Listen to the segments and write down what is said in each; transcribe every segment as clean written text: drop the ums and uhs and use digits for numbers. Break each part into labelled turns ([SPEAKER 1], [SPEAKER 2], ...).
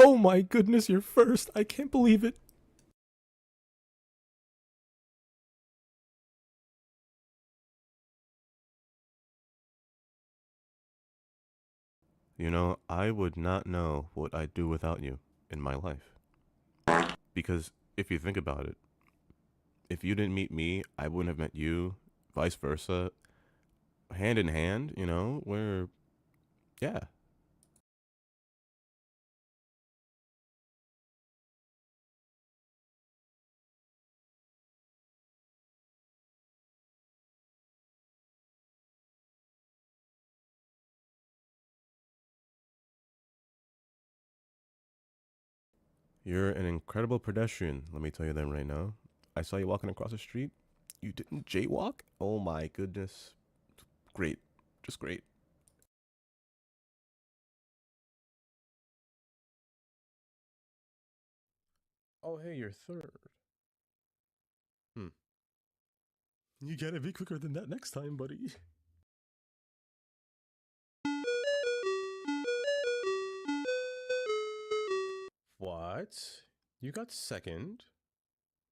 [SPEAKER 1] Oh my goodness, you're first. I can't believe it. You know, I would not know what I'd do without you in my life. Because if you think about it, if you didn't meet me, I wouldn't have met you, vice versa. Hand in hand, you know, where, yeah. You're an incredible pedestrian, let me tell you that right now. I saw you walking across the street. You didn't jaywalk? Oh my goodness. Great. Just great. Oh, hey, you're third. Hmm. You gotta be quicker than that next time, buddy. What? You got second?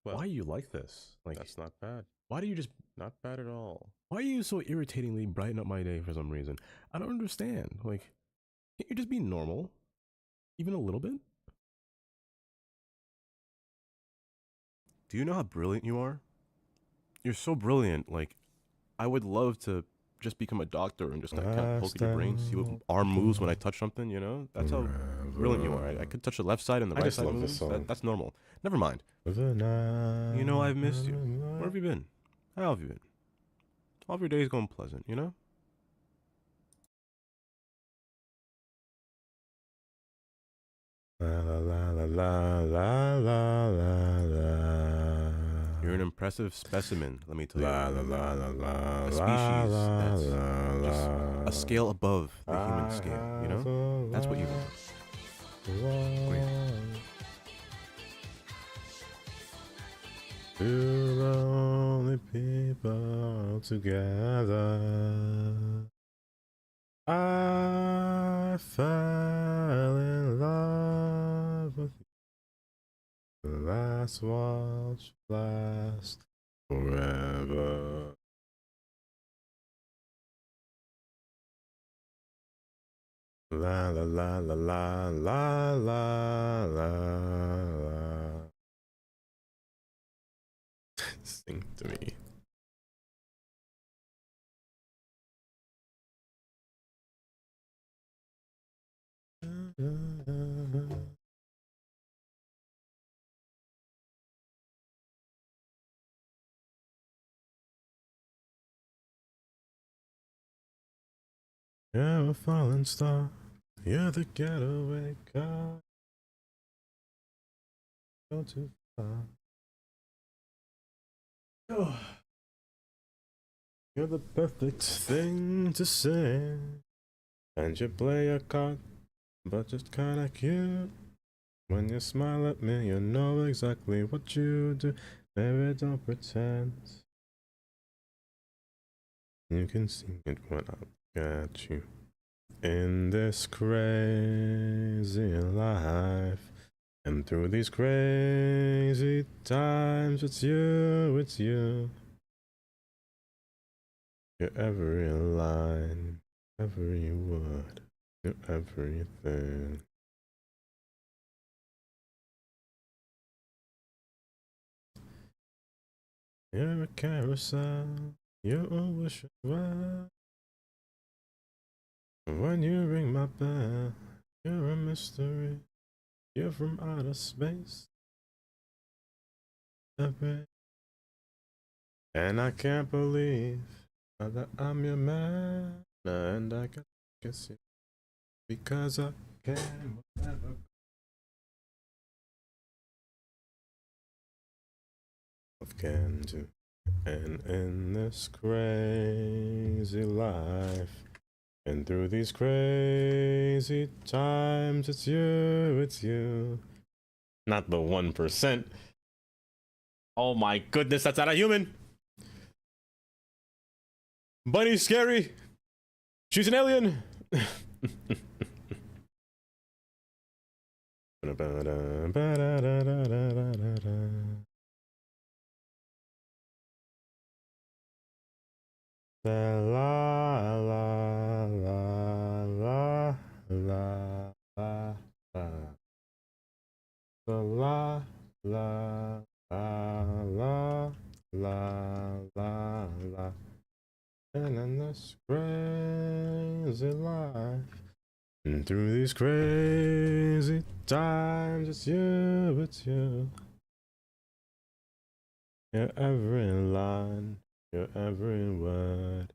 [SPEAKER 1] Well, why are you like this? Like, that's not bad. Why do you just not bad at all? Why are you so irritatingly brighten up my day for some reason? I don't understand. Like, can't you just be normal? Even a little bit? Do you know how brilliant you are? You're so brilliant. Like, I would love to just become a doctor and just kind of poke at your brain, see what arm moves when I touch something, you know? That's how brilliant you are. I could touch the left side and the right side moves. That's normal. Never mind. You know, I've missed you. Where have you been? How have you been? All of your days going pleasant, you know? La la la la la la la la. You're an impressive specimen, let me tell you. La la la la la. A species that's just a scale above the human scale, you know? That's what you are. Great. Two lonely people together. I fell in love with you. The last watch last forever. La la la la la la la la. Sing to me. You're a falling star. You're the getaway car. Go too far. Oh. You're the perfect thing to say. And you play a card, but just kinda cute. When you smile at me, you know exactly what you do. Baby, don't pretend. You can see it when I look at you. In this crazy life, and through these crazy times, it's you, it's you. You're every line, every word, you're everything. You're a carousel, you're a wish well. When you ring my bell, you're a mystery. You're from outer space. And I can't believe that I'm your man. And I can kiss you because I can whatever I can do. And in this crazy life, and through these crazy times, it's you, it's you. Not the 1%. Oh my goodness, that's not a human. Bunny's scary. She's an alien. La la la la la la la la la la la la. And in this crazy life, and through these crazy times, it's you. You're every line, you're every word,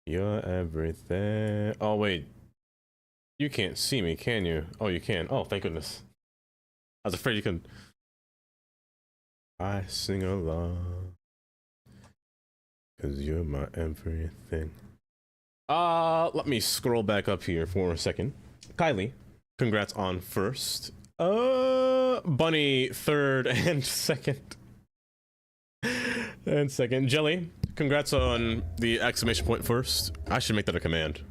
[SPEAKER 1] you're everything. Oh, wait. You can't see me, can you? Oh, you can. Oh, thank goodness. I was afraid you couldn't. I sing along, 'cause you're my everything. Let me scroll back up here for a second. Kylie, congrats on first. Bunny third and second. And second. Jelly, congrats on the exclamation point first. I should make that a command.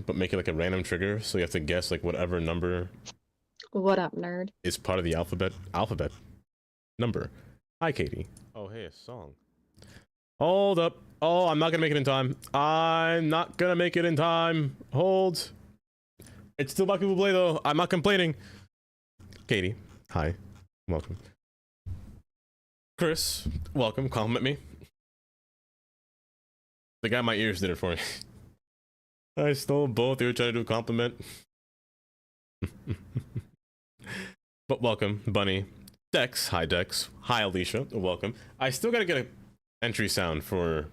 [SPEAKER 1] But make it like a random trigger, so you have to guess like whatever number.
[SPEAKER 2] What up, nerd?
[SPEAKER 1] Is part of the alphabet number. Hi, Katie. Oh, hey, a song. Hold up. Oh, I'm not gonna make it in time. Hold. It's still about people play though. I'm not complaining. Katie, hi. Welcome. Chris, welcome. Compliment me. The guy in my ears did it for me. I stole both. You were trying to do a compliment. But welcome, Bunny. Dex, hi Dex. Hi Alicia, welcome. I still gotta get an entry sound for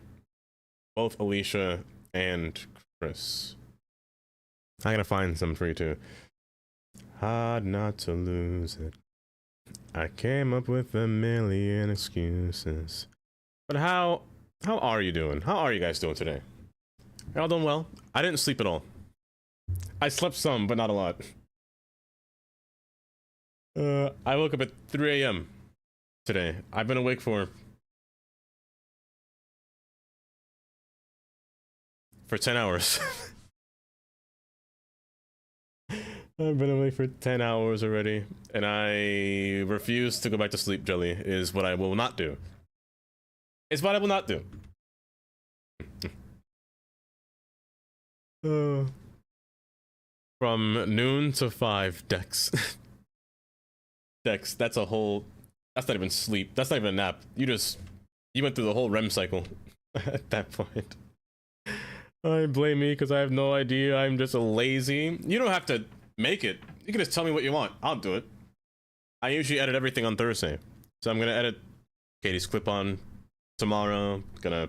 [SPEAKER 1] both Alicia and Chris. I gotta find some for you too. Hard not to lose it. I came up with a million excuses. But how are you doing? How are you guys doing today? Y'all doing well? I didn't sleep at all. I slept some, but not a lot. I woke up at 3 a.m. today. I've been awake for 10 hours. I've been awake for 10 hours already, and I refuse to go back to sleep, Jelly, is what I will not do. It's what I will not do. From noon to 5, Dex. Dex, that's not even sleep. That's not even a nap. You went through the whole REM cycle at that point. I blame me because I have no idea. I'm just a lazy. You don't have to make it. You can just tell me what you want. I'll do it. I usually edit everything on Thursday. So I'm gonna edit Katie's clip on tomorrow. I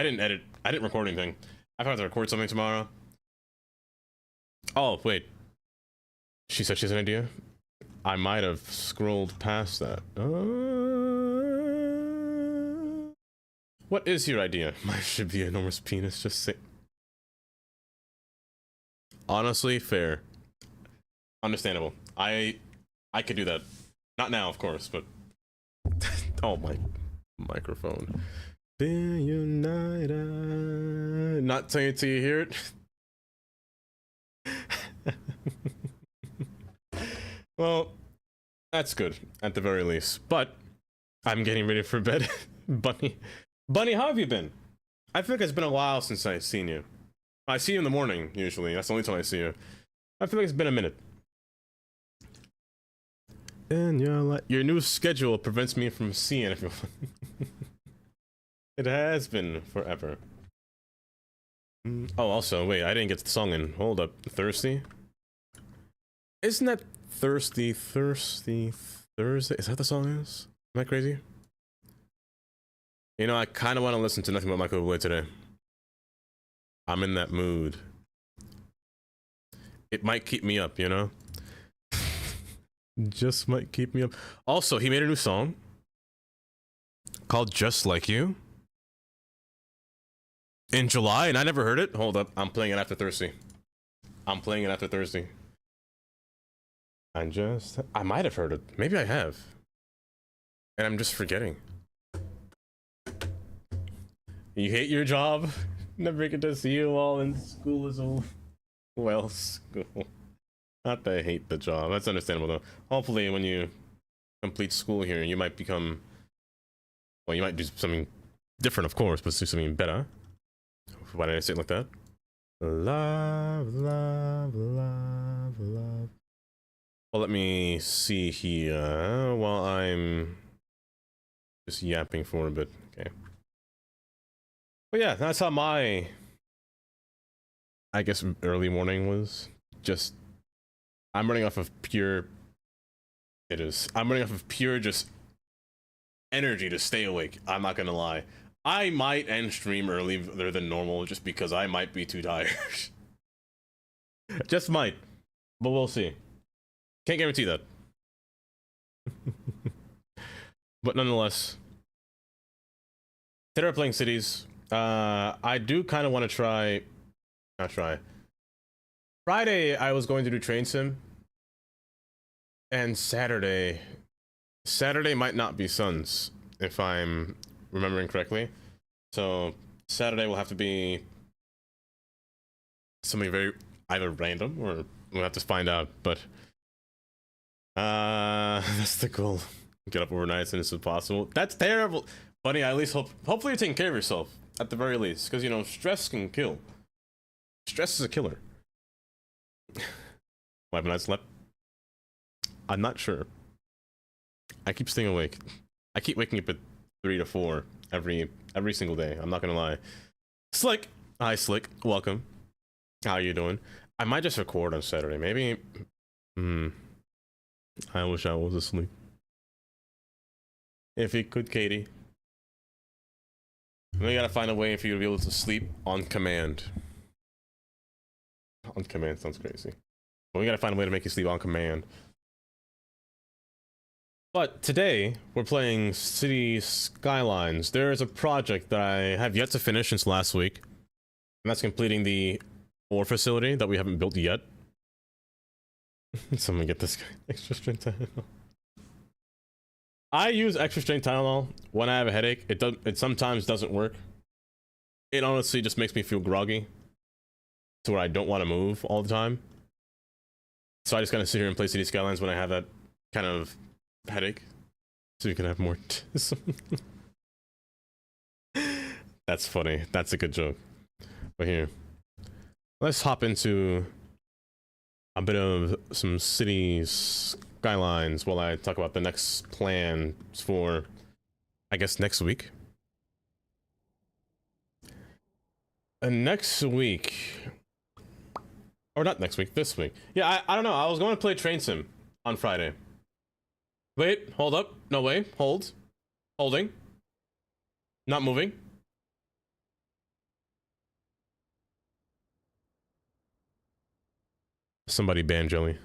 [SPEAKER 1] didn't record anything. I have to record something tomorrow. Oh, wait. She said she has an idea? I might have scrolled past that. What is your idea? Mine should be enormous penis, just say. Honestly, fair. Understandable. I could do that. Not now, of course, but... Oh, my microphone. Be united. Not saying it till you hear it. Well, that's good, at the very least. But, I'm getting ready for bed. Bunny, how have you been? I feel like it's been a while since I've seen you. I see you in the morning, usually. That's the only time I see you. I feel like it's been a minute. And your new schedule prevents me from seeing everyone. It has been forever. Oh, also, wait, I didn't get the song in. Hold up. Thirsty? Isn't that Thirsty Thursday? Is that the song is? Am I crazy? You know, I kind of want to listen to nothing but Michael Bublé today. I'm in that mood. It might keep me up, you know? Just might keep me up. Also, he made a new song called Just Like You in July, and I never heard it. Hold up, I'm playing it after Thursday. I might have heard it. Maybe I have. And I'm just forgetting. You hate your job? Never get to see you all in school is over. Well, school. Not that I hate the job. That's understandable though. Hopefully, when you complete school here, you might become. Well, you might do something different, of course, but do something better. Why did I say it like that? Love, love, love, love. Well, let me see here while I'm just yapping for a bit. Okay. But yeah, that's how my, I guess, early morning was. Just, I'm running off of pure. It is. I'm running off of pure just energy to stay awake. I'm not gonna lie. I might end stream earlier than normal just because I might be too tired. Just might, but we'll see. Can't guarantee that. But nonetheless, today we're playing cities. I do kind of want to try. Not try. Friday I was going to do train sim, and Saturday might not be Suns if I'm remembering correctly. So Saturday will have to be something very either random or we'll have to find out. But that's the goal. Get up overnight as soon as possible. That's terrible. Buddy, I at least hopefully you're taking care of yourself at the very least, because you know stress can kill. Stress is a killer. Why haven't I slept? I'm not sure. I keep staying awake. I keep waking up at 3 to 4 every single day. I'm not gonna lie. Slick, hi Slick, welcome. How you doing? I might just record on Saturday. Maybe. I wish I was asleep. If you could, Katie. We gotta find a way for you to be able to sleep on command. On command sounds crazy. But we gotta find a way to make you sleep on command. But today, we're playing City Skylines. There is a project that I have yet to finish since last week. And that's completing the ore facility that we haven't built yet. Someone get this guy extra strength Tylenol. I use extra strength Tylenol when I have a headache. It sometimes doesn't work. It honestly just makes me feel groggy to where I don't want to move all the time. So I just gotta sit here and play City Skylines when I have that kind of headache, so you can have more That's funny. That's a good joke. But here, let's hop into a bit of some City Skylines while I talk about the next plans for, I guess, next week. And next week, or not next week, this week. Yeah, I don't know. I was going to play Train Sim on Friday. Wait, hold up. No way. Hold. Holding. Not moving. Somebody ban Jelly.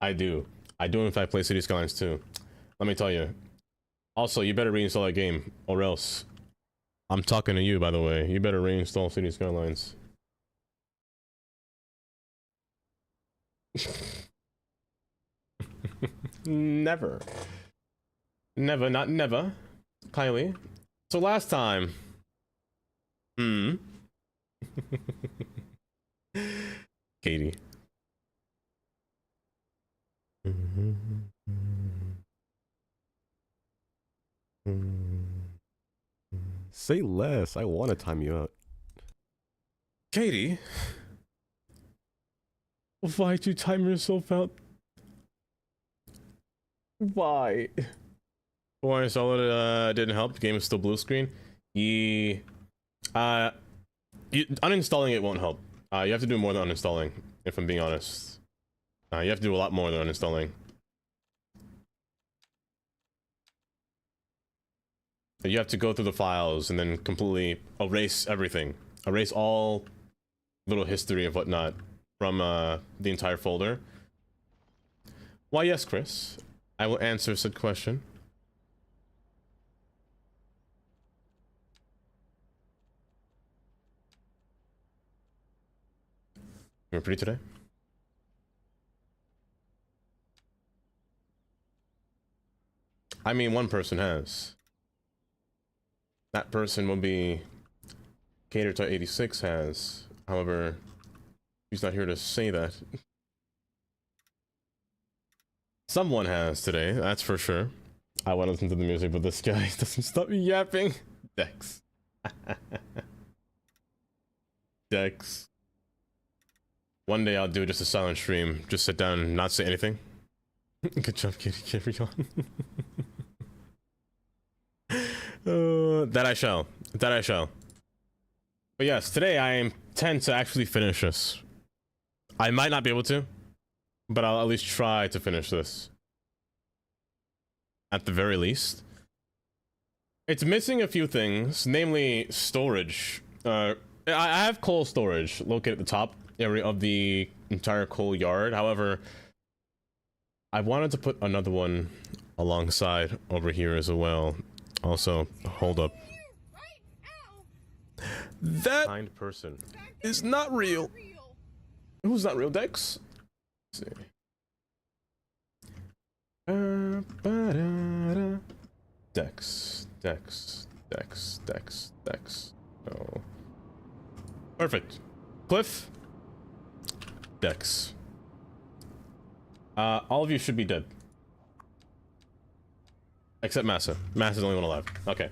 [SPEAKER 1] I do. I do in fact play City Skylines too. Let me tell you. Also, you better reinstall that game, or else. I'm talking to you, by the way. You better reinstall City Skylines. Never. Never, not never. Kylie. So last time. Katie. Say less. I want to time you out. Katie? Why'd you time yourself out? Why? Before I saw it, didn't help. The game is still blue screen. Uninstalling it won't help. You have to do more than uninstalling, if I'm being honest. You have to do a lot more than uninstalling. You have to go through the files and then completely erase everything. Erase all little history of whatnot from the entire folder. Why, yes, Chris. I will answer said question. You're pretty today?
[SPEAKER 3] I mean, one person has. That person will be Cater 86 has. However, he's not here to say that. Someone has today, that's for sure. I want to listen to the music, but this guy doesn't stop yapping. Dex. Dex. One day I'll do just a silent stream. Just sit down and not say anything. Good job, Kitty. Carry on. That I shall. That I shall. But yes, today I intend to actually finish this. I might not be able to, but I'll at least try to finish this. At the very least. It's missing a few things, namely storage. I have coal storage located at the top area of the entire coal yard. However, I wanted to put another one alongside over here as well. Also, hold up. That kind person is not real. Who's not real, Dex? Let's see. Dex. Oh. Perfect. Cliff. Dex. All of you should be dead. Except Massa. Massa's the only one alive. Okay.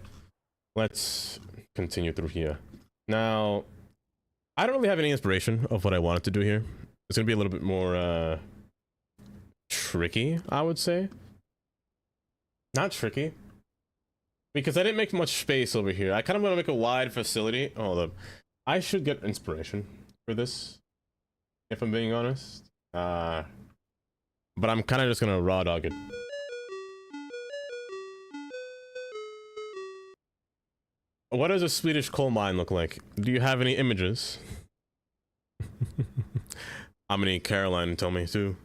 [SPEAKER 3] Let's continue through here. Now, I don't really have any inspiration of what I wanted to do here. It's gonna be a little bit more, tricky, I would say. Not tricky. Because I didn't make much space over here. I kind of want to make a wide facility. Hold up. I should get inspiration for this, if I'm being honest. But I'm kind of just gonna raw dog it. What does a Swedish coal mine look like? Do you have any images? I'm gonna need Caroline to tell me too.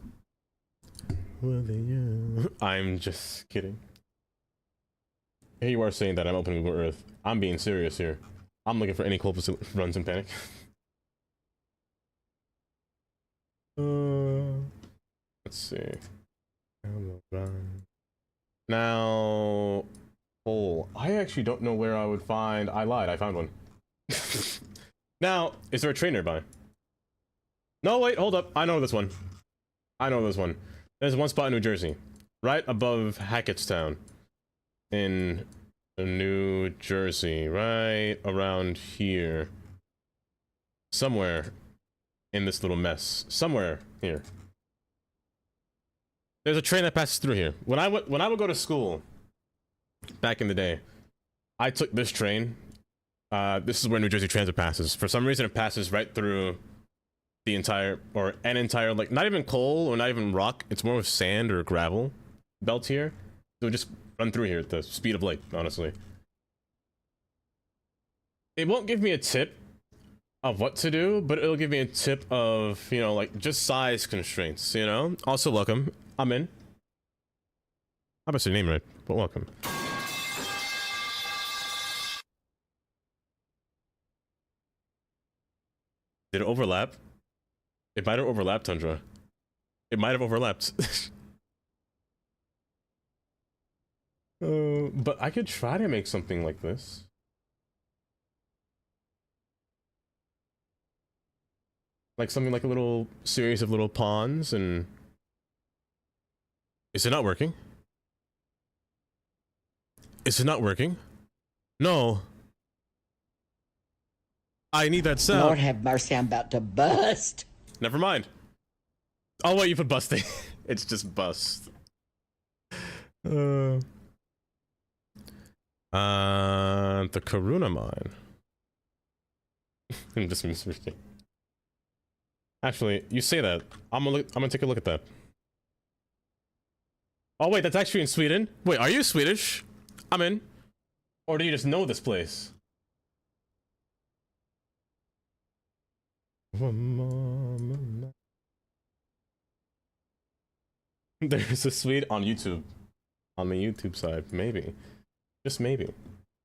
[SPEAKER 3] I'm just kidding. Here you are saying that I'm opening Google Earth. I'm being serious here. I'm looking for any coal runs in panic. Let's see. Now, coal. I actually don't know where I would find. I lied. I found one. Now, is there a train nearby? No, wait. Hold up. I know this one. There's one spot in New Jersey, right above Hackettstown, in New Jersey, right around here, somewhere in this little mess, somewhere here. There's a train that passes through here. When I would go to school back in the day, I took this train. This is where New Jersey Transit passes. For some reason, it passes right through the entire, or an entire, like, not even coal or not even rock. It's more of sand or gravel belt here. So just run through here at the speed of light, honestly. It won't give me a tip of what to do, but it'll give me a tip of, you know, like, just size constraints, you know? Also, welcome. I'm in. I must say your name right, but welcome. Did it overlap? It might have overlapped, Tundra. It might have overlapped. But I could try to make something like this. Like something like a little series of little ponds and... Is it not working? Is it not working? No. I need that sound.
[SPEAKER 4] Lord have mercy, I'm about to bust.
[SPEAKER 3] Never mind. Oh wait, you put busting. It's just bust. The Karuna mine. I'm just misreading. Actually, you say that. I'm gonna take a look at that. Oh wait, that's actually in Sweden? Wait, are you Swedish? I'm in. Or do you just know this place? There's a Swede on YouTube. On the YouTube side, maybe. Just maybe.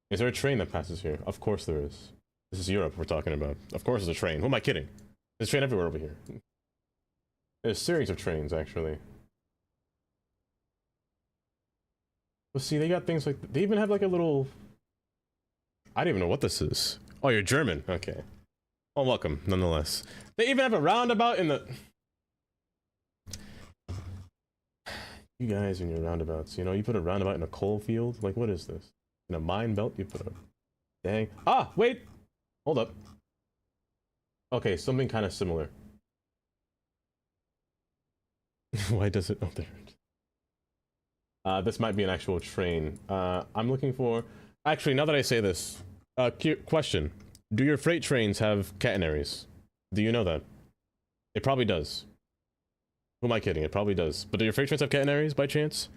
[SPEAKER 3] Is there a train that passes here? Of course there is. This is Europe we're talking about. Of course there's a train. Who am I kidding? There's a train everywhere over here. There's a series of trains, actually. But see, they got things like, they even have like a little, I don't even know what this is. Oh, you're German. Okay. Well, welcome, nonetheless. They even have a roundabout in the... You guys and your roundabouts, you know, you put a roundabout in a coal field? Like, what is this? In a mine belt, you put a... Dang. Ah, wait! Hold up. Okay, something kind of similar. Why does it... Oh, there it is. This might be an actual train. I'm looking for... Actually, now that I say this, question. Do your freight trains have catenaries? Do you know that? It probably does. Who am I kidding? It probably does. But do your freight trains have catenaries by chance?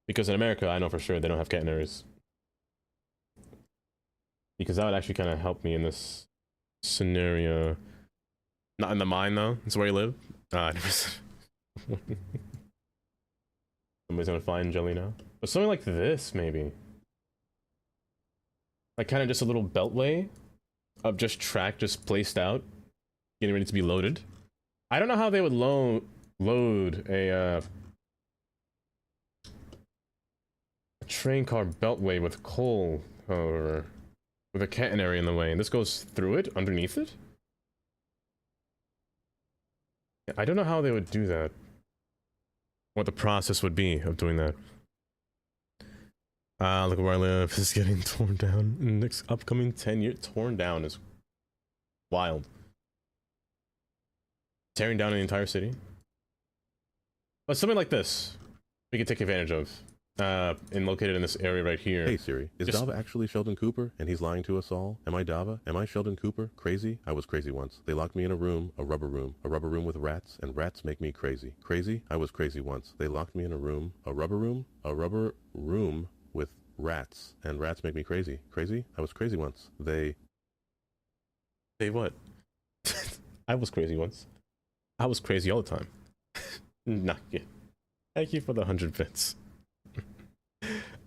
[SPEAKER 3] Because in America, I know for sure they don't have catenaries. Because that would actually kind of help me in this scenario. Not in the mine, though. It's where you live. Somebody's gonna find Jelly now. But something like this, maybe. Like kind of just a little beltway of just track just placed out, getting ready to be loaded. I don't know how they would load a train car beltway with coal, or with a catenary in the way, and this goes through it, underneath it? I don't know how they would do that. What the process would be of doing that. Look where I live. This is getting torn down in the next upcoming 10 years. Torn down is wild. Tearing down an entire city. But something like this, we could take advantage of. And located in this area right here.
[SPEAKER 1] Hey Siri, is Dava actually Sheldon Cooper and he's lying to us all? Am I Dava? Am I Sheldon Cooper? Crazy? I was crazy once. They locked me in a rubber room with rats, and rats make me crazy. Crazy? I was crazy once. They locked me in a rubber room with rats, and rats make me crazy. Crazy? I was crazy once. They
[SPEAKER 3] what? I was crazy once. I was crazy all the time. Not yet. Thank you for the 100 bits.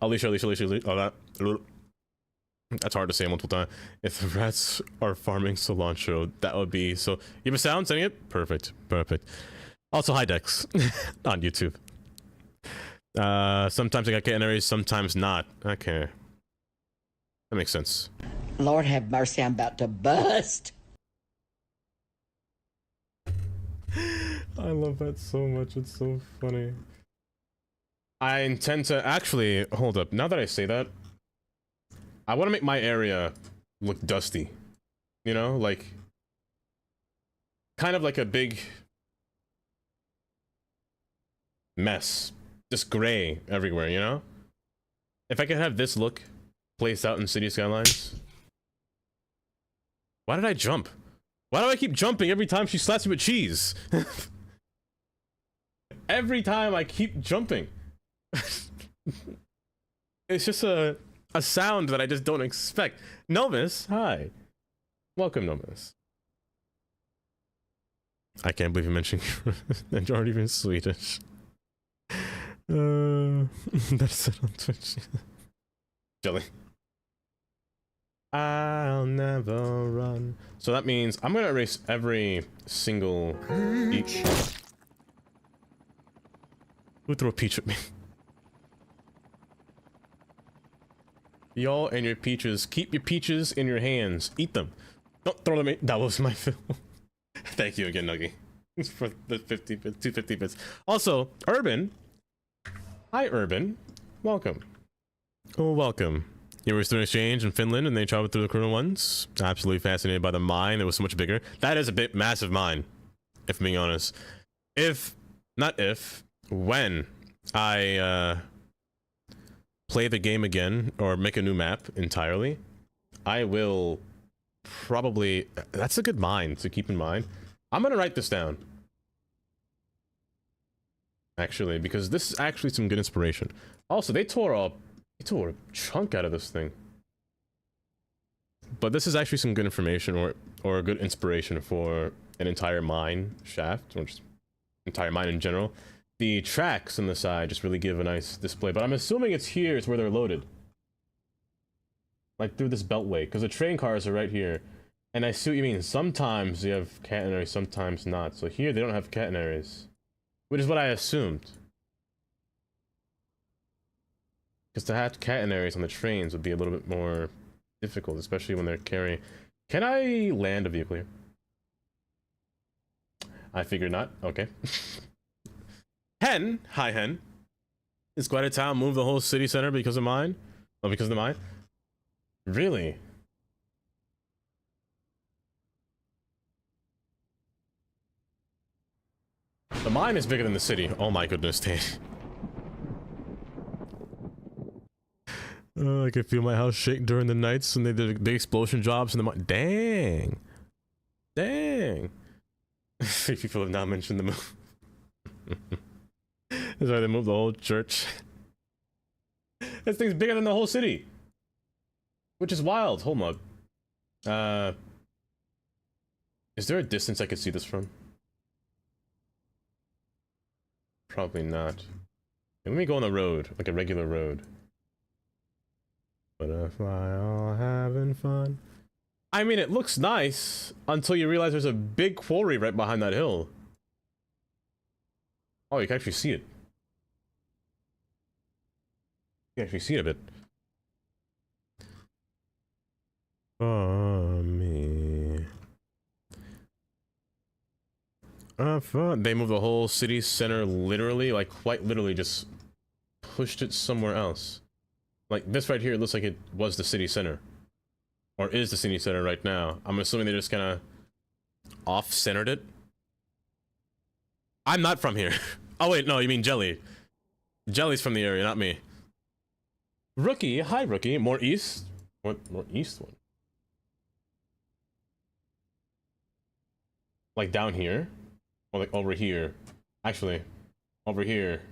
[SPEAKER 3] Alicia. Oh, that's hard to say multiple times. If the rats are farming cilantro, that would be so. You have a sound saying it? Perfect. Also, hi Dex on YouTube. Sometimes I got catenaries, sometimes not. Okay, that makes sense.
[SPEAKER 4] Lord have mercy, I'm about to bust.
[SPEAKER 3] I love that so much. It's so funny. I intend to actually hold up. Now that I say that, I want to make my area look dusty. You know, like kind of like a big mess, just gray everywhere. You know, if I could have this look placed out in City Skylines. Why did I jump? Why do I keep jumping every time she slaps me with cheese? Every time I keep jumping. It's just a sound that I just don't expect. Nomus, hi. Welcome, Nomus. I can't believe you mentioned that you aren't even Swedish. That's it on Twitch. Jelly. I'll never run. So that means I'm gonna erase every single peach. Who threw a peach at me? Y'all and your peaches. Keep your peaches in your hands. Eat them. Don't throw them in. That was my film. Thank you again, Nuggy. For the 250 bits. Also, Urban. Hi, Urban. Welcome. Oh, welcome. You were student exchange in Finland and they traveled through the Korean ones. Absolutely fascinated by the mine. It was so much bigger. That is a bit massive mine, if I'm being honest. When I play the game again or make a new map entirely, I will probably... That's a good mine to keep in mind. I'm gonna write this down. Actually, because this is actually some good inspiration. Also, they tore a chunk out of this thing. But this is actually some good information or a good inspiration for an entire mine shaft, or just entire mine in general. The tracks on the side just really give a nice display, but I'm assuming it's here is where they're loaded. Like through this beltway, because the train cars are right here. And I see what you mean. Sometimes you have catenaries, sometimes not. So here they don't have catenaries. which is what I assumed. Because to have catenaries on the trains would be a little bit more difficult, especially when they're carrying. Can I land a vehicle here? I figured not. Okay. Hen, hi Hen. Is quite a town move the whole city center because of mine? Oh, because of the mine? Really? The mine is bigger than the city. Oh my goodness, Tate. I could feel my house shake during the nights when they did big explosion jobs in the mine. Dang. Dang. 3 people have now mentioned the move. That's why they moved the whole church. This thing's bigger than the whole city. Which is wild. Hold up. Is there a distance I could see this from? Probably not. Let me go on the road, like a regular road. Butterfly all having fun. I mean, it looks nice until you realize there's a big quarry right behind that hill. Oh, you can actually see it. You can actually see it a bit. For me. Fun. They moved the whole city center literally, like quite literally just pushed it somewhere else. Like this right here, it looks like it was the city center. Or is the city center right now. I'm assuming they just kind of off-centered it. I'm not from here. Oh wait, no, you mean Jelly. Jelly's from the area, not me. Rookie, hi Rookie. More east? What? More east one? Like down here? Or like over here? Actually, over here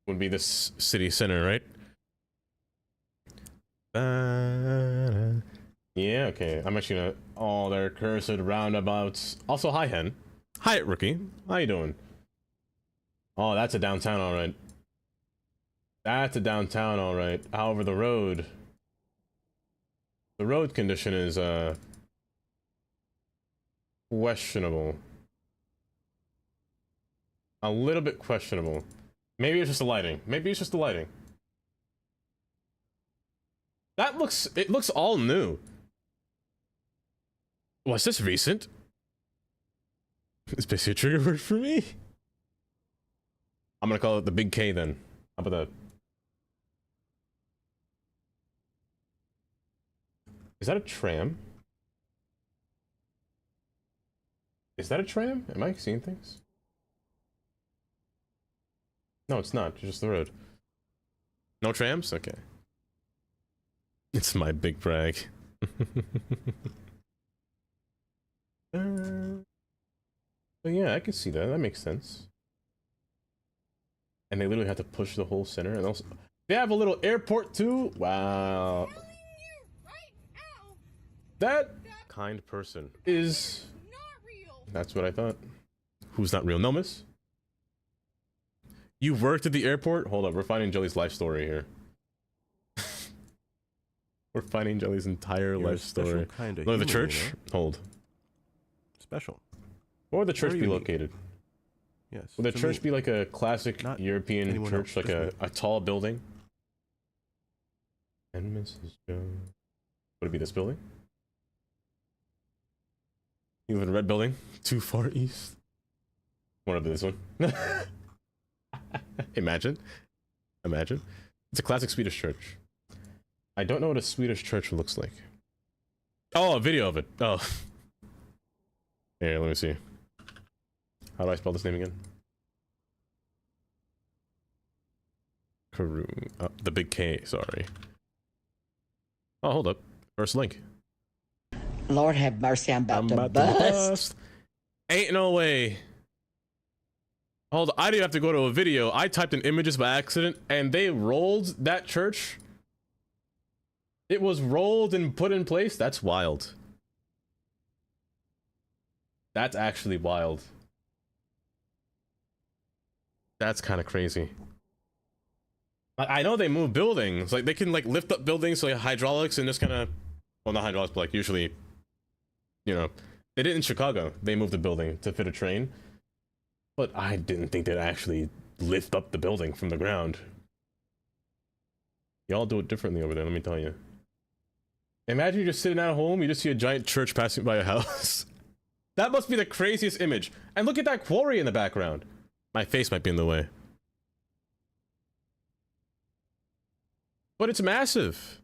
[SPEAKER 3] would be this city center, right? Yeah, okay. I'm actually gonna. Oh, they're cursed roundabouts. Also, hi, Hen. Hi, Rookie. How you doing? Oh, that's a downtown, alright. That's a downtown, alright. However, the road condition is, questionable. A little bit questionable. Maybe it's just the lighting. Maybe it's just the lighting. That looks, it looks all new. Was this recent? It's basically a trigger word for me. I'm gonna call it the big K then. How about that? Is that a tram? Is that a tram? Am I seeing things? No, it's not. It's just the road. No trams? Okay. It's my big brag. But yeah, I can see that. That makes sense. And they literally have to push the whole center. And also, they have a little airport too. Wow. That kind person is. That's what I thought. Who's not real? Nomus? You worked at the airport? Hold up, we're finding Jelly's life story here. We're finding Jelly's entire life story.
[SPEAKER 1] Kind of
[SPEAKER 3] Look at the church. You know? Hold.
[SPEAKER 1] Special.
[SPEAKER 3] Where would the church be located?
[SPEAKER 1] Yes.
[SPEAKER 3] Would the church be like a classic European church, like a tall building? And Mrs. Jones. Would it be this building? You live in a red building? Too far east? What about this one? Imagine. Imagine. It's a classic Swedish church. I don't know what a Swedish church looks like. Oh, a video of it. Oh. Here, let me see. How do I spell this name again? Karun. The big K, sorry. Oh, hold up. First link.
[SPEAKER 4] Lord have mercy, I'm about to bust.
[SPEAKER 3] Ain't no way. Hold on, I didn't have to go to a video. I typed in images by accident, and they rolled that church. It was rolled and put in place. That's wild. That's actually wild. That's kind of crazy. I know they move buildings. Like, they can, like, lift up buildings, so like hydraulics, and just kind of... Well, not hydraulics, but, like, usually... You know, they did in Chicago. They moved the building to fit a train. But I didn't think they'd actually lift up the building from the ground. Y'all do it differently over there, let me tell you. Imagine you're just sitting at home, you just see a giant church passing by a house. That must be the craziest image. And look at that quarry in the background. My face might be in the way. But it's massive.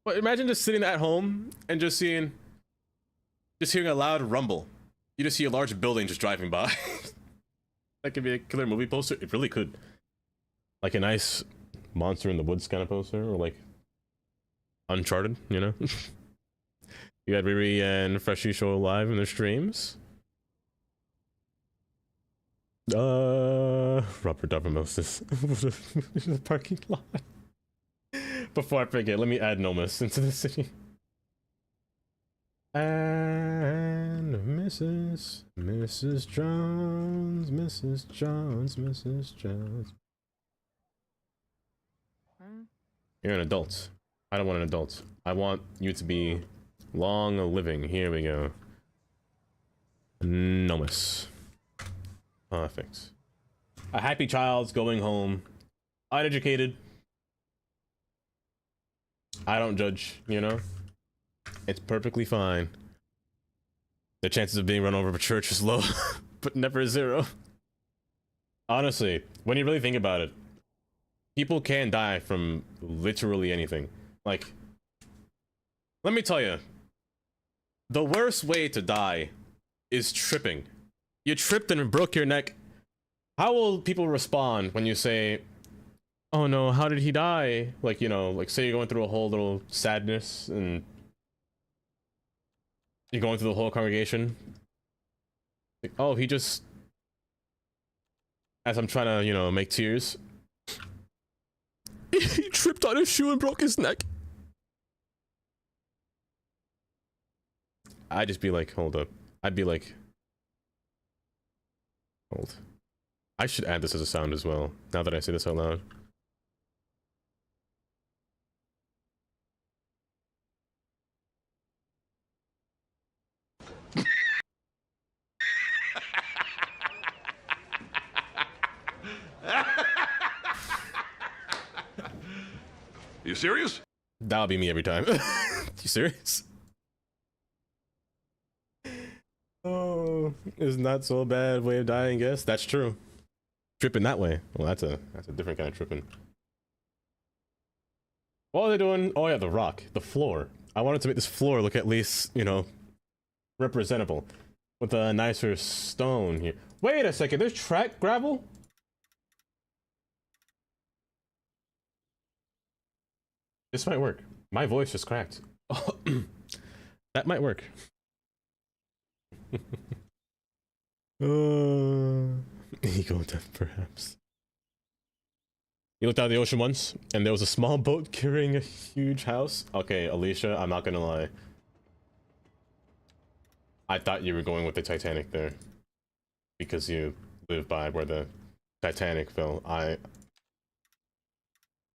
[SPEAKER 3] But imagine just sitting at home and just hearing a loud rumble. You just see a large building just driving by. That could be a killer movie poster. It really could. Like a nice Monster in the Woods kind of poster, or like Uncharted, you know? You had Riri and Freshie show live in their streams. Robert Dovermosis. The parking lot. Before I forget, let me add Nomus into the city. And Mrs. Jones, Mrs. Jones, Mrs. Jones. You're an adult. I don't want an adult. I want you to be long living. Here we go. Nomus. Perfect. A happy child's going home. Uneducated. I don't judge, you know? It's perfectly fine. The chances of being run over by a church is low, but never zero. Honestly, when you really think about it, people can die from literally anything. Like, let me tell you, the worst way to die is tripping. You tripped and broke your neck. How will people respond when you say, oh no, how did he die? Like, you know, like say you're going through a whole little sadness and you're going through the whole congregation. Like, oh, he just, as I'm trying to, you know, make tears. He tripped on his shoe and broke his neck. I'd just be like, hold up. I'd be like, hold. I should add this as a sound as well, now that I say this out loud.
[SPEAKER 5] You serious?
[SPEAKER 3] That'll be me every time. You serious? Oh, it's not so bad way of dying, guess. That's true. Tripping that way. Well, that's a different kind of tripping. What are they doing? Oh yeah, the rock, the floor. I wanted to make this floor look at least, you know, representable with a nicer stone here. Wait a second, there's track gravel? This might work. My voice just cracked. That might work. Ego death, perhaps. You looked out of the ocean once, and there was a small boat carrying a huge house? Okay, Alicia, I'm not gonna lie. I thought you were going with the Titanic there. Because you live by where the Titanic fell.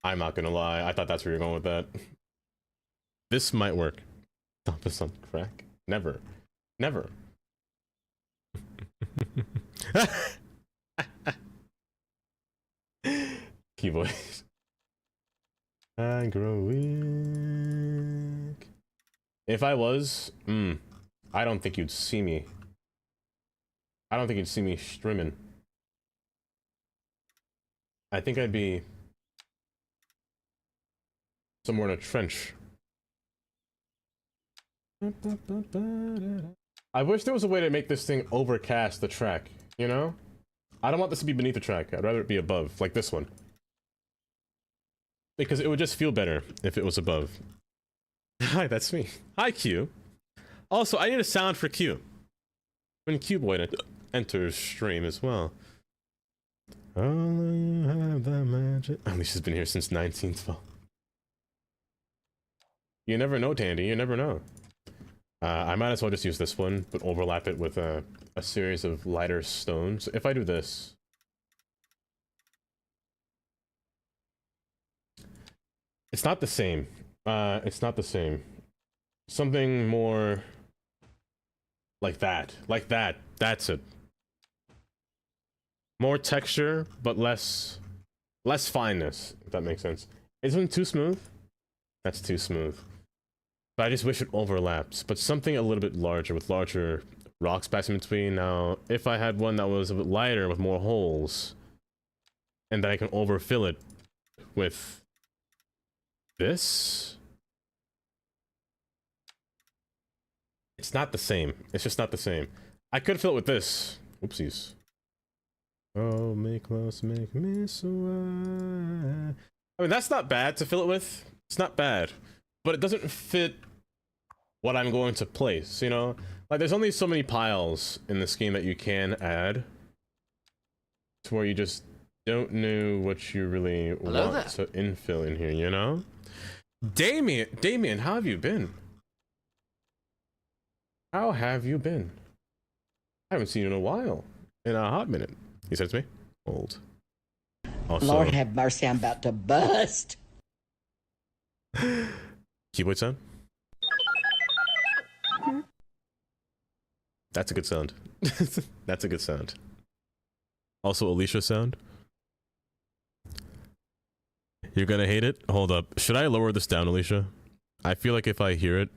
[SPEAKER 3] I'm not gonna lie, I thought that's where you're going with that. This might work. Stop us on crack. Never. Never. Key voice. I grow weak. If I was, I don't think you'd see me. I don't think you'd see me streaming. I think I'd be somewhere in a trench. I wish there was a way to make this thing overcast the track, you know? I don't want this to be beneath the track. I'd rather it be above, like this one. Because it would just feel better if it was above. Hi, that's me. Hi, Q. Also, I need a sound for Q. When Q-Boy enters stream as well. Oh, you have that magic. Alicia's been here since 1912. You never know, Tandy. You never know. I might as well just use this one, but overlap it with a series of lighter stones. If I do this... It's not the same. It's not the same. Something more... Like that. Like that. That's it. More texture, but less fineness, if that makes sense. Isn't it too smooth? That's too smooth. But I just wish it overlaps. But something a little bit larger, with larger rocks passing between. Now, if I had one that was a bit lighter with more holes, and then I can overfill it with this, it's not the same. It's just not the same. I could fill it with this. Oopsies. Oh, make close, make me so. I mean, that's not bad to fill it with. It's not bad, but it doesn't fit what I'm going to place, you know? Like, there's only so many piles in this game that you can add to where you just don't know what you really want to infill in here, you know? Damien, how have you been? How have you been? I haven't seen you in a while. In a hot minute. He said to me, old. Also,
[SPEAKER 4] Lord have mercy, I'm about to bust.
[SPEAKER 3] Keyboard sound? That's a good sound. That's a good sound. Also, Alicia sound. You're gonna hate it? Hold up. Should I lower this down, Alicia? I feel like if I hear it,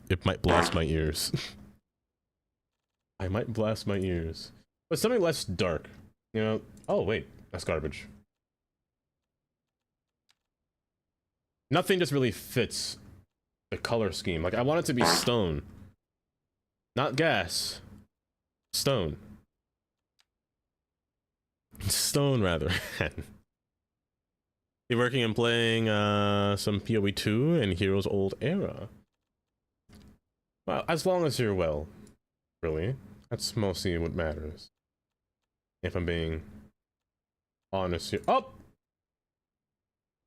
[SPEAKER 3] it might blast my ears. I might blast my ears. But something less dark. You know? Oh, wait. That's garbage. Nothing just really fits the color scheme. Like, I want it to be stone. Not gas. Stone. Stone, rather. You're working and playing some PoE 2 and Heroes Old Era. Well, as long as you're well, really. That's mostly what matters. If I'm being honest here. Oh!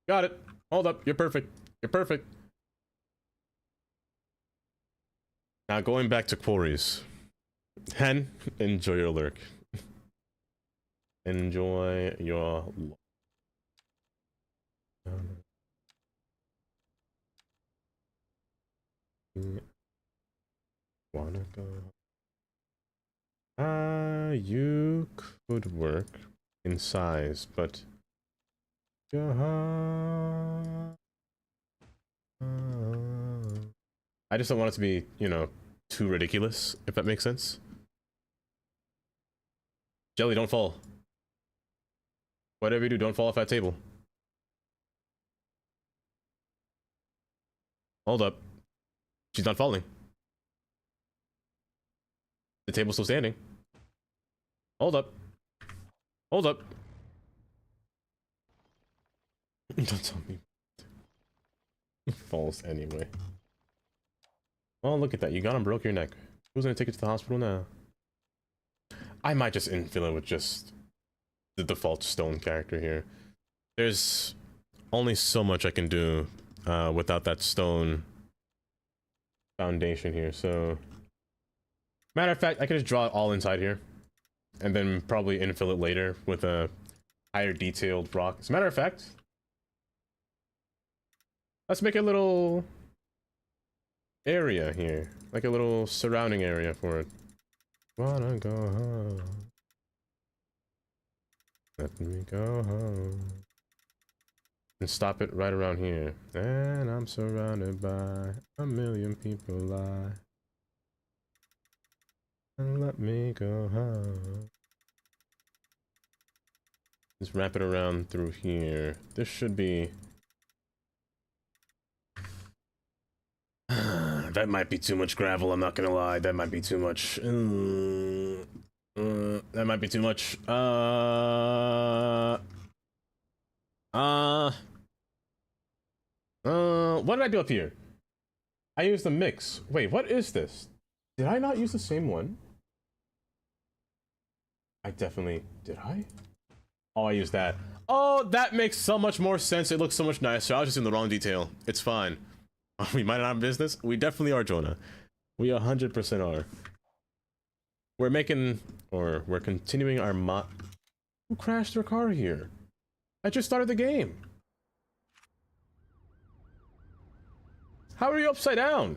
[SPEAKER 3] Got it. Hold up. You're perfect. You're perfect. Now going back to quarries. Hen, enjoy your lurk. Enjoy your wanna go? You could work in size, but I just don't want it to be, you know, too ridiculous, if that makes sense. Jelly, don't fall. Whatever you do, don't fall off that table. Hold up. She's not falling. The table's still standing. Hold up. Hold up. Don't tell me. Falls anyway. Oh, look at that. You got him, broke your neck. Who's gonna take it to the hospital now? I might just infill it with just the default stone character here. There's only so much I can do without that stone foundation here, so... Matter of fact, I can just draw it all inside here. And then probably infill it later with a higher detailed rock. As a matter of fact, let's make a little area here. Like a little surrounding area for it. Wanna go home. Let me go home. And stop it right around here. And I'm surrounded by a million people lie. And let me go home. Just wrap it around through here. This should be... that might be too much gravel, I'm not gonna lie. That might be too much. That might be too much. What did I do up here? I used a mix. Wait, what is this? Did I not use the same one? I definitely... Did I? Oh, I used that. Oh, that makes so much more sense. It looks so much nicer. I was just in the wrong detail. It's fine. We might not have business. We definitely are, Jonah. We 100% are. We're making... Or we're continuing our Who crashed their car here? I just started the game. How are you upside down?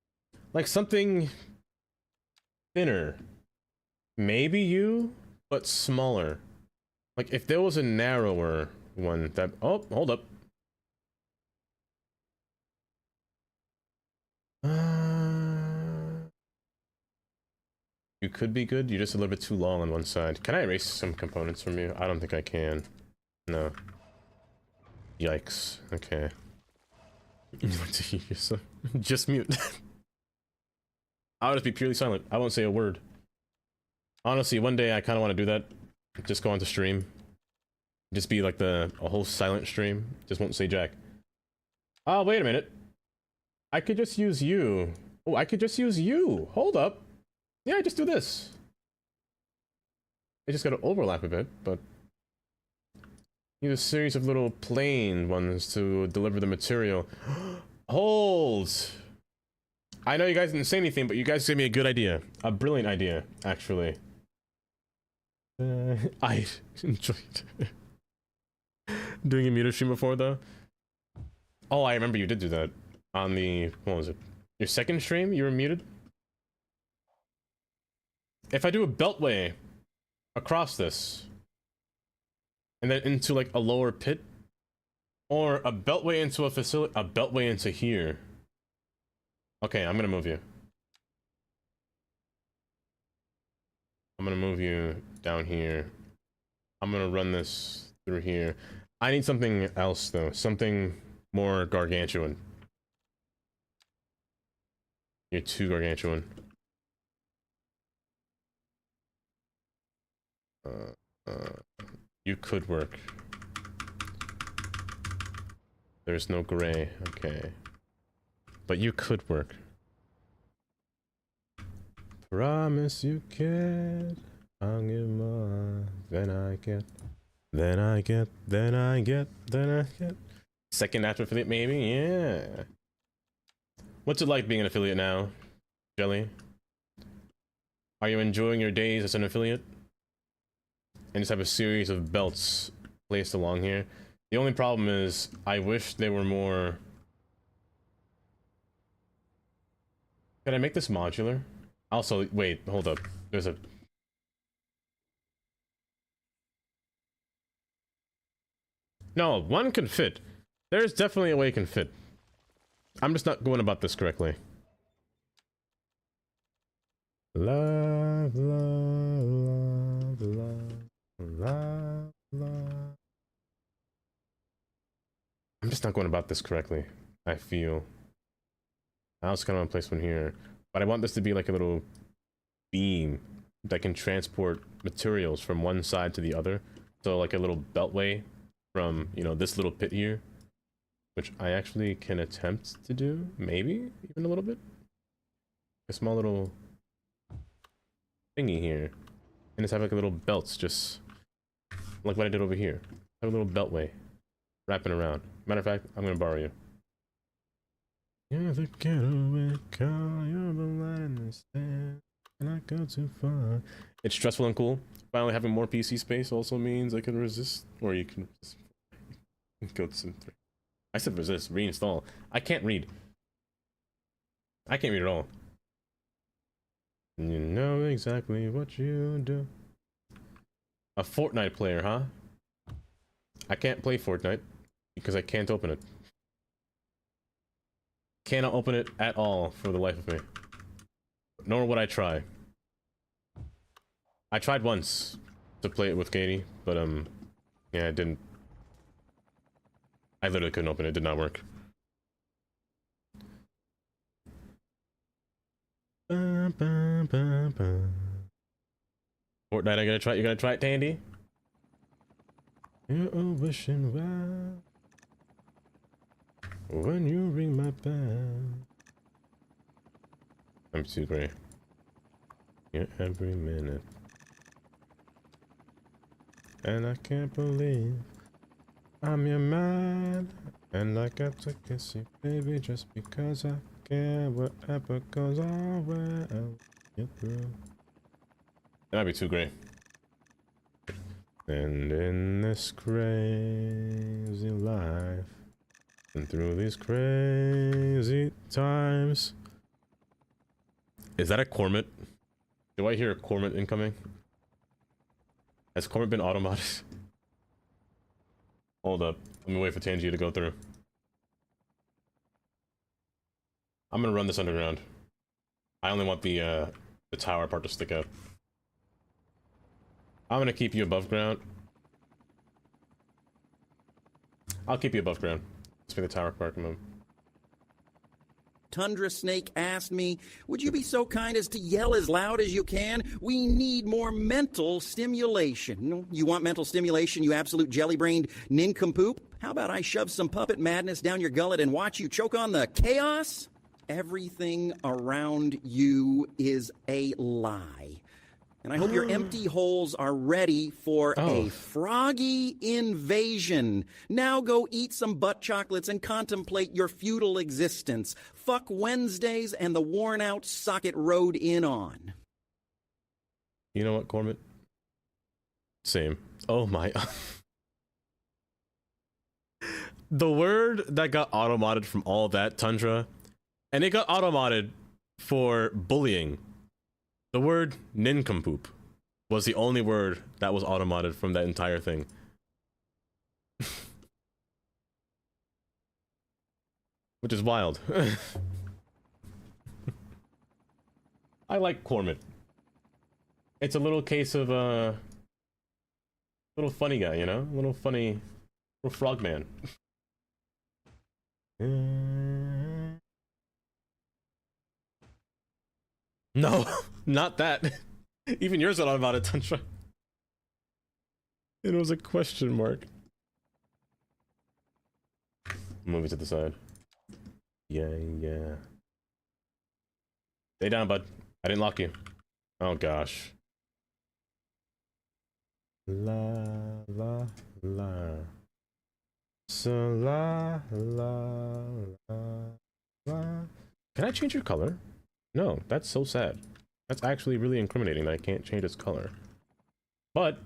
[SPEAKER 3] Like something thinner. Maybe you, but smaller. Like if there was a narrower one that... Oh, hold up. You could be good. You're just a little bit too long on one side. Can I erase some components from you? I don't think I can. No. Yikes. Okay. Just mute. I'll just be purely silent. I won't say a word. Honestly, one day I kind of want to do that. Just go on to stream. Just be like a whole silent stream. Just won't say jack. Oh, wait a minute. I could just use you. Oh, I could just use you. Hold up. Yeah, just do this. It just gotta overlap a bit, but... Use a series of little plain ones to deliver the material. Hold! I know you guys didn't say anything, but you guys gave me a good idea. A brilliant idea, actually. I enjoyed doing a muted stream before, though. Oh, I remember you did do that. On the... What was it? Your second stream? You were muted? If I do a beltway across this, and then into like a lower pit, or a beltway into a facility, a beltway into here. Okay, I'm gonna move you. I'm gonna move you down here. I'm gonna run this through here. I need something else though, something more gargantuan. You're too gargantuan. You could work. There's no gray, okay. But you could work. Promise you can. I'll give more than I get. Then I get. Second after affiliate, maybe? Yeah. What's it like being an affiliate now, Jelly? Are you enjoying your days as an affiliate? And just have a series of belts placed along here. The only problem is, I wish they were more... Can I make this modular? Also, wait, hold up. There's a... No, one can fit. There's definitely a way it can fit. I'm just not going about this correctly. Love, love, love, love. Love, love. I'm just not going about this correctly, I feel. I also kind of want to place one here, but I want this to be like a little beam that can transport materials from one side to the other. So like a little beltway from, you know, this little pit here, which I actually can attempt to do, maybe even a little bit. A small little thingy here, and just have like a little belts just like what I did over here. Have a little beltway wrapping around. Matter of fact, I'm gonna borrow you. You're the getaway car, you're the light in the stand, and I go too far. It's stressful and cool. Finally having more PC space also means I can resist, or you can go to some 3. I said resist, reinstall. I can't read. I can't read at all. You know exactly what you do. A Fortnite player, huh? I can't play Fortnite because I can't open it. Cannot open it at all for the life of me. Nor would I try. I tried once to play it with Katie, but yeah, it didn't. I literally couldn't open it. It did not work. Fortnite, I gotta try it. You gotta try it, Tandy? You're wishing well when you ring my bell. I'm too great. Yeah, every minute. And I can't believe I'm your man. And I got to kiss you, baby, just because I care. Whatever goes on, where I'll get through. That might be too great. And in this crazy life, and through these crazy times, Is that a Cormit? Do I hear a Cormit incoming? Has Cormit been automated? Hold up. Let me wait for Tangy to go through. I'm gonna run this underground. I only want the tower part to stick out. I'm gonna keep you above ground. I'll keep you above ground. Let's make the tower part come up.
[SPEAKER 6] Tundra Snake asked me, would you be so kind as to yell as loud as you can? We need more mental stimulation. You want mental stimulation, you absolute jelly-brained nincompoop? How about I shove some puppet madness down your gullet and watch you choke on the chaos? Everything around you is a lie. And I hope your empty holes are ready for a froggy invasion. Now go eat some butt chocolates and contemplate your feudal existence. Fuck Wednesdays and the worn-out socket rode in on.
[SPEAKER 3] You know what, Cormit? Same. Oh my... The word that got auto-modded from all that, Tundra, and it got auto-modded for bullying. The word nincompoop was the only word that was auto-modded from that entire thing. Which is wild. I like Cormit. It's a little case of little funny guy, you know? Little funny little frogman. No, not that. Even yours got about it, Tundra. It was a question mark. Move it to the side. Yeah. Stay down, bud. I didn't lock you. Oh gosh. La la la. So la la la. Can I change your color? No, that's so sad. That's actually really incriminating that I can't change its color. But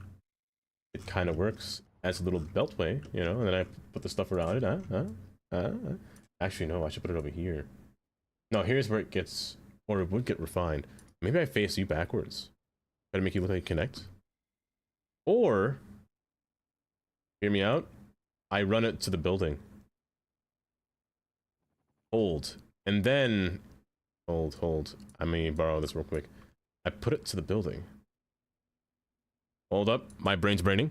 [SPEAKER 3] it kind of works as a little beltway, you know, and then I put the stuff around it. Actually, no, I should put it over here. No, here's where it gets, or it would get refined. Maybe I face you backwards. Try to make you look like you connect. Or, hear me out, I run it to the building. Hold. And then... Hold. I may borrow this real quick. I put it to the building. Hold up. My brain's braining.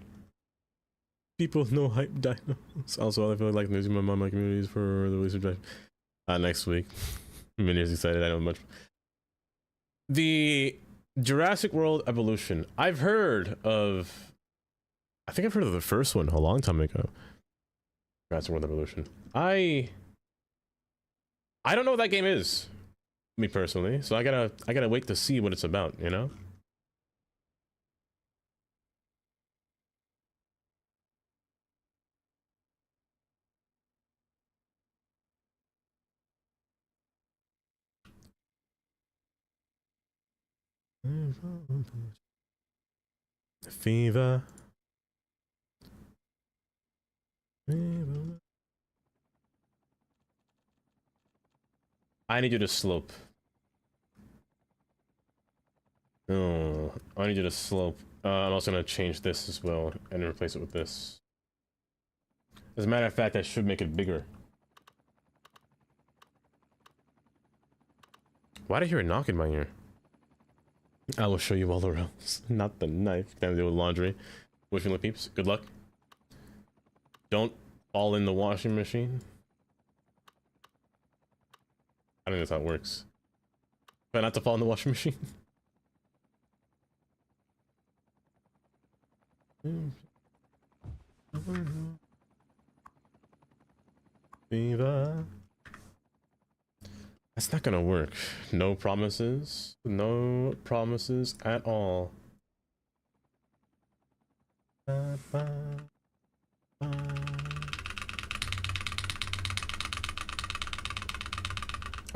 [SPEAKER 3] People know hype dinos. Also, I feel like losing my mom, my communities for the release of Drive. Next week. Mini is excited. I know much. The Jurassic World Evolution. I've heard of... I think I've heard of the first one a long time ago. Jurassic World Evolution. I don't know what that game is. Me personally, so I gotta wait to see what it's about, you know? Fever. I need you to slope. Oh, I need you to slope. I'm also gonna change this as well and replace it with this. As a matter of fact, I should make it bigger. Why did I hear a knock in my ear? I will show you all the realms. Not the knife. Time to deal with laundry. Wish me luck, peeps. Good luck. Don't fall in the washing machine. I don't think that's how it works. Try not to fall in the washing machine. Viva. That's not gonna work. No promises. No promises at all.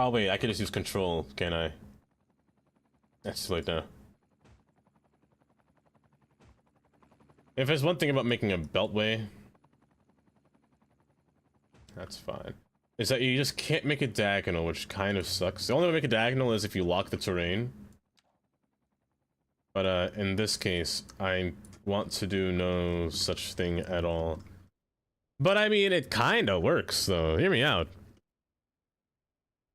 [SPEAKER 3] Oh wait, I could just use control, can't I? That's too late now. If there's one thing about making a beltway, that's fine. is that you just can't make it diagonal, which kind of sucks. The only way to make it diagonal is if you lock the terrain. But in this case, I want to do no such thing at all. But I mean, it kind of works, though. Hear me out.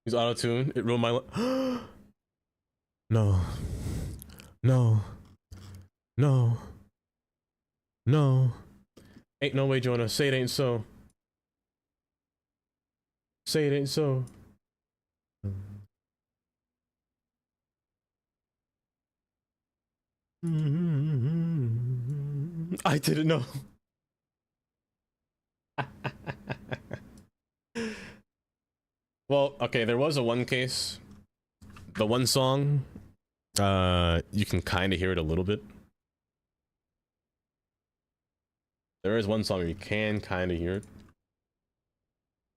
[SPEAKER 3] Use auto-tune. It ruined my No. No. No. No. Ain't no way, Jonah. Say it ain't so. Say it ain't so. I didn't know. Well, okay, there was a one case. The one song, you can kind of hear it a little bit. There is one song where you can kind of hear it.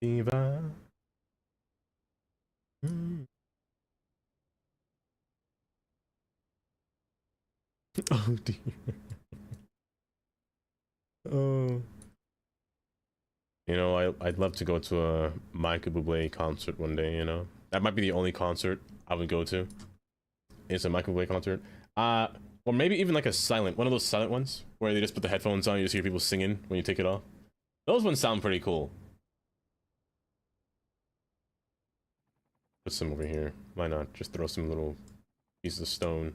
[SPEAKER 3] Diva. Oh dear. Oh. You know, I'd love to go to a Michael Bublé concert one day, you know? That might be the only concert I would go to. It's a Michael Bublé concert. Or maybe even like a silent, one of those silent ones, where they just put the headphones on, you just hear people singing when you take it off. Those ones sound pretty cool. Put some over here. Why not? Just throw some little pieces of stone.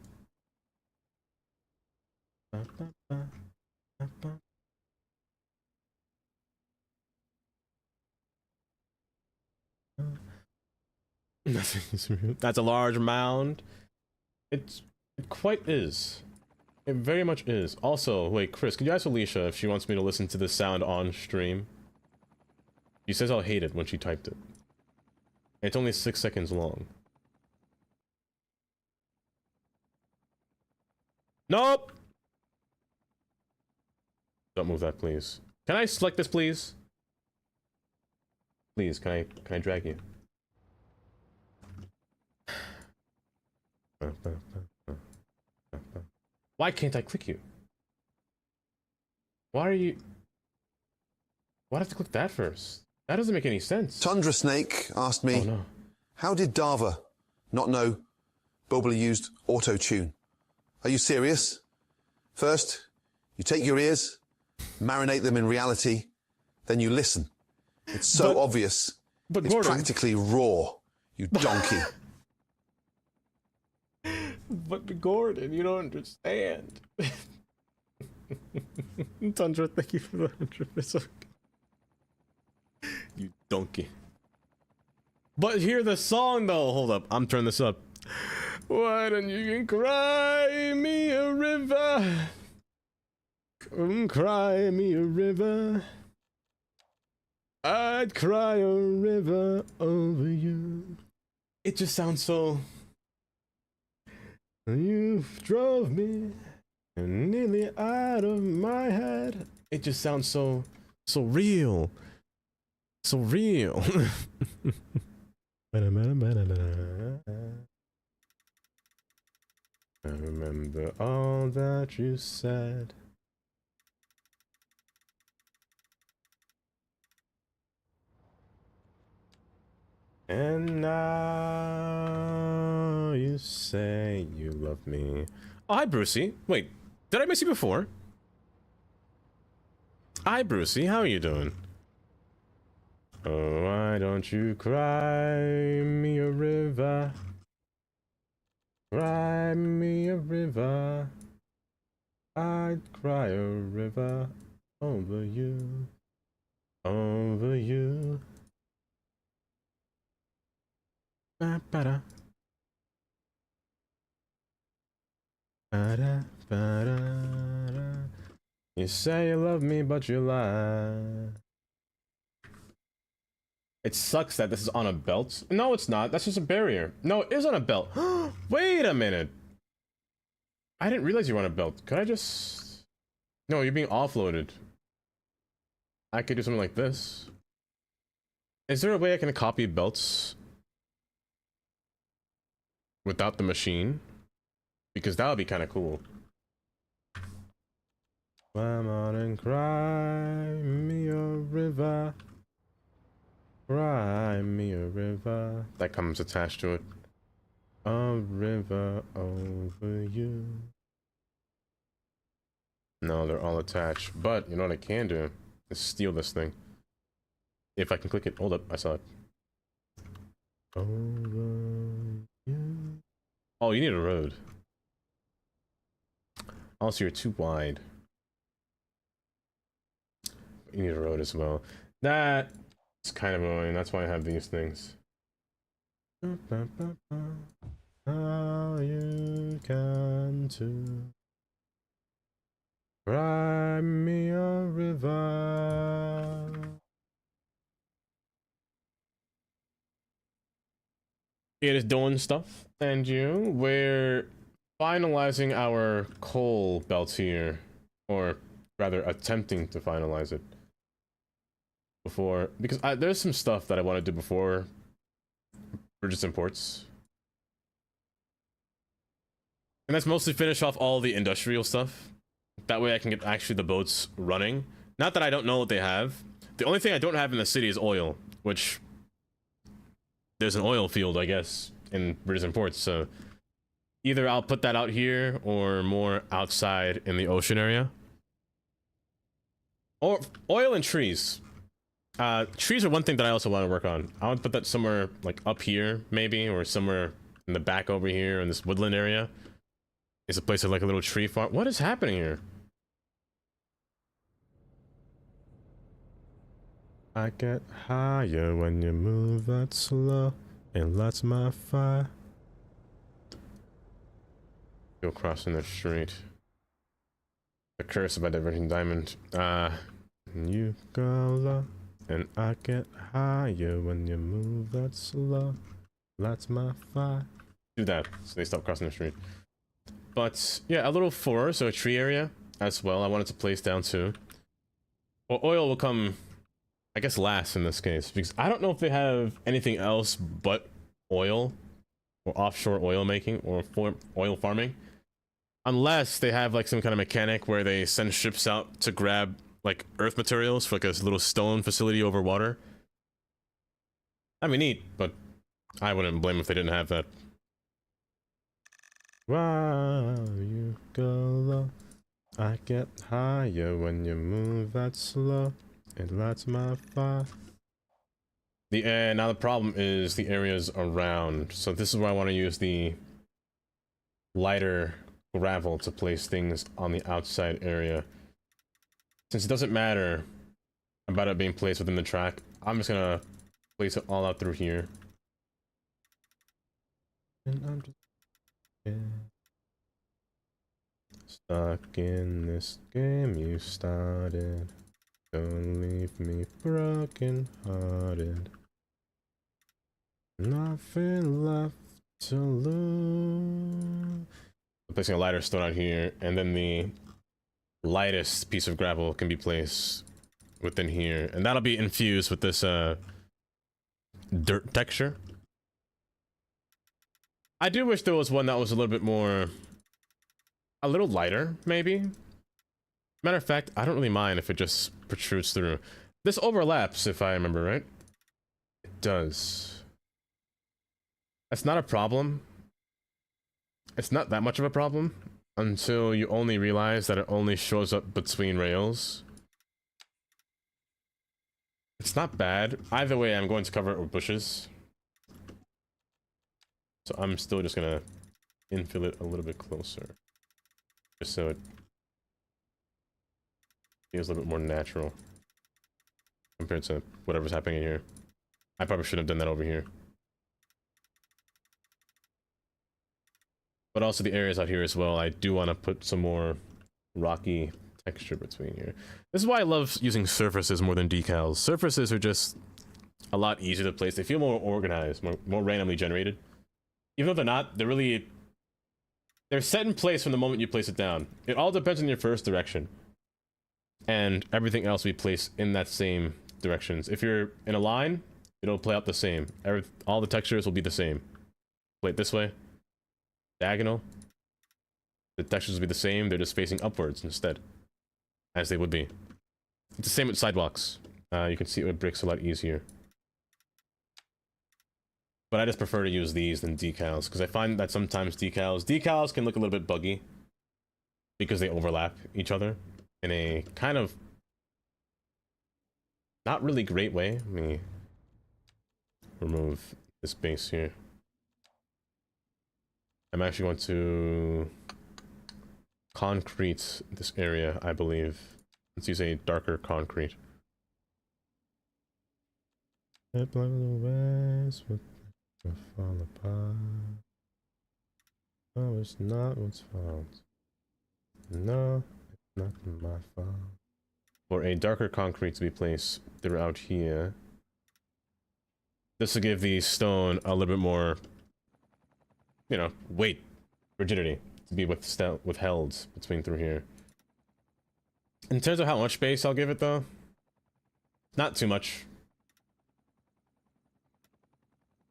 [SPEAKER 3] Nothing is real. That's a large mound. It quite is. It very much is. Also, wait, Chris, can you ask Alicia if she wants me to listen to this sound on stream? She says I'll hate it when she typed it. It's only 6 seconds long. Nope! Don't move that, please. Can I select this, please? Please, can I drag you? Why can't I click you? Why are you... Why'd I have to click that first? That doesn't make any sense.
[SPEAKER 7] Tundra Snake asked me,
[SPEAKER 3] oh, no.
[SPEAKER 7] How did Dava not know Bobble used auto-tune? Are you serious? First, you take your ears, marinate them in reality, then you listen. It's so obvious.
[SPEAKER 3] But
[SPEAKER 7] it's
[SPEAKER 3] Gordon...
[SPEAKER 7] practically raw, you donkey.
[SPEAKER 3] But Gordon, you don't understand. Tundra, thank you for the 100%. You donkey. But hear the song though. Hold up, I'm turning this up. Why don't you cry me a river? Cry me a river. I'd cry a river over you. It just sounds so... You drove me nearly out of my head. It just sounds so real. So real. I remember all that you said. And now you say you love me. Oh, hi, Brucey. Wait, did I miss you before? Hi, Brucey. How are you doing? Oh, why don't you cry me a river? Cry me a river. I'd cry a river over you. Over you. Ba-da. Ba-da, ba-da, da. You say you love me, but you lie. It sucks that this is on a belt. No, it's not. That's just a barrier. No, it is on a belt. Wait a minute. I didn't realize you were on a belt. Could I just... No, you're being offloaded. I could do something like this. Is there a way I can copy belts without the machine? Because that would be kind of cool. Come on and cry me a river. Cry me a river. That comes attached to it. A river over you. No, they're all attached. But you know what I can do? Is steal this thing. If I can click it. Hold up, I saw it. Over you. Oh, you need a road. Also, you're too wide. You need a road as well. That is kind of annoying. That's why I have these things. How you can too. Cry me a river. It is doing stuff, and we're finalizing our coal belt here, or rather attempting to finalize it before, because there's some stuff that I want to do before Bridges and Ports, and that's mostly finish off all the industrial stuff. That way I can get actually the boats running. Not that I don't know what they have. The only thing I don't have in the city is oil, which there's an oil field, I guess, in Bridges and Ports, so either I'll put that out here or more outside in the ocean area. Or oil and trees. Trees are one thing that I also want to work on. I want to put that somewhere like up here, maybe, or somewhere in the back over here in this woodland area. It's a place of like a little tree farm. What is happening here? I get higher when you move that slow, and that's my fire. Go crossing the street. The curse of a diverging diamond. You go low, and I get higher when you move that slow. That's my fire. Do that so they stop crossing the street. But yeah, a little forest, so a tree area as well. I wanted to place down too. Well, oil will come, I guess, last in this case, because I don't know if they have anything else but oil or offshore oil making or oil farming, unless they have like some kind of mechanic where they send ships out to grab like earth materials for like a little stone facility over water. That'd be neat, but I wouldn't blame if they didn't have that. While you go low, I get higher when you move that slow. It lights my fire. Now the problem is the areas around. So this is where I want to use the lighter gravel to place things on the outside area. Since it doesn't matter about it being placed within the track, I'm just gonna place it all out through here. And I'm just stuck in this game you started. Don't leave me broken hearted. Nothing left to lose. I'm placing a lighter stone out here, and then the lightest piece of gravel can be placed within here, and that'll be infused with this dirt texture. I do wish there was one that was a little bit more, a little lighter, maybe. Matter of fact, I don't really mind if it just protrudes through. This overlaps, if I remember right. It does. That's not a problem. It's not that much of a problem until you only realize that it only shows up between rails. It's not bad. Either way, I'm going to cover it with bushes. So I'm still just gonna infill it a little bit closer. Just so it feels a little bit more natural compared to whatever's happening here. I probably should have done that over here. But also the areas out here as well, I do want to put some more rocky texture between here. This is why I love using surfaces more than decals. Surfaces are just a lot easier to place. They feel more organized, more randomly generated. Even though they're not, they're set in place from the moment you place it down. It all depends on your first direction. And everything else we place in that same directions. If you're in a line, it'll play out the same. All the textures will be the same. Play it this way. Diagonal. The textures will be the same, they're just facing upwards instead. As they would be. It's the same with sidewalks. You can see it with bricks a lot easier. But I just prefer to use these than decals, because I find that sometimes decals can look a little bit buggy because they overlap each other in a kind of not really great way. Let me remove this base here. I'm actually going to concrete this area, I believe. Let's use a darker concrete. It blows ways with the fall apart. Oh, it's not what's fault. No, it's not my fault. For a darker concrete to be placed throughout here. This will give the stone a little bit more, you know, weight, rigidity to be withheld between through here. In terms of how much space I'll give it though, not too much.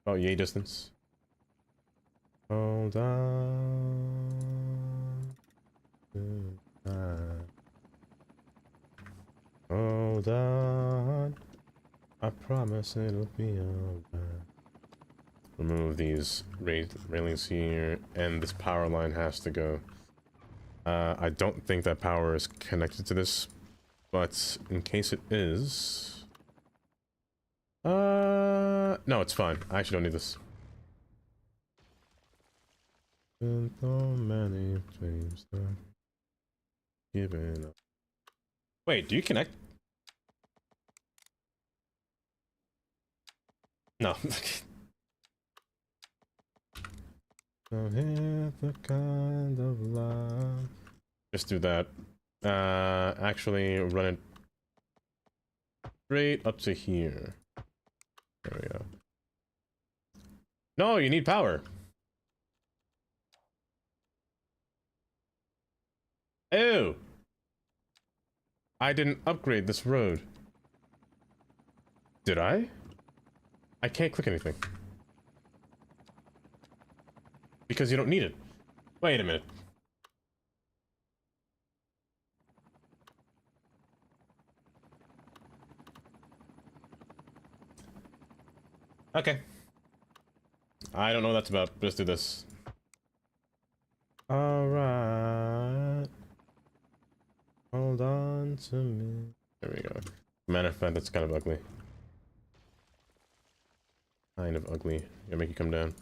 [SPEAKER 3] Oh, yay distance. Hold on. Hold on. I promise it'll be alright. Remove these railings here, and this power line has to go. I don't think that power is connected to this, but in case it is... no, it's fine. I actually don't need this. Been so many dreams that giving up. Wait, do you connect? No. So here's the kind of love. Just do that. Actually run it straight up to here. There we go. No, you need power. Ew. I didn't upgrade this road. Did I? I can't click anything. Because you don't need it. Wait a minute. Okay. I don't know what that's about. Let's do this. Alright. Hold on to me. There we go. Matter of fact, that's kind of ugly. Kind of ugly. Gonna make you come down.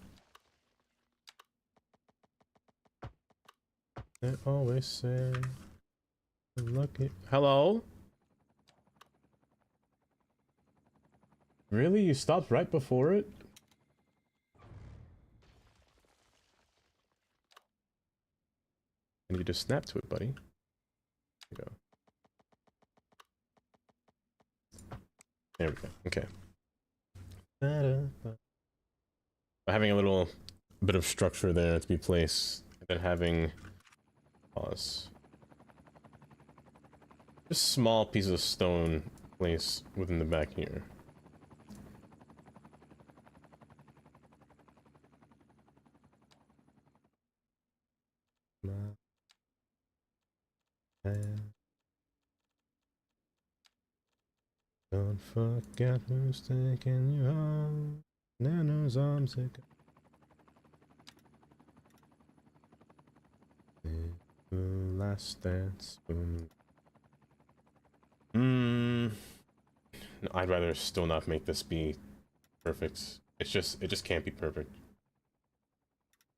[SPEAKER 3] They always say, lucky. Hello? Really? You stopped right before it? And you just snap to it, buddy. There we go. There we go. Okay. By having a little bit of structure there to be placed, and then having pause. Just small pieces of stone placed within the back here. Don't forget who's taking you home. Nano's arms again. Last dance. No, I'd rather still not make this be perfect. It just can't be perfect.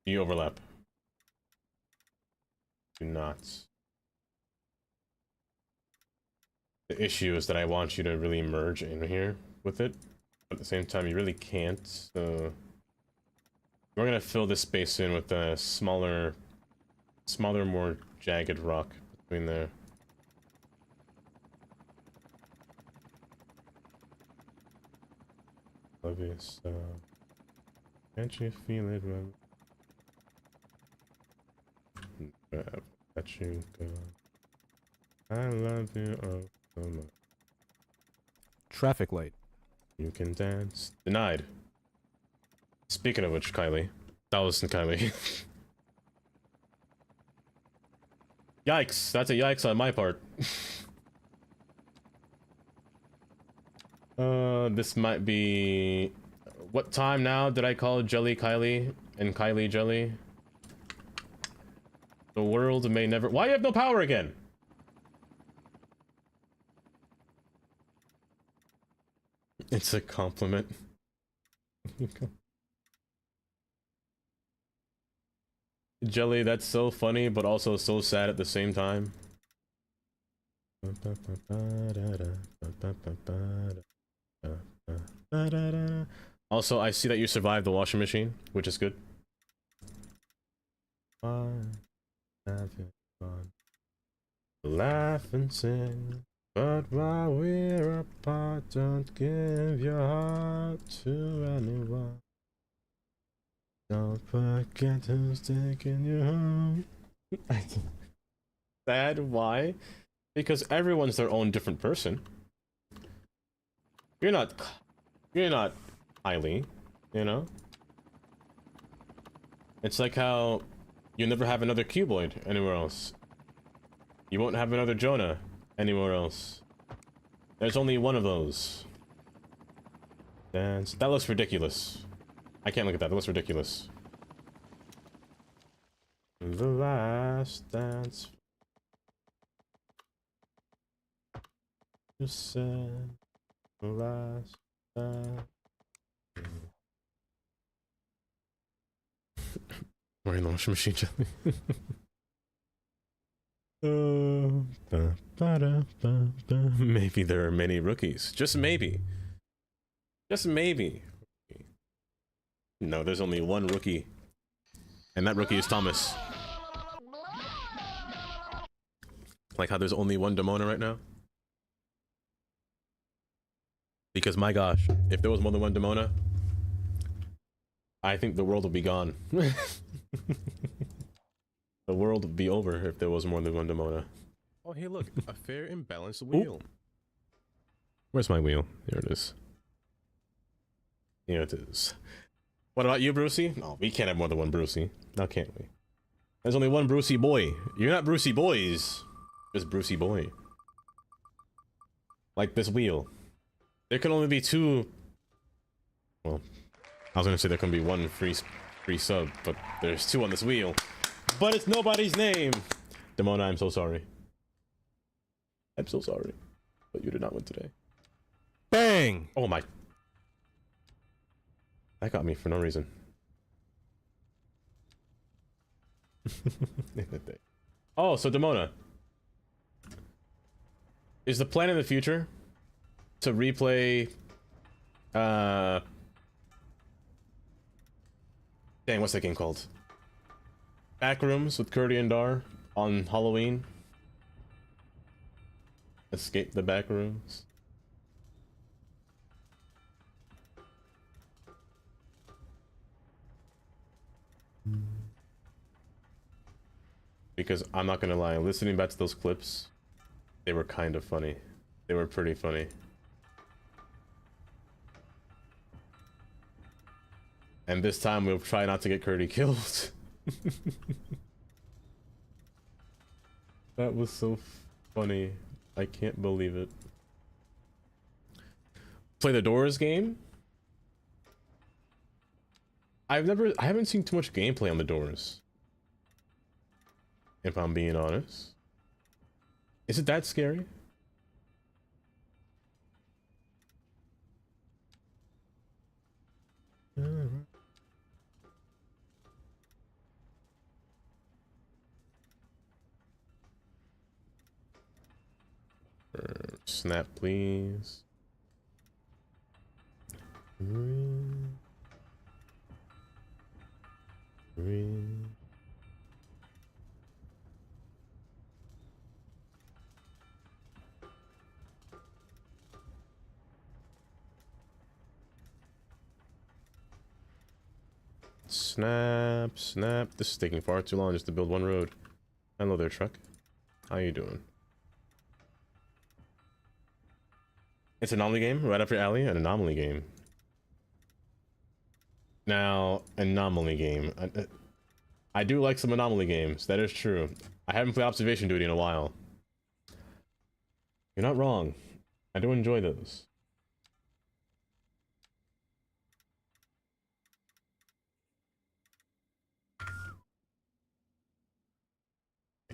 [SPEAKER 3] You overlap. Do not. The issue is that I want you to really merge in here with it, but at the same time you really can't, so we're gonna fill this space in with a smaller, more jagged rock between there. Love you so. Can't you feel it when let you go? I love you oh so much.
[SPEAKER 1] Traffic light.
[SPEAKER 3] You can dance. Denied. Speaking of which, Kylie. That wasn't Kylie. Yikes. That's a yikes on my part. This might be What time now did I call Jelly Kylie and Kylie Jelly? The world may never... Why do you have no power again? It's a compliment. Jelly, that's so funny, but also so sad at the same time. Also, I see that you survived the washing machine, which is good. Laugh and sing, but while we're apart, don't give your heart to anyone. Don't forget who's taking you home. Sad? Why? Because everyone's their own different person. You're not Kylie, you know? It's like how you never have another cuboid anywhere else. You won't have another Jonah anywhere else. There's only one of those. Dance. That looks ridiculous. I can't look at that. That looks ridiculous. The last dance. You said the last dance. We're in the washing machine, Jelly. Maybe there are many rookies. Just maybe. Just maybe. No, there's only one rookie. And that rookie is Thomas. Like how there's only one Demona right now. Because my gosh, if there was more than one Demona, I think the world would be gone. The world would be over if there was more than one Demona. Oh, hey, look, a fair and balanced wheel. Ooh. Where's my wheel? Here it is. Here it is. What about you, Brucey? No, we can't have more than one Brucey. Now can't we? There's only one Brucey boy. You're not Brucey boys. Just Brucey boy. Like this wheel. There can only be two. Well, I was gonna say there can be one free sub, but there's two on this wheel. But it's nobody's name. Demona, I'm so sorry. I'm so sorry. But you did not win today.
[SPEAKER 1] Bang!
[SPEAKER 3] Oh my. That got me for no reason. Oh, so Demona. Is the plan in the future to replay dang, what's that game called? Backrooms with Curdy and Dar on Halloween? Escape the Backrooms? Because I'm not gonna lie, listening back to those clips, they were kind of funny. They were pretty funny. And this time we'll try not to get Curdy killed. That was so funny. I can't believe it. Play the Doors game? I haven't seen too much gameplay on the Doors. If I'm being honest. Is it that scary? Snap, please. Snap, snap. This is taking far too long just to build one road. Hello there, truck. How you doing? It's an anomaly game, right up your alley. An anomaly game. Now, anomaly game. I do like some anomaly games. That is true. I haven't played Observation Duty in a while. You're not wrong. I do enjoy those.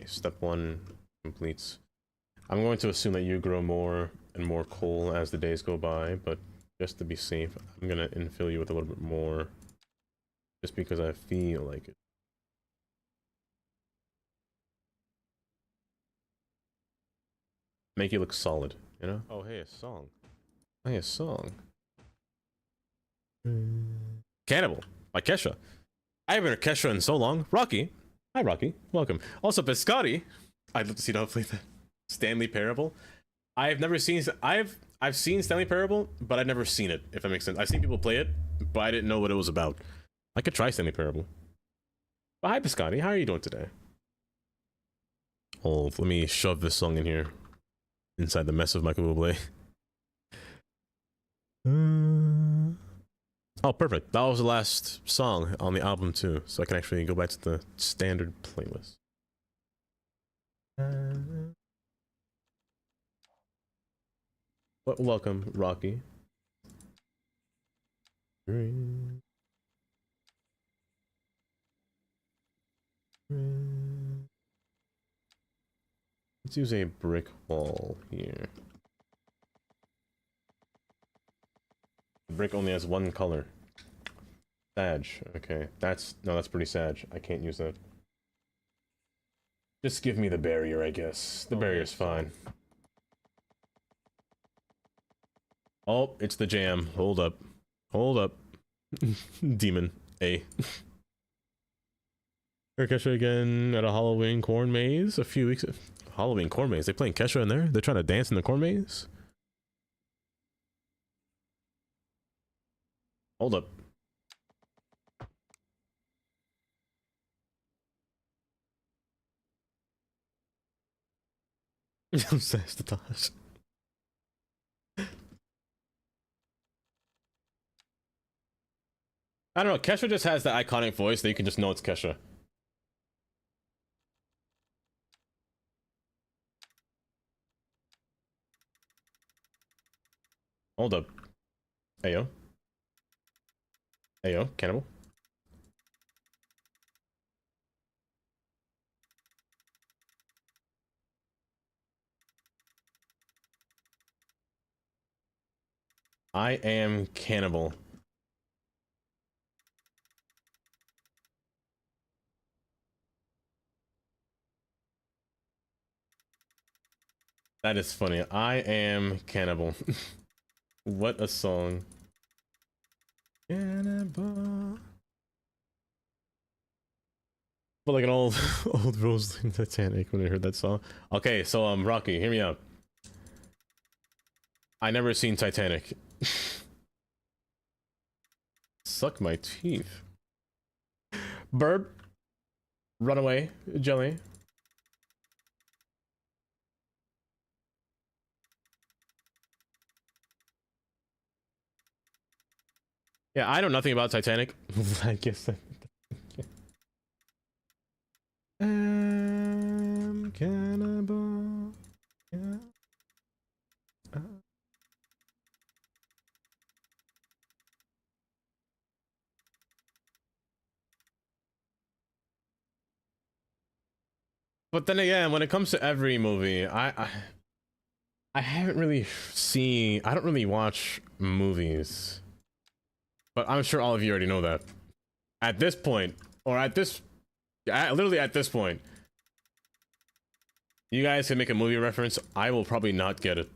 [SPEAKER 3] step 1 completes. I'm going to assume that you grow more and more coal as the days go by, but just to be safe, I'm gonna infill you with a little bit more, just because I feel like it. Make you look solid, you know? Oh, hey, a song. Hey, a song. Cannibal by Kesha. I haven't heard Kesha in so long. Rocky. Hi, Rocky. Welcome. Also, Biscotti. I'd love to see how to play the Stanley Parable. I've never seen... I've seen Stanley Parable, but I've never seen it, if that makes sense. I've seen people play it, but I didn't know what it was about. I could try Stanley Parable. But hi, Biscotti. How are you doing today? Oh, let me shove this song in here. Inside the mess of Michael Bublé. Oh, perfect. That was the last song on the album, too. So I can actually go back to the standard playlist. Welcome, Rocky. Let's use a brick wall here. The brick only has one color. Sag. Okay, that's pretty sag. I can't use that. Just give me the barrier, I guess. The barrier's fine. Oh, it's the jam. Hold up. Hold up. Demon A. Heard Kesha again at a Halloween corn maze a few weeks ago. Halloween corn maze? They playing Kesha in there? They're trying to dance in the corn maze? Hold up. Sastotage. I don't know, Kesha just has that iconic voice that you can just know it's Kesha. Hold up. Ayo. Ayo, cannibal. I am cannibal. That is funny. I am cannibal. What a song. Cannibal. But like an old Rose in Titanic when I heard that song. Okay, so Rocky, hear me out. I never seen Titanic. Suck my teeth. Burb. Runaway. Jelly. Yeah, I know nothing about Titanic. I guess cannibal. Yeah. But then again, when it comes to every movie, I haven't really seen. I don't really watch movies. But I'm sure all of you already know that. At this point, or literally at this point, you guys can make a movie reference. I will probably not get it.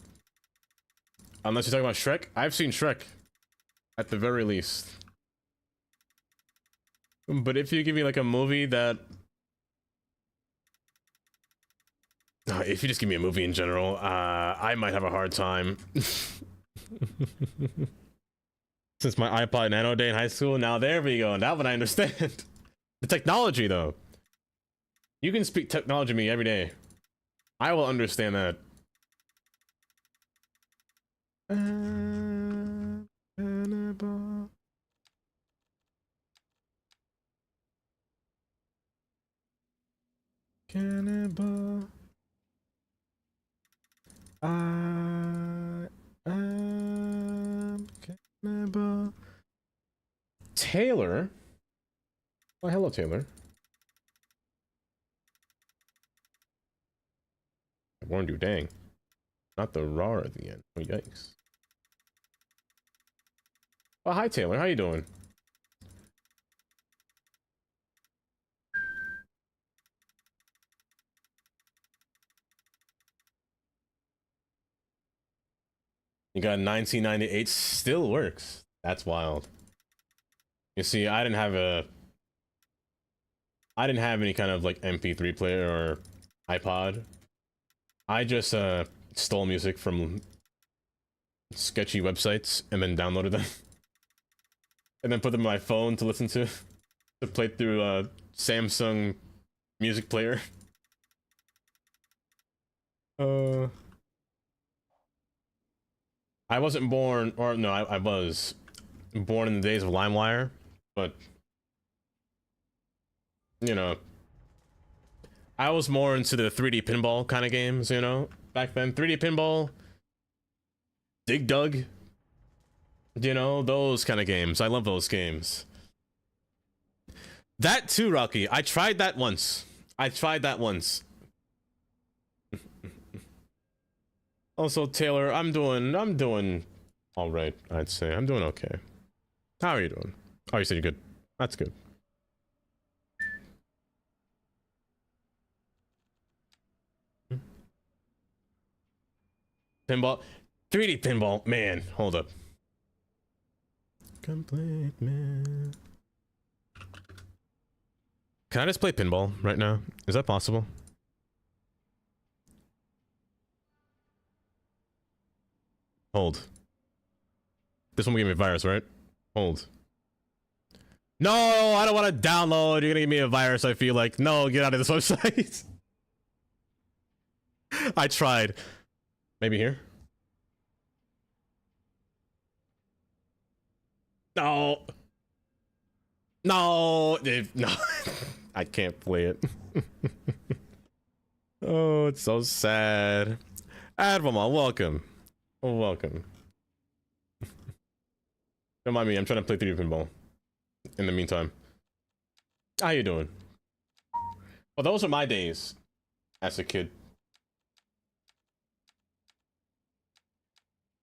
[SPEAKER 3] Unless you're talking about Shrek. I've seen Shrek. At the very least. But if you give me like a movie that... if you just give me a movie in general, I might have a hard time. Since my iPod Nano day in high school, now there we go. That one I understand. The technology, though. You can speak technology to me every day. I will understand that. Cannibal. Cannibal. I am cannibal. Taylor. Oh, hello, Taylor. warned you, dang. Not the raw at the end. Oh, yikes. Oh, hi, Taylor. How you doing? You got 1998, still works. That's wild. You see, I didn't have any kind of like MP3 player or iPod. I just stole music from sketchy websites and then downloaded them. And then put them on my phone to listen to play through a Samsung music player. I wasn't born, or no, I was born in the days of LimeWire, but you know, I was more into the 3D pinball kind of games, you know, back then. 3D pinball, Dig Dug, you know, those kind of games. I love those games. That too, Rocky. I tried that once. Also, Taylor, I'm doing all right, I'd say. I'm doing okay. How are you doing? Oh, you said you're good. That's good. Pinball, 3D pinball, man. Hold up. Complete man. Can I just play pinball right now? Is that possible? Hold. This one will give me a virus, right? Hold. No, I don't want to download. You're gonna give me a virus, I feel like. No, get out of this website. I tried. Maybe here? No. No. No. I can't play it. Oh, it's so sad. Admiral, welcome. Welcome. Don't mind me, I'm trying to play 3D pinball. In the meantime. How you doing? Well, those are my days as a kid.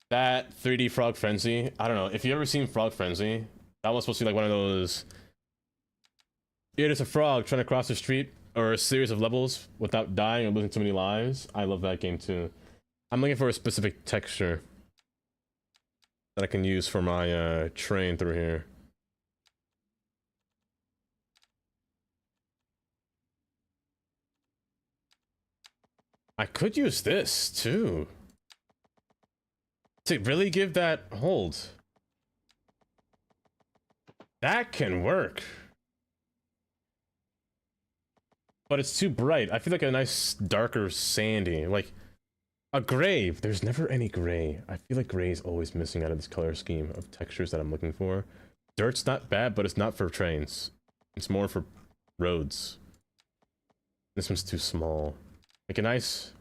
[SPEAKER 3] That 3D Frog Frenzy, I don't know, if you ever seen Frog Frenzy, that was supposed to be like one of those... Yeah, there's a frog trying to cross the street, or a series of levels without dying or losing too many lives. I love that game too. I'm looking for a specific texture that I can use for my train through here. I could use this too. To really give that hold. That can work. But it's too bright. I feel like a nice darker sandy, like a gray. There's never any gray. I feel like gray is always missing out of this color scheme of textures that I'm looking for. Dirt's not bad, but it's not for trains. It's more for roads. This one's too small. Like a nice...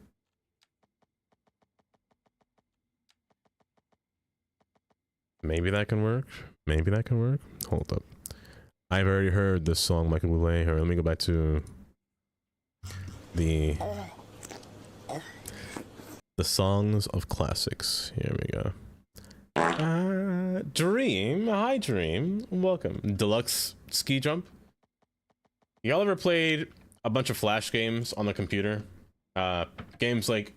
[SPEAKER 3] Maybe that can work. Maybe that can work. Hold up. I've already heard this song, Michael Bublé. Here, let me go back to the songs of classics. Here we go. Dream. Hi, Dream. Welcome. Deluxe Ski Jump. Y'all ever played a bunch of Flash games on the computer? Games like...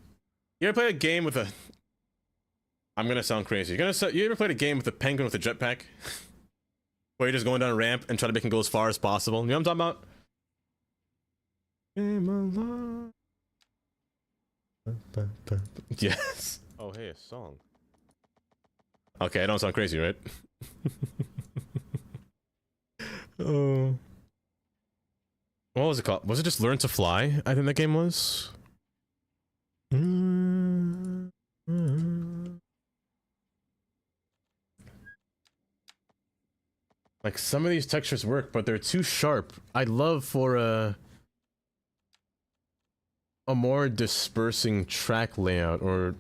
[SPEAKER 3] You ever played a game with a... I'm gonna sound crazy. You ever played a game with a penguin with a jetpack? Where you're just going down a ramp and try to make it go as far as possible? You know what I'm talking about? Yes. Oh, hey, a song. Okay, I don't sound crazy, right? Oh. What was it called? Was it just Learn to Fly? I think that game was. Like, some of these textures work, but they're too sharp. I'd love for a more dispersing track layout, or...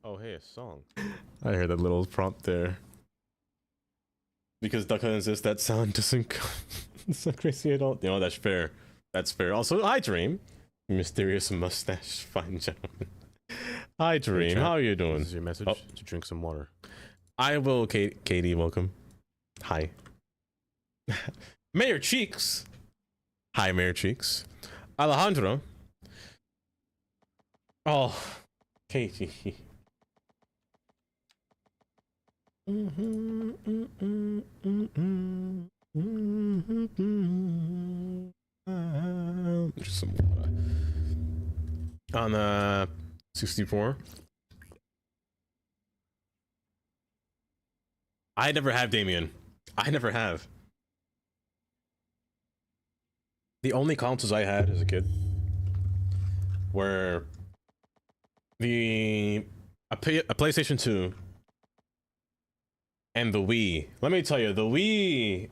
[SPEAKER 3] Oh, hey, a song. I heard that little prompt there. Because Duck Hunt exists, that sound doesn't go... It's not crazy at all. You know, that's fair. That's fair. Also, hi, Dream. Mysterious mustache, fine gentleman. Hi, Dream.
[SPEAKER 1] chat.
[SPEAKER 3] How are you
[SPEAKER 1] This
[SPEAKER 3] doing?
[SPEAKER 1] is your message
[SPEAKER 3] Oh.
[SPEAKER 1] to drink some water.
[SPEAKER 3] I will, Katie. Welcome. Hi. Mayor Cheeks. Hi, Mayor Cheeks. Alejandro. Oh, Katie. Just some water. On 64. I never have, Damien. I never have. The only consoles I had as a kid were a PlayStation 2 and the Wii. Let me tell you, the Wii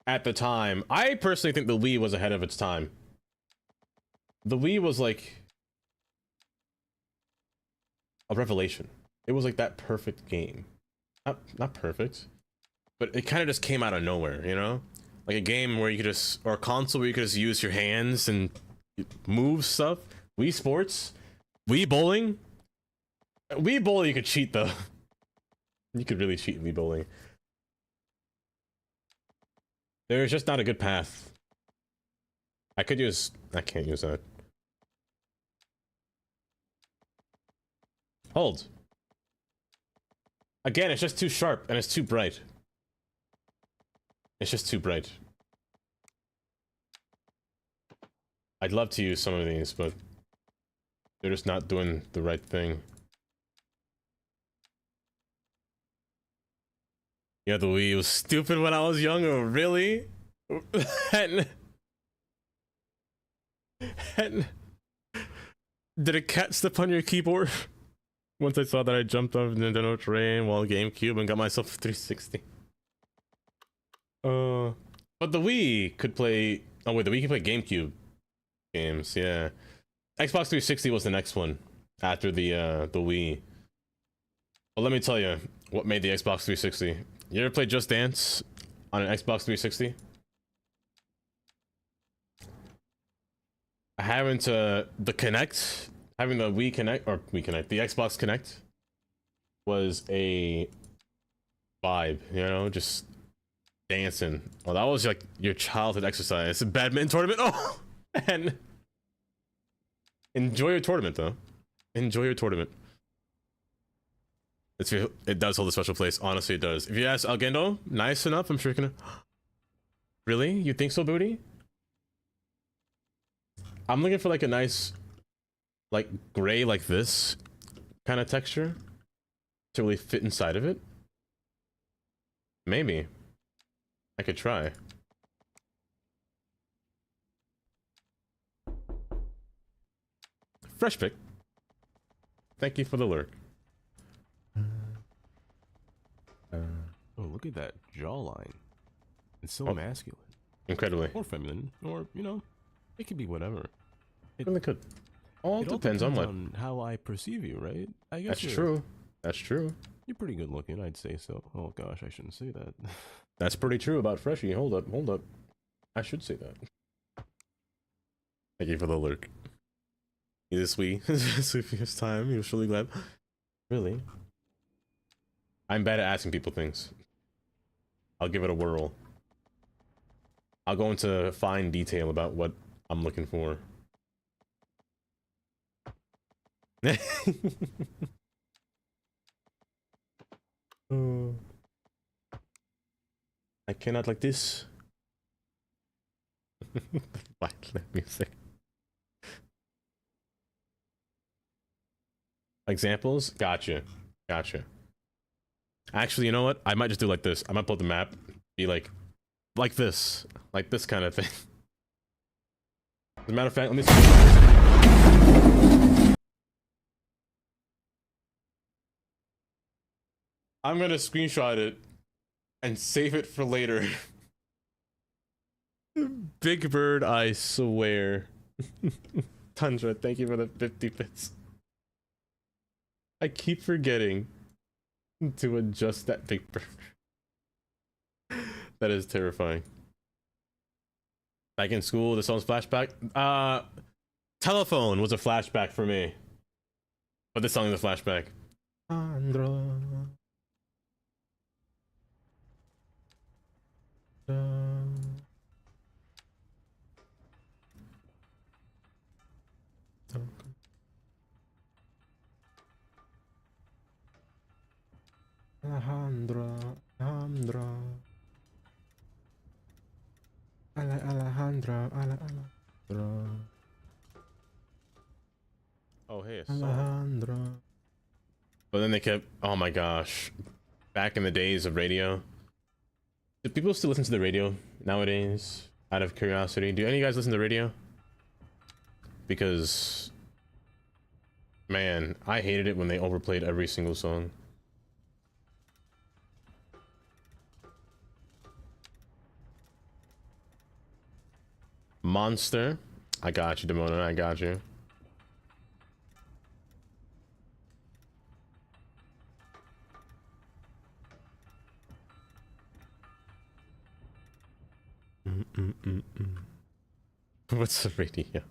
[SPEAKER 3] at the time, I personally think the Wii was ahead of its time. The Wii was like a revelation. It was like that perfect game. Not perfect, but it kind of just came out of nowhere, you know? Like a game where you could just, or a console where you could just use your hands and move stuff. Wii Sports, Wii Bowling. Wii Bowling you could cheat though. You could really cheat in Wii Bowling. There's just not a good path. I can't use that. Hold. Again, it's just too sharp and it's too bright. It's just too bright. I'd love to use some of these, but they're just not doing the right thing. Yeah, the Wii was stupid when I was younger, really? and did a cat step on your keyboard? Once I saw that, I jumped off Nintendo train while GameCube and got myself a 360. But the Wii could play. Oh wait, the Wii can play GameCube games. Yeah, Xbox 360 was the next one after the Wii. But let me tell you what made the Xbox 360. You ever play Just Dance on an Xbox 360? Having the Kinect, having the Wii Connect or Wii Connect, the Xbox Connect was a vibe. You know, just dancing. Well, that was like your childhood exercise. A badminton tournament. Oh, and enjoy your tournament though. Enjoy your tournament. It does hold a special place. Honestly, it does. If you ask Algendo, nice enough, I'm sure you're gonna. Really? You think so, Booty? I'm looking for like a nice, like gray, like this kind of texture to really fit inside of it. Maybe. I could try. Fresh pick. Thank you for the lurk.
[SPEAKER 1] Oh, look at that jawline. It's so
[SPEAKER 3] Oh.
[SPEAKER 1] masculine.
[SPEAKER 3] Incredibly.
[SPEAKER 1] Or feminine. Or, you know, it could be whatever.
[SPEAKER 3] Really could. All
[SPEAKER 1] It
[SPEAKER 3] depends on what.
[SPEAKER 1] on how I perceive you, right? I guess
[SPEAKER 3] That's true. That's true.
[SPEAKER 1] You're pretty good looking, I'd say so. Oh gosh, I shouldn't say that.
[SPEAKER 3] That's pretty true about Freshie. Hold up, hold up. I should say that. Thank you for the lurk. This week, this time, you're surely glad. Really? I'm bad at asking people things. I'll give it a whirl. I'll go into fine detail about what I'm looking for. Oh. I cannot like this. Violent music. Examples? Gotcha. Gotcha. Actually, you know what? I might just do like this. I might pull up the map, be like this kind of thing. As a matter of fact, let me see. I'm gonna screenshot it and save it for later. Big Bird, I swear. Tundra, thank you for the 50 bits. I keep forgetting to adjust that Big Bird. That is terrifying. Back in school, the song's flashback. Telephone was a flashback for me. But this song is a flashback. Alejandra. Alejandra. Oh, hey, it's Alejandra. But then they kept, oh my gosh. Back in the days of radio. Do people still listen to the radio nowadays? Out of curiosity. Do any of you guys listen to radio? Because, man, I hated it when they overplayed every single song. Monster. I got you, Demona. I got you. What's the radio?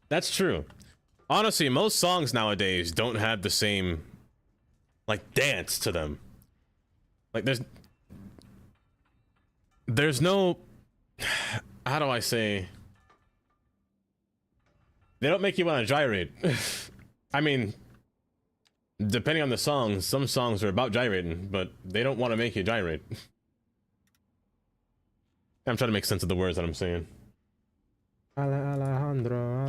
[SPEAKER 3] That's true. Honestly, most songs nowadays don't have the same, like, dance to them. Like, there's no, how do I say, they don't make you want to gyrate. I mean, depending on the song, some songs are about gyrating, but they don't want to make you gyrate. I'm trying to make sense of the words that I'm saying. Alejandro.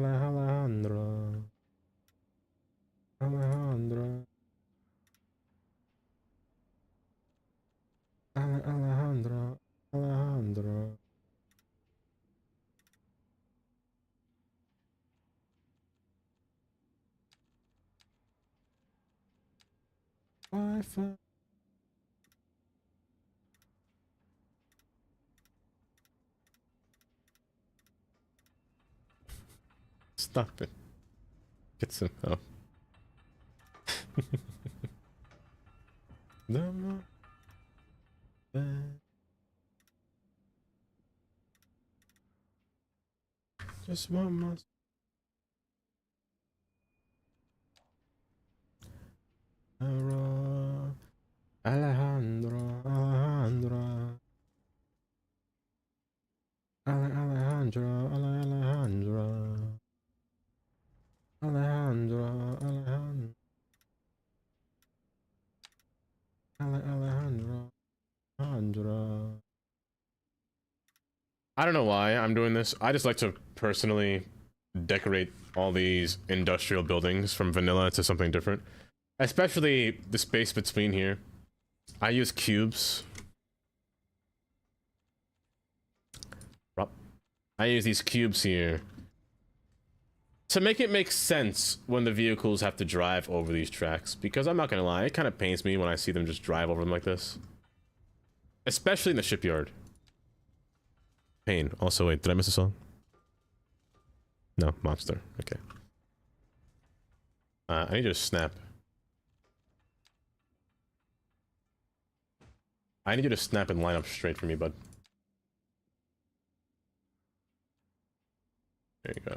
[SPEAKER 3] Wi-Fi. Stop it. Get some help. Just one more. Alejandro. I don't know why I'm doing this. I just like to personally decorate all these industrial buildings from vanilla to something different. Especially the space between here. I use cubes. I use these cubes here to make it make sense when the vehicles have to drive over these tracks, because I'm not gonna lie, it kind of pains me when I see them just drive over them like this, especially in the shipyard. Pain. Also, wait, did I miss a song? No, Monster. Okay. I need you to snap. I need you to snap and line up straight for me, bud. There you go.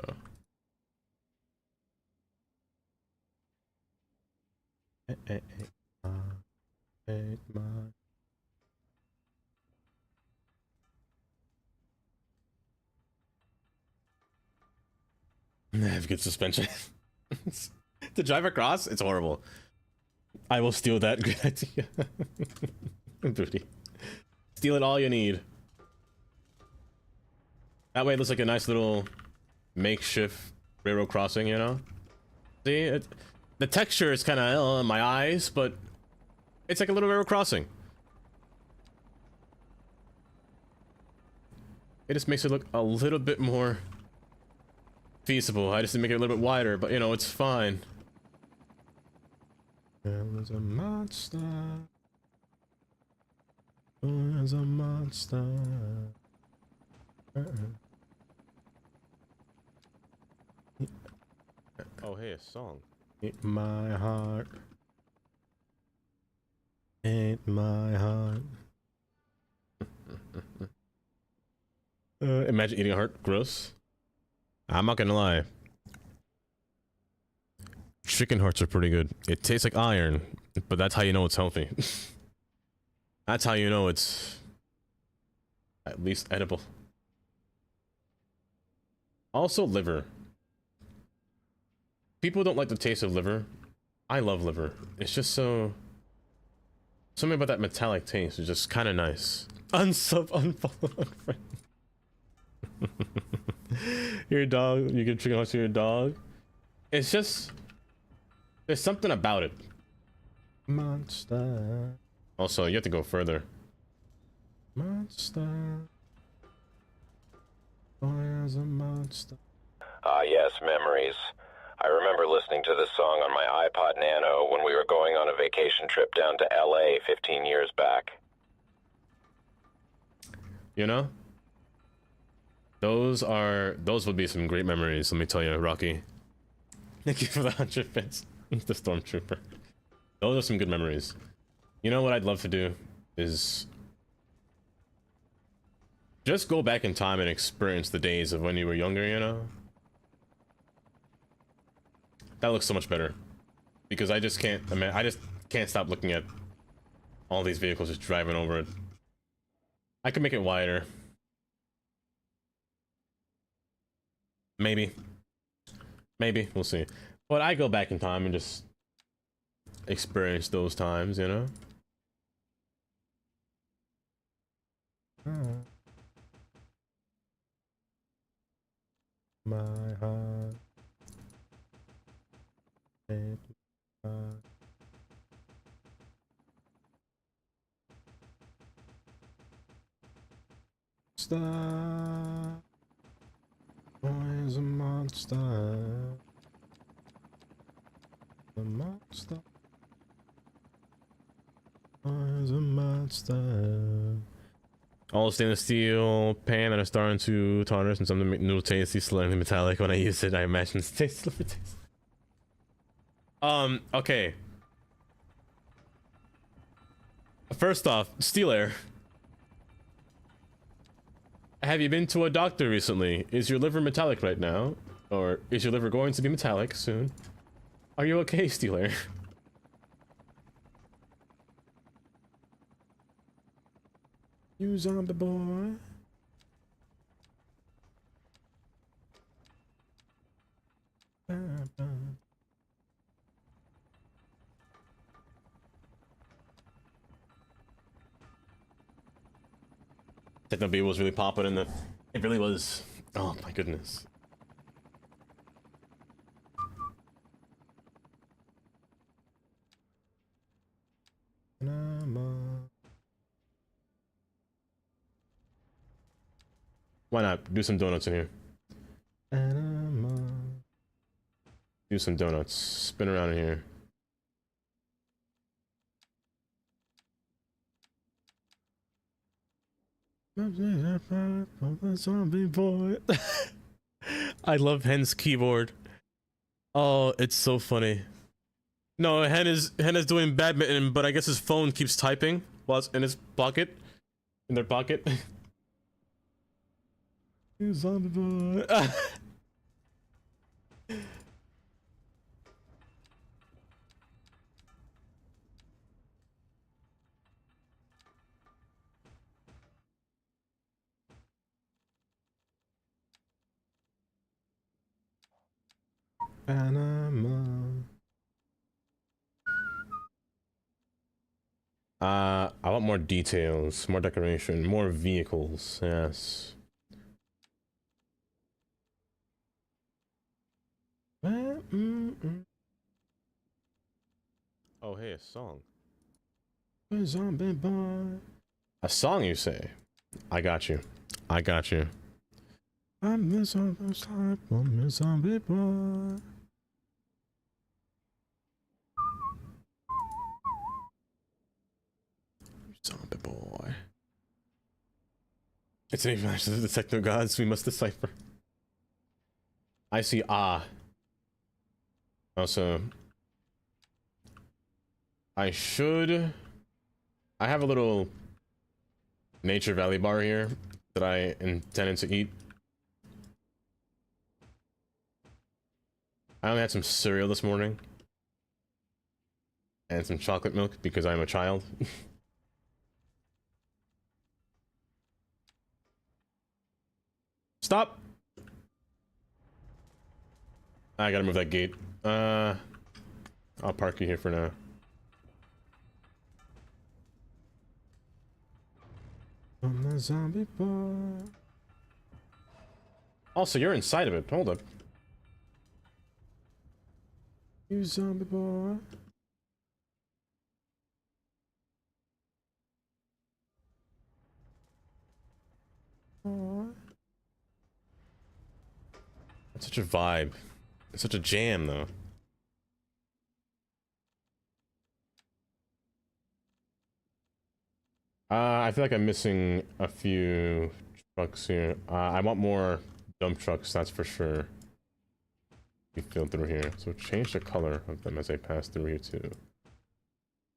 [SPEAKER 3] Have good suspension. To drive across, it's horrible. I will steal that. Good idea. Booty. Steal it all you need. That way it looks like a nice little makeshift railroad crossing, you know? See, the texture is kind of in my eyes, but it's like a little railroad crossing. It just makes it look a little bit more feasible. I just need to make it a little bit wider, but you know, it's fine. There was a monster. There's a monster. Oh, hey, a song. Ain't my heart. Ain't my heart. Imagine eating a heart. Gross. I'm not gonna lie. Chicken hearts are pretty good. It tastes like iron, but that's how you know it's healthy. That's how you know it's at least edible. Also, liver. People don't like the taste of liver. I love liver. It's just so... Something about that metallic taste is just kind of nice. Unsub, unfollow, unfriend. Your dog, you give chicken hearts to your dog. It's just... There's something about it. Monster. Also, you have to go further. Monster. Boy is a monster.
[SPEAKER 8] Ah, yes, memories. I remember listening to this song on my iPod Nano when we were going on a vacation trip down to LA 15 years back.
[SPEAKER 3] You know? Those would be some great memories, let me tell you, Rocky. Thank you for the 100 bits. The Stormtrooper. Those are some good memories. You know what I'd love to do is just go back in time and experience the days of when you were younger, you know? That looks so much better. Because I just can't, I just can't stop looking at all these vehicles just driving over it. I can make it wider. Maybe. Maybe, we'll see. But I go back in time and just experience those times, you know? My heart. Monster. Boy is a monster. The monster. Boy is a monster. All stainless steel pan that are starting to tarnish and something new tasty, slightly metallic. When I use it, I imagine it's tasteless. Okay. First off, Steel Air. Have you been to a doctor recently? Is your liver metallic right now? Or is your liver going to be metallic soon? Are you okay, Steel Air? You zombie boy. Techno B was really popping in the... It really was. Oh my goodness. Why not? Do some donuts in here. Do some donuts. Spin around in here. Zombie boy. I love Hen's keyboard. Oh, it's so funny. No, Hen is doing badminton, but I guess his phone keeps typing while it's in his pocket. In their pocket. You zombie boy. Panama. I want more details, more decoration, more vehicles, yes. Oh, hey, a song. A zombie boy. A song, you say? I got you. I got you. I'm the zombie type, I'm a zombie boy. Zombie boy. It's an image of the techno gods we must decipher. I see Also, I have a little Nature Valley bar here that I intended to eat. I only had some cereal this morning. And some chocolate milk because I'm a child. Stop! I gotta move that gate. I'll park you here for now. I'm the zombie boy. Also, you're inside of it. Hold up. You zombie boy. It's such a vibe. It's such a jam, though. I feel like I'm missing a few trucks here. I want more dump trucks, that's for sure. We filled through here. So change the color of them as I pass through here too.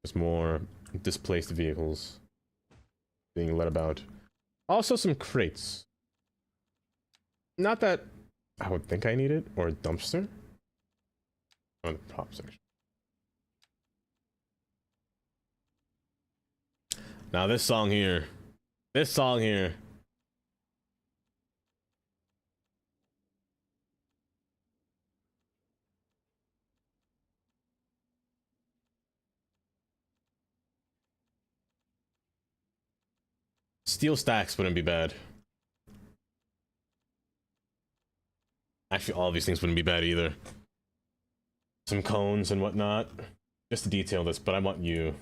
[SPEAKER 3] There's more displaced vehicles being led about. Also some crates. Not that I would think I need it, or a dumpster. On the prop section. Now this song here. This song here. Steel stacks wouldn't be bad. Actually, all of these things wouldn't be bad either. Some cones and whatnot. Just to detail this, but I want you.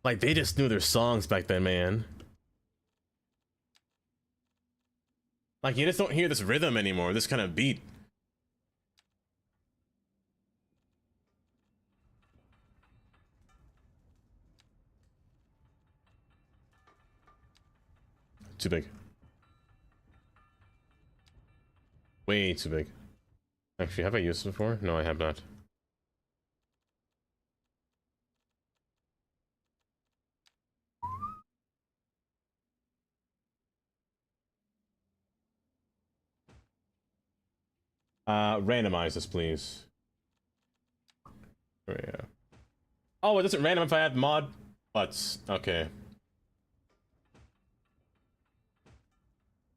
[SPEAKER 3] Like, they just knew their songs back then, man. Like, you just don't hear this rhythm anymore, this kind of beat. Too big. Way too big. Actually, have I used it before? No, I have not. Randomize this, please. Oh, yeah. Oh, it doesn't random if I add mod butts. Okay.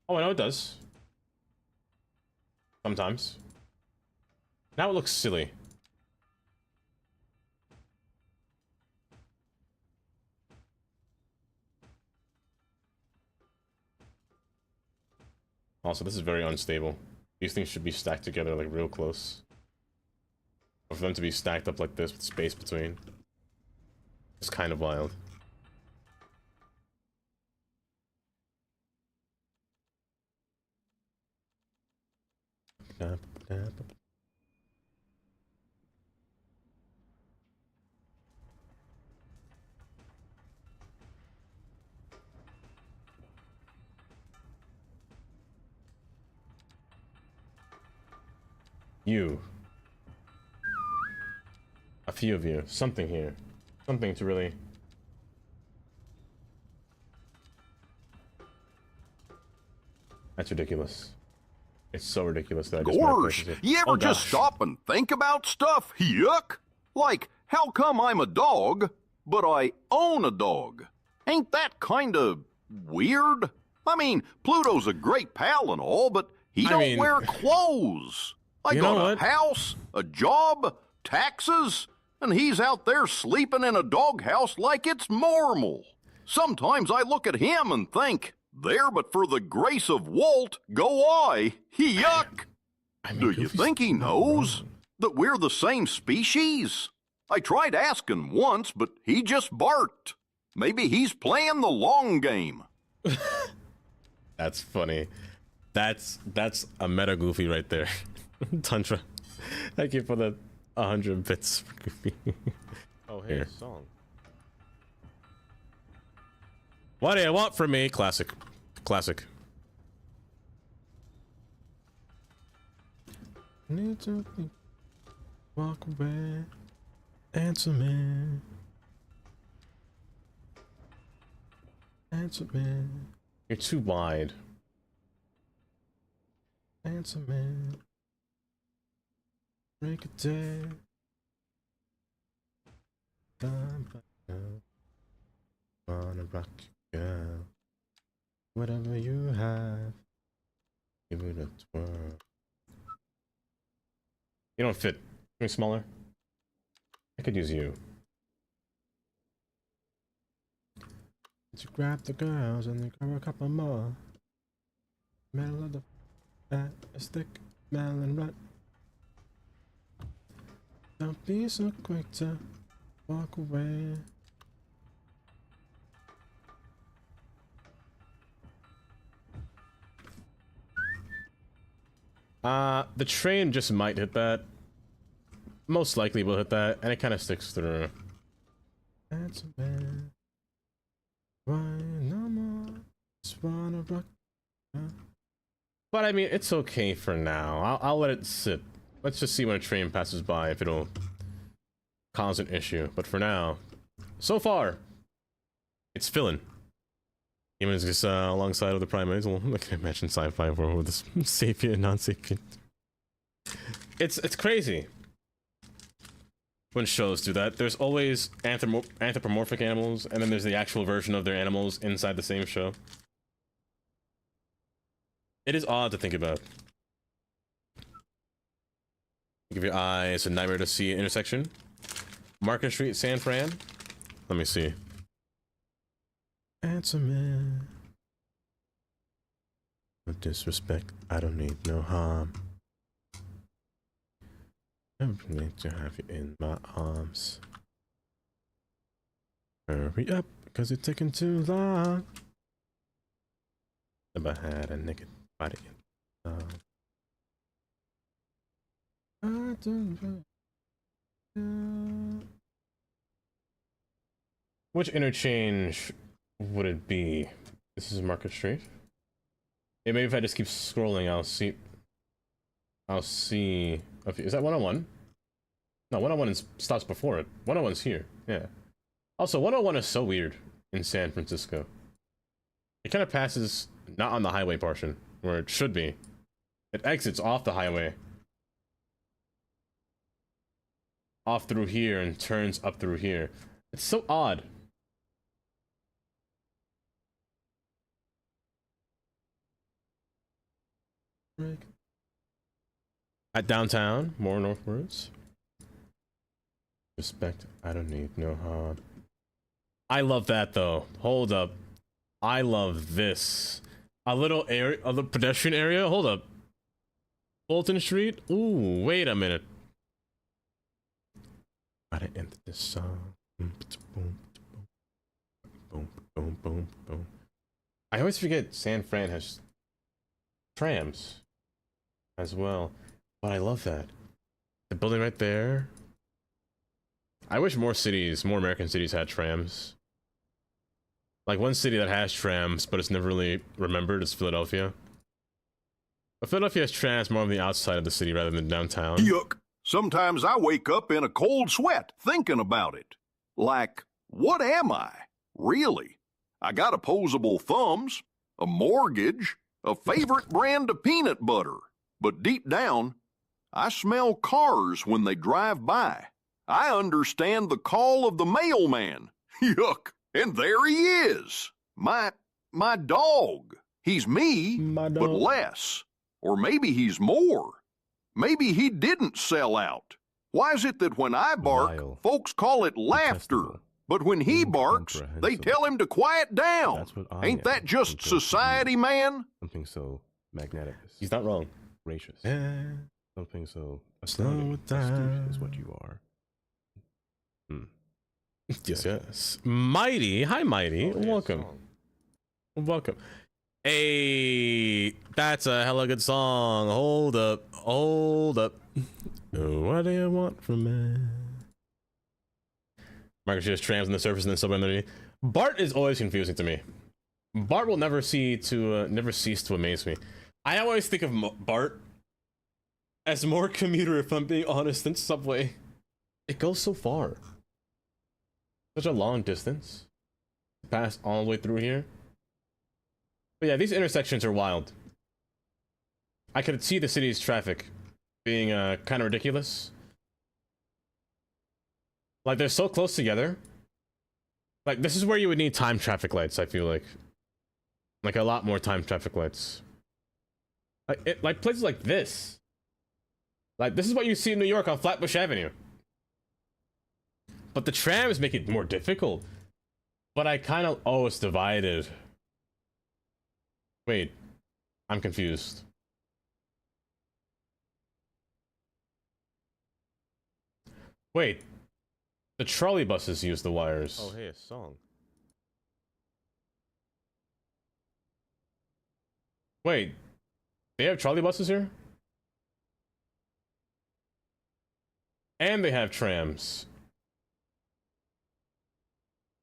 [SPEAKER 3] Oh, I know it does. Sometimes. Now it looks silly. Also, this is very unstable. These things should be stacked together like real close. Or for them to be stacked up like this with space between. It's kind of wild. You. A few of you. Something here. Something to really... That's ridiculous. It's so ridiculous that I just
[SPEAKER 9] Gorsh, you ever just stop and think about stuff? Yuck! Like, how come I'm a dog, but I own a dog? Ain't that kinda weird? I mean, Pluto's a great pal and all, but he don't wear clothes. I got a house, a job, taxes, and he's out there sleeping in a doghouse like it's normal. Sometimes I look at him and think, there but for the grace of Walt, go I. Yuck! Do you think he knows that we're the same species? I tried asking once, but he just barked. Maybe he's playing the long game.
[SPEAKER 3] That's funny. That's a meta Goofy right there. Tantra. Thank you for the 100 bits for Goofy.
[SPEAKER 1] Oh, hey, song.
[SPEAKER 3] What do you want from me? Classic. Classic. Need to think. Walk away. Answer me. Answer me. You're too wide. Answer me. Break a day. Time back now. Wanna rock you, girl. Whatever you have, give it a twirl. You don't fit. Any smaller? I could use you. You grab the girls and you grab a couple more. Middle of the stick, melon run. Don't be so quick to walk away. The train just might hit that. Most likely will hit that, and it kind of sticks through. That's a man. Why no more? Just wanna rock. But I mean, it's okay for now. I'll let it sit. Let's just see when a train passes by if it'll cause an issue. But for now, so far, it's filling. Even as just alongside of the primates. Well, I can imagine sci-fi world with this sapient and non-sapient. It's crazy when shows do that. There's always anthropomorphic animals, and then there's the actual version of their animals inside the same show. It is odd to think about. Give your eyes a nightmare to see intersection. Market Street, San Fran. Let me see. Answer me. No disrespect, I don't need no harm. I'm need to have you in my arms. Hurry up, cause it's taking too long. Never had a naked body. Which interchange would it be? This is Market Street. Yeah, maybe if I just keep scrolling, I'll see. Is that 101? No, 101 stops before it. 101's here. Yeah. Also, 101 is so weird in San Francisco. It kind of passes not on the highway portion where it should be. It exits off the highway, off through here, and turns up through here. It's so odd. At downtown, more northwards. Respect, I don't need no harm. I love that though. Hold up. I love this. A little area, a little pedestrian area. Hold up. Fulton Street. Ooh, wait a minute. Gotta end this song. Boom, boom, boom, boom, boom, boom. I always forget San Fran has trams as well, but I love that. The building right there. I wish more cities, more American cities had trams. Like one city that has trams, but it's never really remembered is Philadelphia. But Philadelphia has trams more on the outside of the city rather than downtown.
[SPEAKER 9] Yuck. Sometimes I wake up in a cold sweat thinking about it. Like, what am I? Really? I got opposable thumbs, a mortgage, a favorite brand of peanut butter. But deep down, I smell cars when they drive by. I understand the call of the mailman. Yuck. And there he is. My dog. He's me, but less. Or maybe he's more. Maybe he didn't sell out. Why is it that when I bark, folks call it laughter, but when he barks, they tell him to quiet down?
[SPEAKER 1] That's what I
[SPEAKER 9] Ain't that
[SPEAKER 1] am.
[SPEAKER 9] just society, man?
[SPEAKER 1] Something so magnetic.
[SPEAKER 3] He's not wrong.
[SPEAKER 1] Gracious.
[SPEAKER 3] Yeah.
[SPEAKER 1] Something so astounding. Astute is what you are.
[SPEAKER 3] Yes, yes. Mighty. Hi, Mighty.
[SPEAKER 1] Oh, yeah,
[SPEAKER 3] welcome.
[SPEAKER 1] song.
[SPEAKER 3] Welcome. Hey, that's a hella good song. Hold up. Hold up. What do you want from me? Marcus just trams on the surface and then sub underneath. Bart is always confusing to me. Bart will never cease to amaze me. I always think of Bart as more commuter, if I'm being honest, than Subway. It goes so far. Such a long distance. Pass all the way through here. But yeah, these intersections are wild. I could see the city's traffic being kind of ridiculous. Like, they're so close together. Like, this is where you would need time traffic lights, I feel like. Like, a lot more time traffic lights. Like places like this. Like, this is what you see in New York on Flatbush Avenue. But the trams make it more difficult. But I kind of... Oh, it's divided. Wait. I'm confused. Wait. The trolley buses use the wires.
[SPEAKER 1] Oh, hey, a song.
[SPEAKER 3] Wait. They have trolley buses here? And they have trams.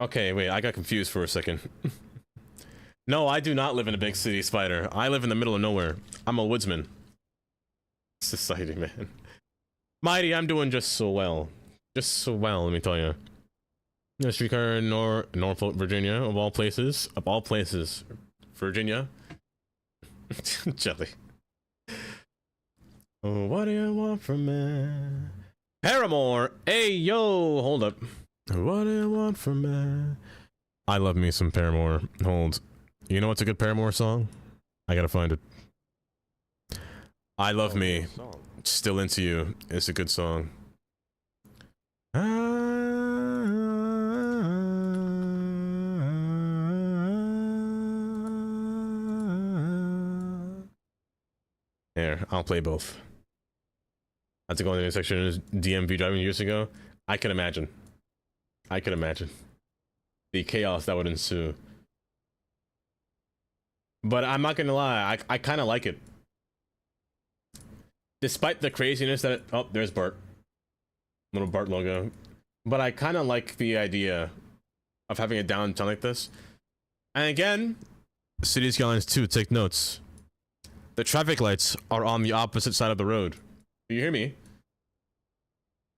[SPEAKER 3] Okay, wait, I got confused for a second. No, I do not live in a big city, Spider. I live in the middle of nowhere. I'm a woodsman. Society, man. Mighty, I'm doing just so well. Just so well, let me tell you. A streetcar in Norfolk, Virginia, of all places. Of all places. Virginia. Jelly. Oh, what do you want from me? Paramore! Hey, yo! Hold up. What do you want from me? I love me some Paramore. Hold. You know what's a good Paramore song? I gotta find it. I Love Me. Still Into You. It's a good song. Here, I'll play both. I had to go in the intersection of DMV driving years ago. I can imagine. I can imagine the chaos that would ensue. But I'm not gonna lie, I kind of like it. Despite the craziness that it... Oh, there's Bart. Little Bart logo. But I kind of like the idea of having a downtown like this. And again, City Skylines 2, take notes. The traffic lights are on the opposite side of the road. Do you hear me?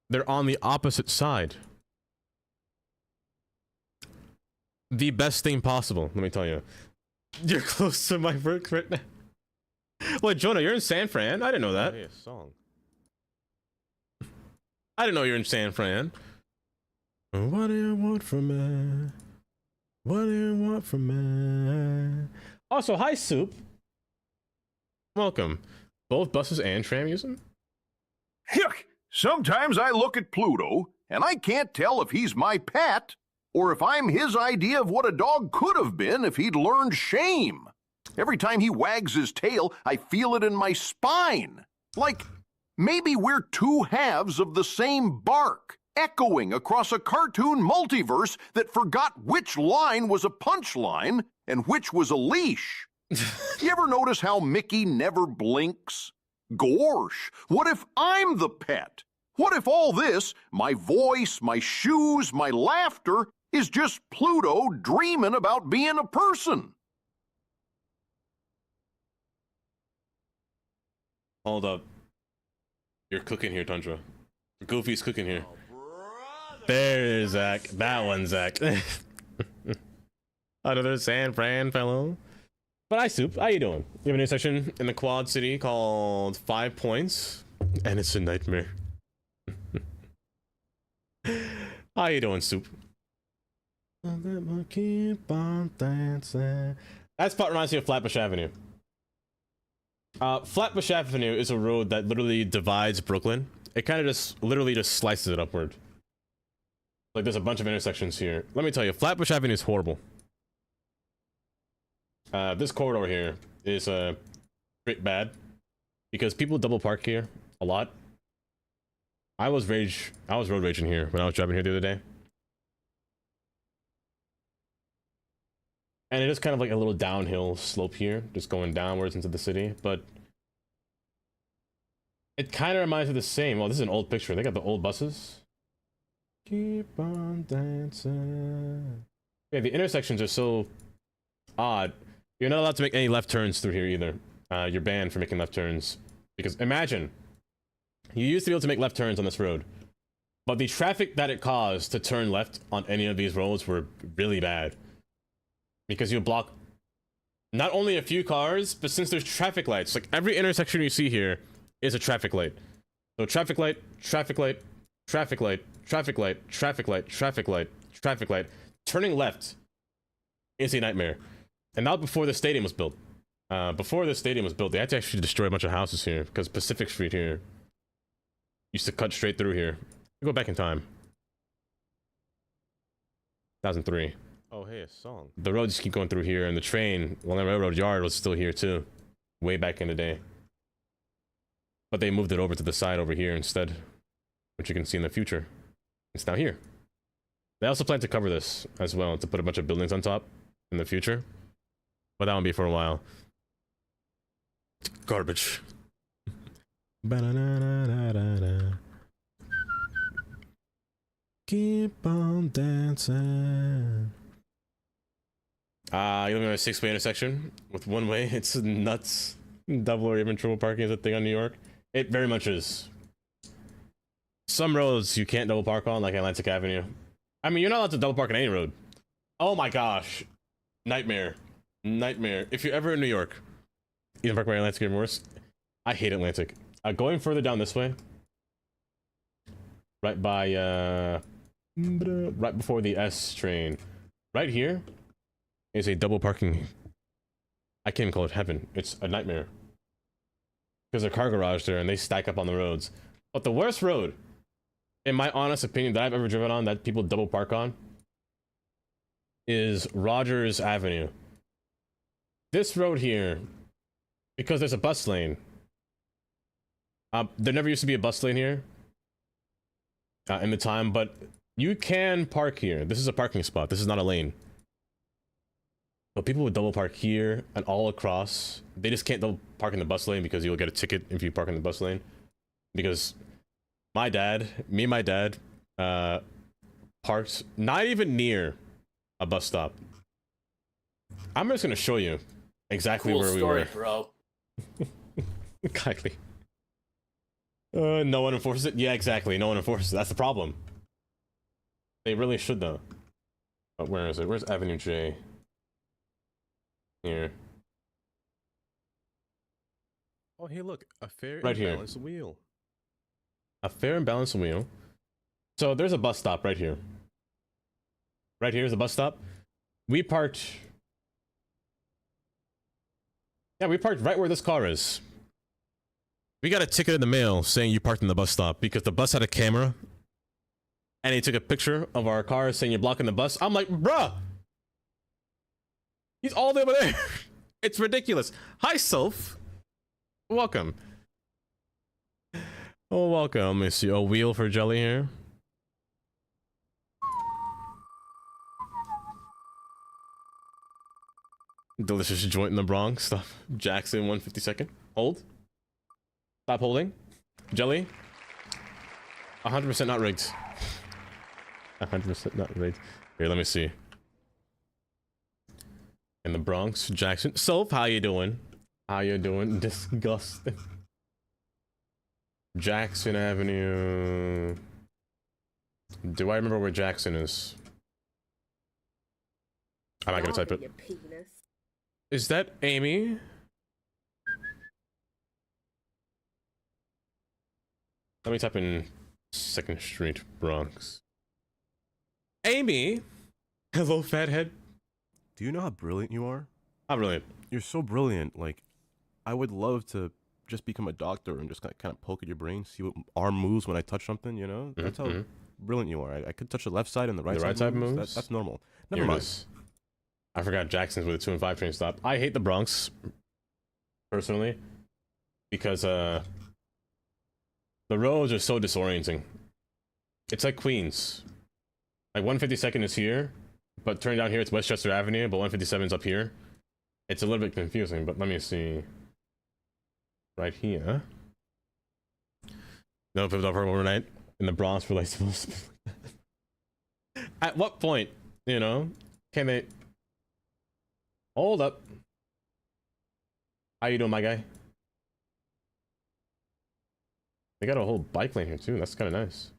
[SPEAKER 3] They're on the opposite side. The best thing possible, let me tell you. You're close to my work right now. What, Jonah, you're in San Fran? I didn't know that.
[SPEAKER 1] Hey, a song.
[SPEAKER 3] I didn't know you're in San Fran. What do you want from me? What do you want from me? Also, hi, Soup. Welcome. Both buses and tram use them?
[SPEAKER 9] Heck, sometimes I look at Pluto, and I can't tell if he's my pet, or if I'm his idea of what a dog could have been if he'd learned shame. Every time he wags his tail, I feel it in my spine. Like, maybe we're two halves of the same bark, echoing across a cartoon multiverse that forgot which line was a punchline and which was a leash. You ever notice how Mickey never blinks? Gorsh, what if I'm the pet? What if all this, my voice, my shoes, my laughter, is just Pluto dreaming about being a person?
[SPEAKER 3] Hold up. You're cooking here, Tundra. Goofy's cooking here. There's Zach. That one, Zach. Another San Fran fellow. But hi, Soup. How you doing? You have an intersection in the Quad City called 5 Points, and it's a nightmare. How you doing, Soup? Keep on dancing. That spot reminds me of Flatbush Avenue. Flatbush Avenue is a road that literally divides Brooklyn. It kind of just literally just slices it upward. Like, there's a bunch of intersections here. Let me tell you, Flatbush Avenue is horrible. This corridor here is pretty bad because people double park here a lot. I was road raging here when I was driving here the other day. And it is kind of like a little downhill slope here, just going downwards into the city, but it kind of reminds me of the same. Well, this is an old picture. They got the old buses. Keep on dancing. Yeah, the intersections are so odd. You're not allowed to make any left turns through here either. You're banned from making left turns. Because imagine, you used to be able to make left turns on this road, but the traffic that it caused to turn left on any of these roads were really bad. Because you block not only a few cars, but since there's traffic lights, like every intersection you see here is a traffic light. So traffic light, traffic light, traffic light, traffic light, traffic light, traffic light, traffic light. Turning left is a nightmare. And not before the stadium was built. Before the stadium was built, they had to actually destroy a bunch of houses here because Pacific Street here used to cut straight through here. Go back in time. 2003.
[SPEAKER 1] Oh, hey, a song.
[SPEAKER 3] The roads keep going through here, and the train, well, the railroad yard was still here too, way back in the day. But they moved it over to the side over here instead, which you can see in the future. It's now here. They also plan to cover this as well, to put a bunch of buildings on top in the future. But that won't be for a while. It's garbage. Keep on dancing. You live in a 6-way intersection with 1-way. It's nuts. Double or even triple parking is a thing on New York. It very much is. Some roads you can't double park on, like Atlantic Avenue. I mean, you're not allowed to double park on any road. Oh my gosh. Nightmare. Nightmare. If you're ever in New York, you can park by Atlantic even worse. I hate Atlantic. Going further down this way, right by, right before the S train, right here is a double parking. I can't even call it heaven. It's a nightmare. Because there's a car garage there and they stack up on the roads. But the worst road, in my honest opinion, that I've ever driven on that people double park on is Rogers Avenue. This road here, because there's a bus lane. There never used to be a bus lane here in the time, but you can park here. This is a parking spot. This is not a lane. But people would double park here and all across. They just can't double park in the bus lane because you'll get a ticket if you park in the bus lane. Because my dad, parked not even near a bus stop. I'm just gonna show you exactly
[SPEAKER 5] Cool
[SPEAKER 3] where we
[SPEAKER 5] story,
[SPEAKER 3] were.
[SPEAKER 5] bro.
[SPEAKER 3] Kindly. No one enforces it? Yeah, exactly. No one enforces it. That's the problem. They really should, though. But where is it? Where's Avenue J? Here.
[SPEAKER 1] Oh, hey, look. A fair
[SPEAKER 3] Right
[SPEAKER 1] and
[SPEAKER 3] here.
[SPEAKER 1] balanced wheel.
[SPEAKER 3] A fair and balanced wheel. So there's a bus stop right here. Right here is a bus stop. We parked... Yeah, we parked right where this car is. We got a ticket in the mail saying you parked in the bus stop because the bus had a camera and he took a picture of our car saying you're blocking the bus. I'm like, bruh, he's all the way over there. It's ridiculous. Hi, Soph. Welcome. Oh, welcome. Let me see. A wheel for Jelly here. Delicious joint in the Bronx. Stuff. Jackson, 152nd. Hold. Stop holding. Jelly. 100% not rigged. 100% not rigged. Here, let me see. In the Bronx, Jackson. Soph, how you doing? How you doing? Disgusting. Jackson Avenue. Do I remember where Jackson is? I'm not gonna type it. Is that Amy? Let me type in 2nd Street, Bronx. Amy! Hello, fathead.
[SPEAKER 1] Do you know how brilliant you are?
[SPEAKER 3] How brilliant?
[SPEAKER 1] You're so brilliant. Like, I would love to just become a doctor and just kind of poke at your brain, see what arm moves when I touch something, you know? That's how brilliant you are. I could touch the left side and the right side moves. That's normal. Never mind.
[SPEAKER 3] I forgot Jackson's where the 2 and 5 train stop. I hate the Bronx, personally, because the roads are so disorienting. It's like Queens. Like 152nd is here, but turning down here it's Westchester Avenue, but 157's up here. It's a little bit confusing, but let me see. Right here. No, people don't park overnight in the Bronx for like supposed to. At what point, you know, can they? Hold up. How you doing, my guy? They got a whole bike lane here too. That's kind of nice.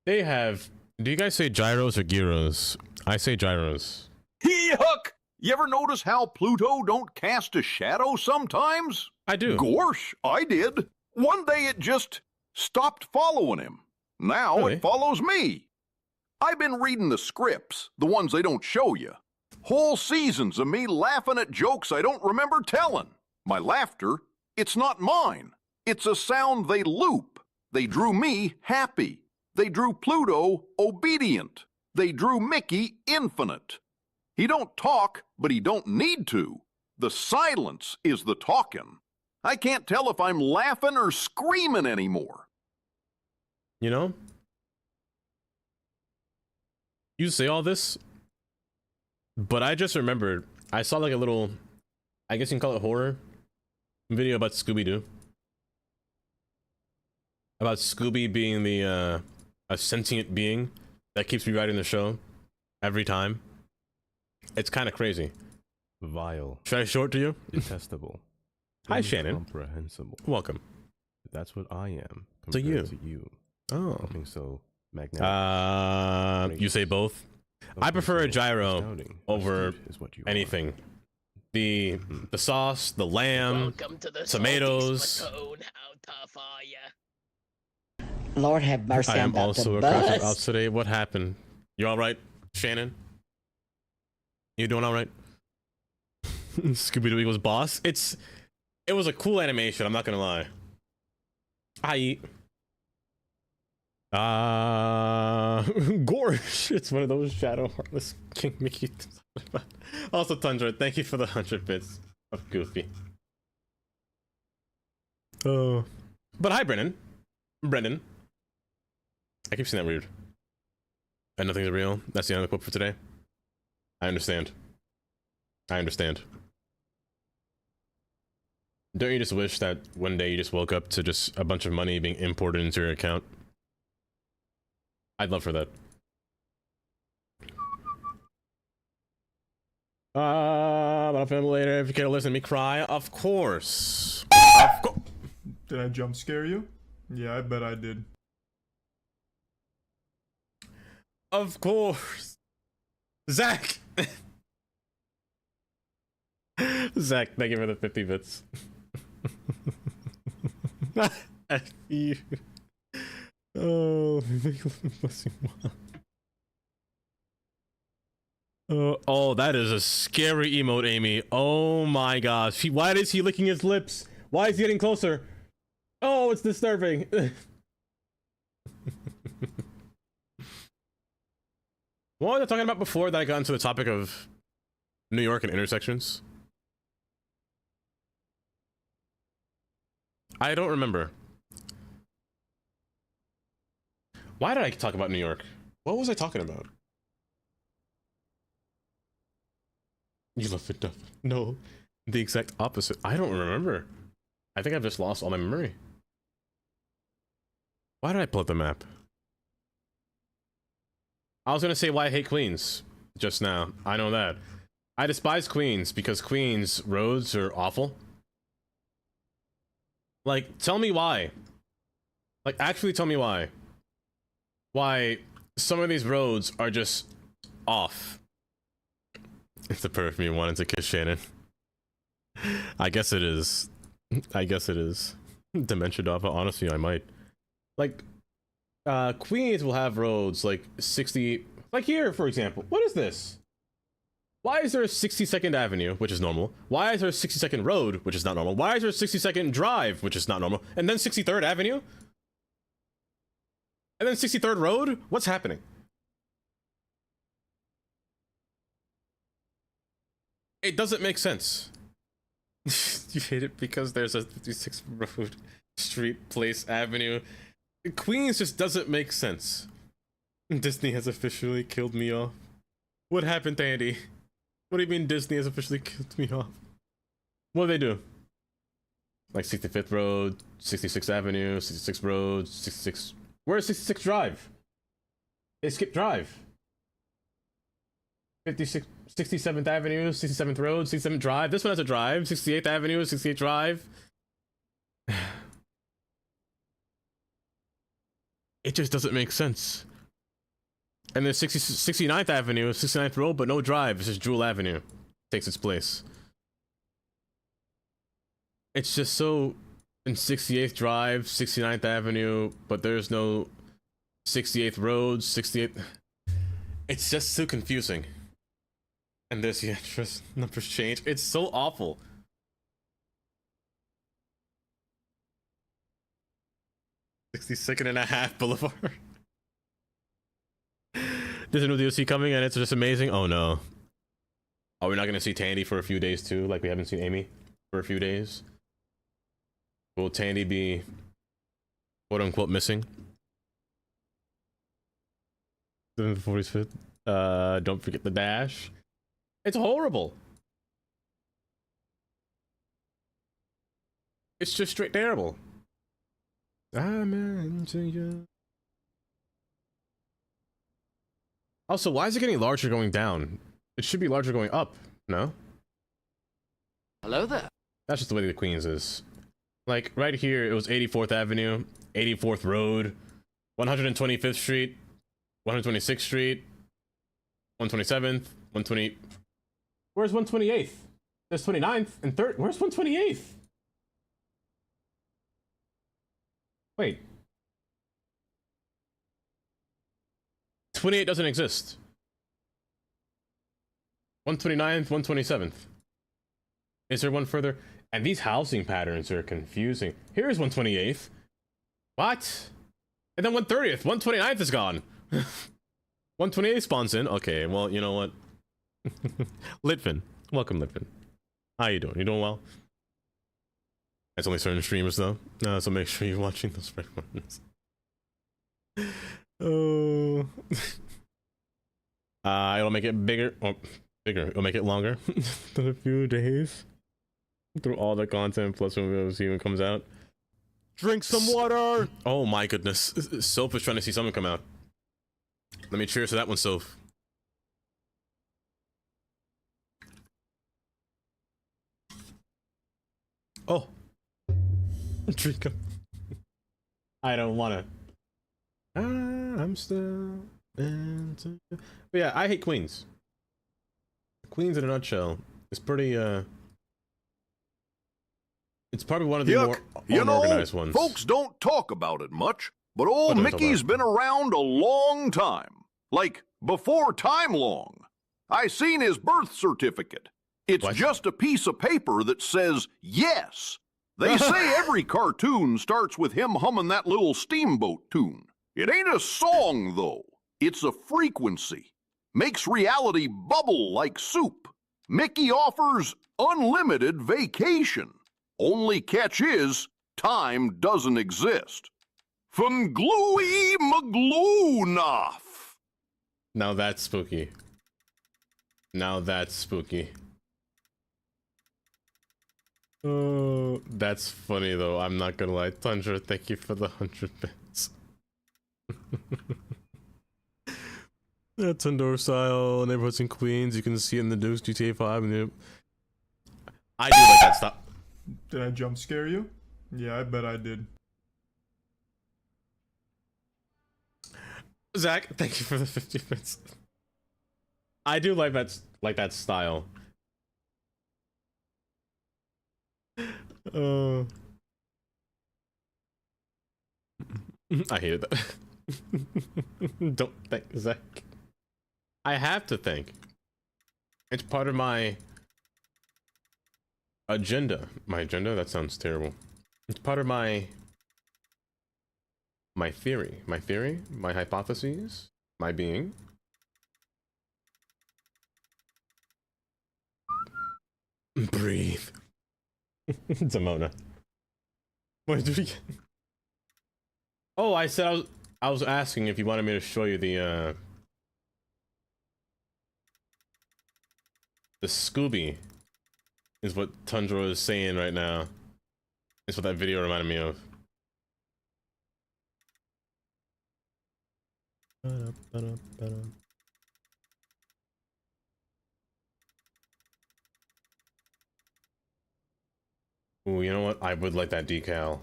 [SPEAKER 3] They have. Do you guys say gyros or gyros? I say gyros.
[SPEAKER 9] Yuck! You ever notice how Pluto don't cast a shadow sometimes?
[SPEAKER 3] I do.
[SPEAKER 9] Gorsh, I did. One day it just stopped following him. Now
[SPEAKER 3] Really?
[SPEAKER 9] it follows me. I've been reading the scripts, the ones they don't show you. Whole seasons of me laughing at jokes I don't remember telling. My laughter, it's not mine. It's a sound they loop. They drew me happy. They drew Pluto obedient. They drew Mickey infinite. He don't talk, but he don't need to. The silence is the talking. I can't tell if I'm laughing or screaming anymore.
[SPEAKER 3] You know? You say all this, but I just remembered I saw like a little, I guess you can call it horror video about Scooby-Doo. About Scooby being the a sentient being that keeps rewriting the show every time. It's kind of crazy.
[SPEAKER 1] Vile.
[SPEAKER 3] Should I show it to you?
[SPEAKER 1] Detestable.
[SPEAKER 3] Hi, Shannon.
[SPEAKER 1] Incomprehensible.
[SPEAKER 3] Welcome.
[SPEAKER 1] That's what I am
[SPEAKER 3] To you.
[SPEAKER 1] compared to you.
[SPEAKER 3] Oh.
[SPEAKER 1] Something so magnetic.
[SPEAKER 3] You say both? I prefer a gyro over anything. The sauce, the lamb, tomatoes.
[SPEAKER 4] Lord have mercy,
[SPEAKER 3] I am
[SPEAKER 4] about
[SPEAKER 3] also
[SPEAKER 4] to
[SPEAKER 3] a crash out
[SPEAKER 4] bust.
[SPEAKER 3] today. What happened? You all right, Shannon? You doing all right? Scooby-Doo equals boss. It was a cool animation. I'm not gonna lie. I eat. Gorsh. It's one of those shadow heartless King Mickey. Also, Tundra, thank you for the 100 bits of Goofy. Oh, but hi, Brennan. I keep saying that weird. And nothing's real. That's the end of the quote for today. I understand. Don't you just wish that one day you just woke up to just a bunch of money being imported into your account? I'd love for that. But I'll film later if you care to listen to me cry. Of course.
[SPEAKER 10] Did I jump scare you? Yeah, I bet I did.
[SPEAKER 3] Of course. Zach! Zach, thank you for the 50 bits. F you. Oh, oh, that is a scary emote, Amy. Oh my gosh. Why is he licking his lips? Why is he getting closer? Oh, it's disturbing. What was I talking about before that I got into the topic of New York and intersections? I don't remember. Why did I talk about New York? What was I talking about? You love it, no, the exact opposite. I don't remember. I think I've just lost all my memory. Why did I pull up the map? I was gonna say why I hate Queens just now. I know that. I despise Queens because Queens roads are awful. Like, tell me why. Like, actually tell me why. Why some of these roads are just off. It's the perfect me wanting to kiss Shannon. I guess it is. Dementia Dava, honestly, I might. Like, Queens will have roads like 60, like here, for example. What is this? Why is there a 62nd Avenue, which is normal? Why is there a 62nd Road, which is not normal? Why is there a 62nd Drive, which is not normal? And then 63rd Avenue? And then 63rd Road? What's happening? It doesn't make sense. You hate it because there's a 56 Road, Street, Place, Avenue. Queens just doesn't make sense. Disney has officially killed me off. What happened, Andy? What do you mean Disney has officially killed me off? What do they do? Like 65th Road, 66th Avenue, 66th Road, 66... Where's 66th Drive? They skipped Drive. 56, 67th Avenue, 67th Road, 67th Drive. This one has a drive. 68th Avenue, 68th Drive. It just doesn't make sense. And there's 69th Avenue, 69th Road, but no drive. It's just Jewel Avenue. Takes its place. It's just so... in 68th Drive, 69th Avenue, but there's no 68th Road, 68th... It's just so confusing. And there's the address numbers change. It's so awful. $62.5 Boulevard. There's a new DLC coming and it's just amazing. Oh no. Are we not gonna see Tandy for a few days too? Like we haven't seen Amy for a few days? Will Tandy be quote unquote missing? 45th. Don't forget the dash. It's horrible. It's just straight terrible. I'm into you. Also, why is it getting larger going down? It should be larger going up, no?
[SPEAKER 5] Hello there.
[SPEAKER 3] That's just the way the Queens is. Like, right here, it was 84th Avenue, 84th Road, 125th Street, 126th Street, 127th, 120... Where's 128th? There's 29th and 3rd. Where's 128th? Wait. 28 doesn't exist. 129th, 127th. Is there one further? And these housing patterns are confusing. Here's 128th. What? And then 130th. 129th is gone. 128th spawns in. Okay, well, you know what? Litvin. Welcome, Litvin. How you doing? You doing well? That's only certain streamers, though. So make sure you're watching those red ones. Oh. It'll make it bigger. Oh, bigger. It'll make it longer than a few days. Through all the content, plus when it even comes out. Drink some water! Oh my goodness. Soph is trying to see someone come out. Let me cheers to that one, Soph. Oh. Drink 'em. I don't wanna. I'm still into... But yeah, I hate Queens. Queens in a nutshell. It's pretty, it's probably one of the more unorganized ones.
[SPEAKER 9] Folks don't talk about it much, but old Mickey's been around a long time. Like, before time long. I seen his birth certificate. It's just a piece of paper that says yes. They say every cartoon starts with him humming that little steamboat tune. It ain't a song, though. It's a frequency. Makes reality bubble like soup. Mickey offers unlimited vacation. Only catch is, time doesn't exist. From Gluey Magloonoff.
[SPEAKER 3] Now that's spooky. Now that's spooky. Oh, that's funny though. I'm not gonna lie. Tundra, thank you for the 100 bits. That's Tundra style neighborhoods in Queens. You can see it in the Dukes GTA 5. And I do like that stuff.
[SPEAKER 10] Did I jump scare you? Yeah, I bet I did.
[SPEAKER 3] Zach, thank you for the 50 bits. I do like that style. I hated that. Don't thank Zach. I have to thank. It's part of my agenda. My agenda? That sounds terrible. It's part of my theory. My theory? My hypotheses? My being? Breathe. Demona. What did we get? Oh, I said I was asking if you wanted me to show you the Scooby is what Tundra is saying right now. It's what that video reminded me of. Ooh, you know what? I would like that decal.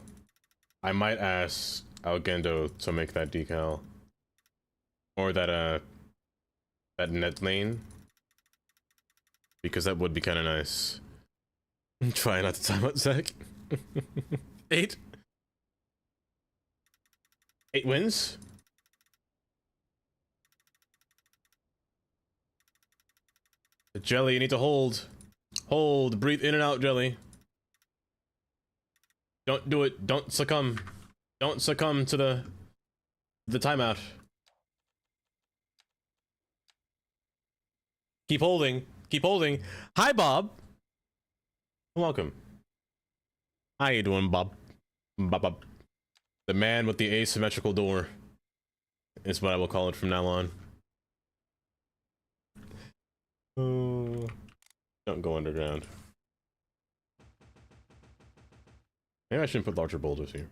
[SPEAKER 3] I might ask Algendo to make that decal. Or that net lane. Because that would be kind of nice. Try not to time out Zach. 8 wins. Jelly, you need to hold. Hold. Breathe in and out, Jelly. Don't do it. Don't succumb. Don't succumb to the timeout. Keep holding. Keep holding. Hi, Bob. Welcome. How you doing, Bob? Bob. The man with the asymmetrical door is what I will call it from now on. Oh, don't go underground. Maybe I shouldn't put larger boulders here.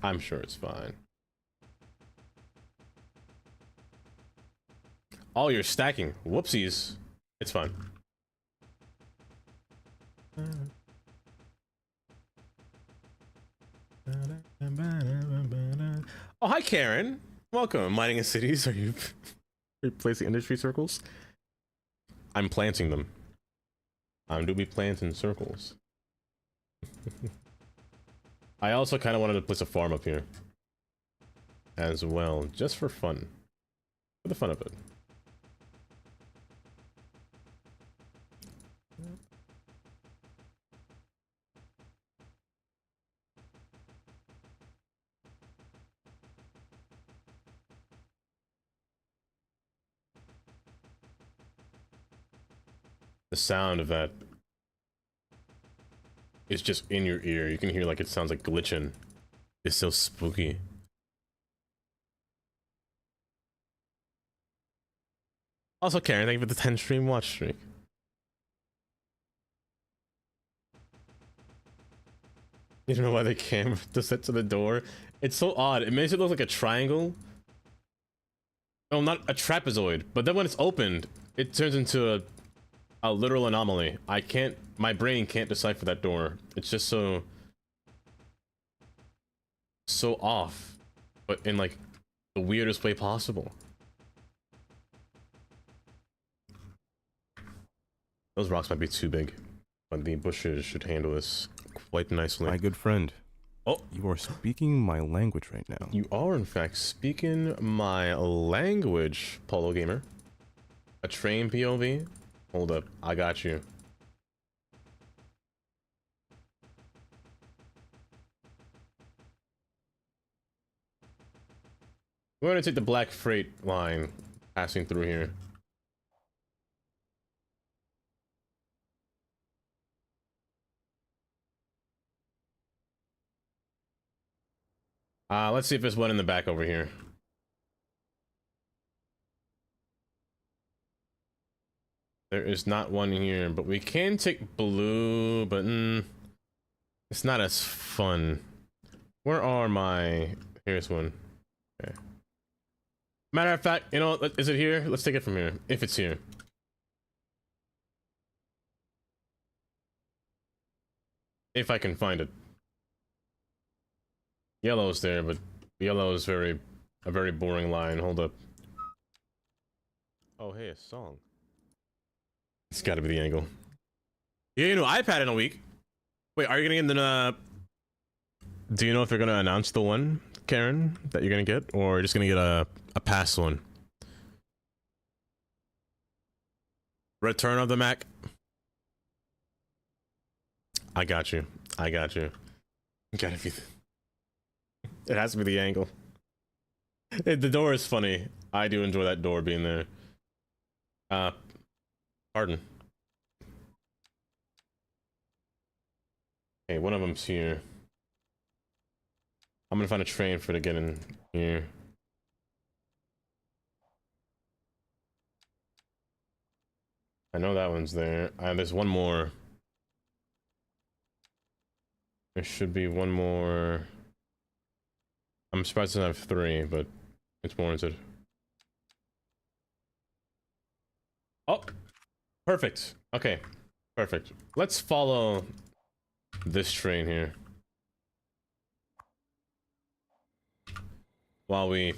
[SPEAKER 3] I'm sure it's fine. Oh, you're stacking. Whoopsies. It's fine. Oh, hi, Karen. Welcome. Mining in cities. Are you replacing industry circles? I'm planting them. I'm do be planting circles. I also kind of wanted to place a farm up here as well, just for fun. For the fun of it. The sound of that is just in your ear. You can hear like it sounds like glitching. It's so spooky. Also, Karen, thank you for the 10 stream watch streak. You don't know why they came to set to the door? It's so odd. It makes it look like a triangle. Oh, not a trapezoid. But then when it's opened, it turns into a literal anomaly. My brain can't decipher that door. It's just so off, but in like the weirdest way possible. Those rocks might be too big, but the bushes should handle this quite nicely.
[SPEAKER 1] My good friend.
[SPEAKER 3] Oh,
[SPEAKER 1] you are speaking my language right now.
[SPEAKER 3] You are, in fact, speaking my language, Polo Gamer. A train POV? Hold up, I got you. We're gonna take the black freight line passing through here. Let's see if there's one in the back over here. There is not one here, but we can take blue, but it's not as fun. Where are my... Here's one. Okay. Matter of fact, you know, is it here? Let's take it from here, if it's here. If I can find it. Yellow's there, but yellow is a very boring line. Hold up. Oh, hey, a song. It's gotta be the angle. Yeah, you know, iPad in a week. Wait, are you gonna get the, do you know if you're gonna announce the one, Karen, that you're gonna get? Or just gonna get a past one? Return of the Mac? I got you. I got you. Gotta be... It has to be the angle. The door is funny. I do enjoy that door being there. Pardon. Okay, one of them's here. I'm gonna find a train for to get in here. I know that one's there. There's one more. There should be one more. I'm surprised I have 3, but it's warranted. Oh, perfect. Okay. Perfect. Let's follow this train here. While we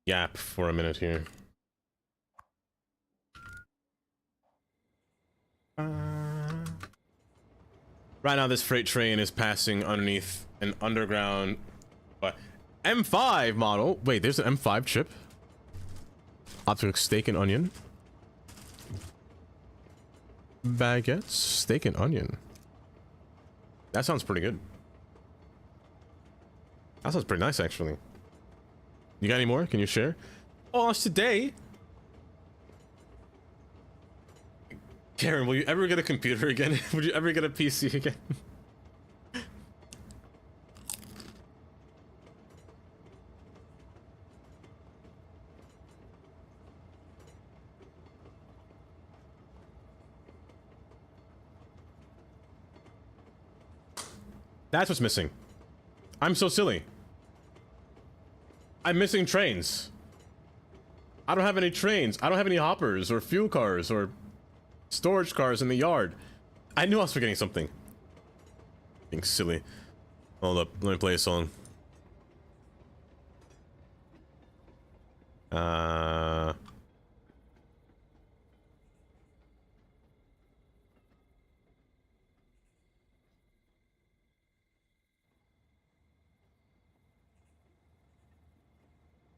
[SPEAKER 3] yap for a minute here. Right now, this freight train is passing underneath an underground M5 model. Wait, there's an M5 chip. Optical steak and onion. Baguettes, steak and onion. That sounds pretty good. That sounds pretty nice, actually. You got any more? Can you share? Oh, it's today. Karen, will you ever get a computer again? Would you ever get a PC again? That's what's missing. I'm so silly. I'm missing trains. I don't have any trains. I don't have any hoppers or fuel cars or storage cars in the yard. I knew I was forgetting something. Being silly. Hold up, let me play a song.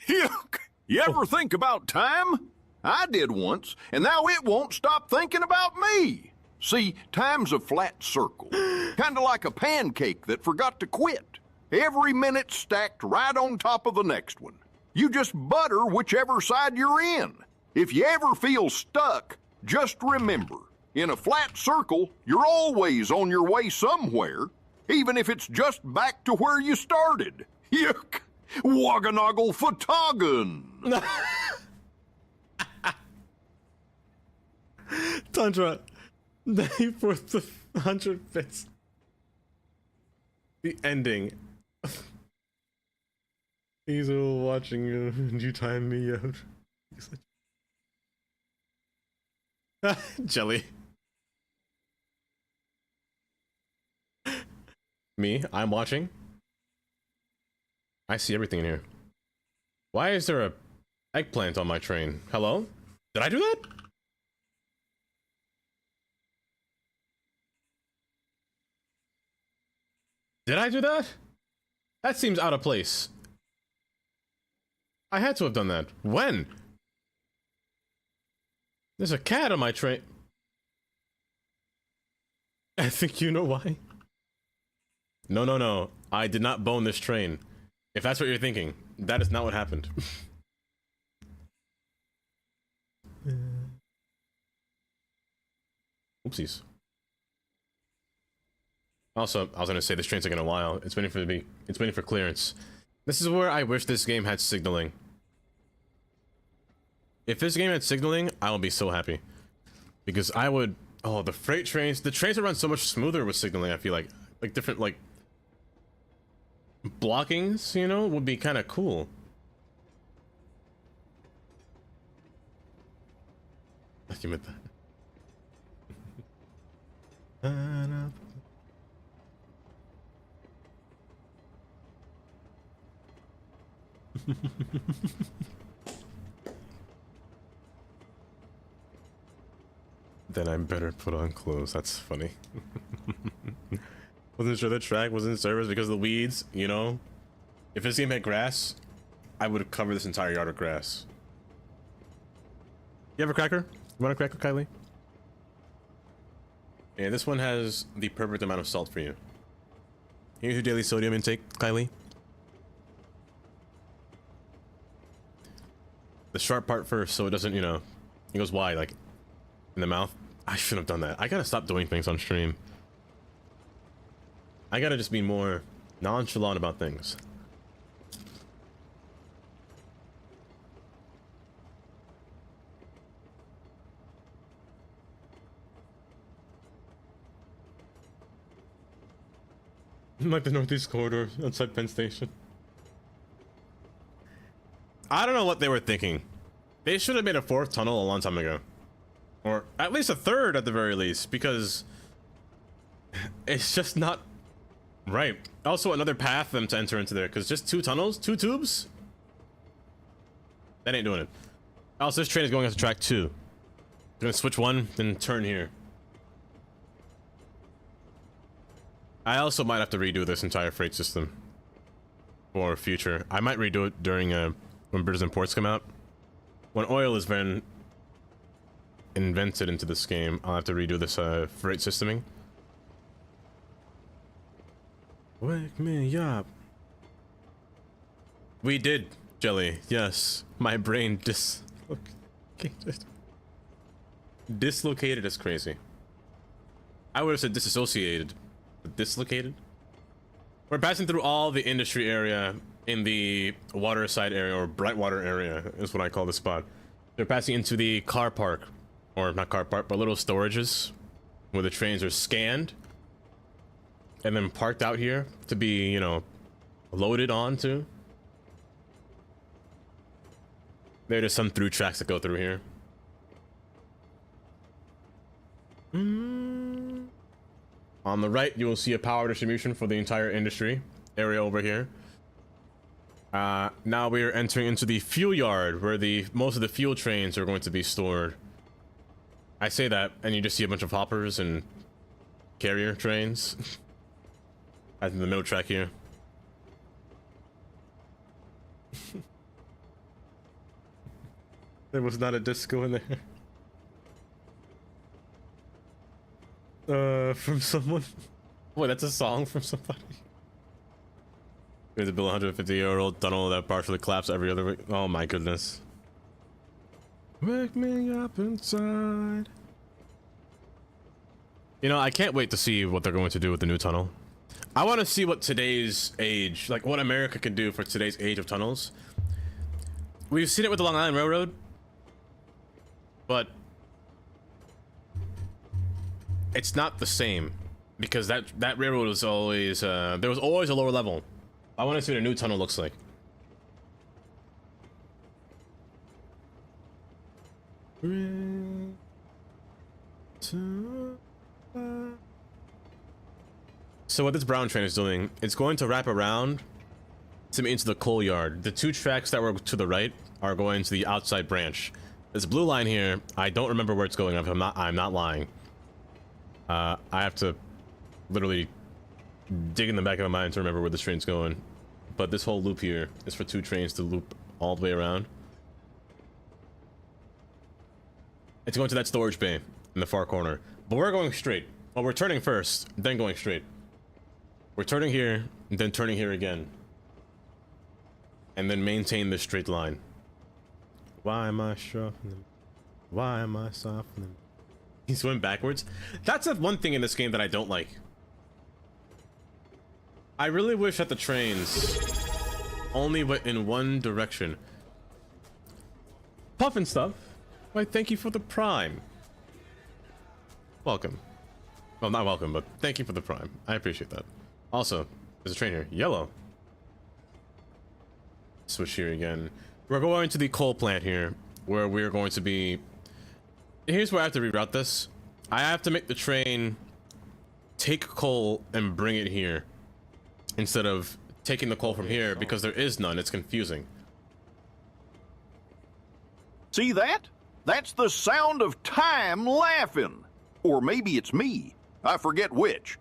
[SPEAKER 9] Yuck! You ever think about time? I did once, and now it won't stop thinking about me. See, time's a flat circle, kind of like a pancake that forgot to quit. Every minute stacked right on top of the next one. You just butter whichever side you're in. If you ever feel stuck, just remember, in a flat circle, you're always on your way somewhere, even if it's just back to where you started. Yuck! Wagganoggle Fatagan!
[SPEAKER 3] Tundra, thank you for the 100 bits. The ending. He's all watching you and you time me out. Jelly. Me, I'm watching. I see everything in here. Why is there a eggplant on my train? Hello? Did I do that? Did I do that? That seems out of place. I had to have done that. When? There's a cat on my train. I think you know why. No, no, no. I did not bone this train. If that's what you're thinking, that is not what happened. Oopsies. Also, I was gonna say this train's taking a while. It's waiting for clearance. This is where I wish this game had signaling. If this game had signaling, I would be so happy. Because I would... Oh, the freight trains... The trains would run so much smoother with signaling, I feel like. Like, different, like... blockings, you know, would be kind of cool. You meant that. Then I better put on clothes. That's funny. Wasn't sure the track was in service because of the weeds, you know? If this game had grass, I would cover this entire yard with grass. You have a cracker? You want a cracker, Kylie? Yeah, this one has the perfect amount of salt for you. Here's your daily sodium intake, Kylie. The sharp part first, so it doesn't, you know, it goes wide, like, in the mouth. I shouldn't have done that. I gotta stop doing things on stream. I gotta just be more nonchalant about things. Like the Northeast Corridor outside Penn Station. I don't know what they were thinking. They should have made a fourth tunnel a long time ago. Or at least a third at the very least, because it's just not right. Also, another path for them to enter into there, because just 2 tunnels, 2 tubes? That ain't doing it. Also, this train is going into track 2. You're gonna switch one, then turn here. I also might have to redo this entire freight system for future. I might redo it during when Bridges and Ports come out. When oil is been invented into this game, I'll have to redo this freight systeming. Wake me up. We did, Jelly. Yes, my brain dislocated is crazy. I would have said disassociated. Dislocated. We're passing through all the industry area in the waterside area, or Brightwater area is what I call the spot. They're passing into the car park, or not car park, but little storages where the trains are scanned and then parked out here to be, you know, loaded onto. There's some through tracks that go through here. On the right, you will see a power distribution for the entire industry area over here. Now we are entering into the fuel yard, where most of the fuel trains are going to be stored. I say that, and you just see a bunch of hoppers and carrier trains. As in the middle track here. There was not a disco in there. From someone. Wait, that's a song from somebody. We have to build a 150-year-old tunnel that partially collapses every other week. Oh my goodness. Wake me up inside. You know, I can't wait to see what they're going to do with the new tunnel. I want to see what today's age, like what America can do for today's age of tunnels. We've seen it with the Long Island Railroad, but it's not the same, because that railroad was always there was always a lower level. I want to see what a new tunnel looks like. So what this brown train is doing, it's going to wrap around to into the coal yard. The 2 tracks that were to the right are going to the outside branch. This blue line here, I don't remember where it's going. I'm not lying. I have to literally dig in the back of my mind to remember where this train's going. But this whole loop here is for 2 trains to loop all the way around. It's going to that storage bay in the far corner. But we're going straight. Well, we're turning first, then going straight. We're turning here, then turning here again. And then maintain this straight line. Why am I sharpening? Why am I softening? He's going backwards. That's the one thing in this game that I don't like. I really wish that the trains only went in one direction. Puff and stuff. Why, thank you for the prime. Welcome. Well, not welcome, but thank you for the prime. I appreciate that. Also, there's a train here. Yellow. Switch here again. We're going to the coal plant here, where we're going to be... Here's where I have to reroute this. I have to make the train take coal and bring it here, instead of taking the coal from here, because there is none. It's confusing.
[SPEAKER 9] See that? That's the sound of time laughing. Or maybe it's me. I forget which.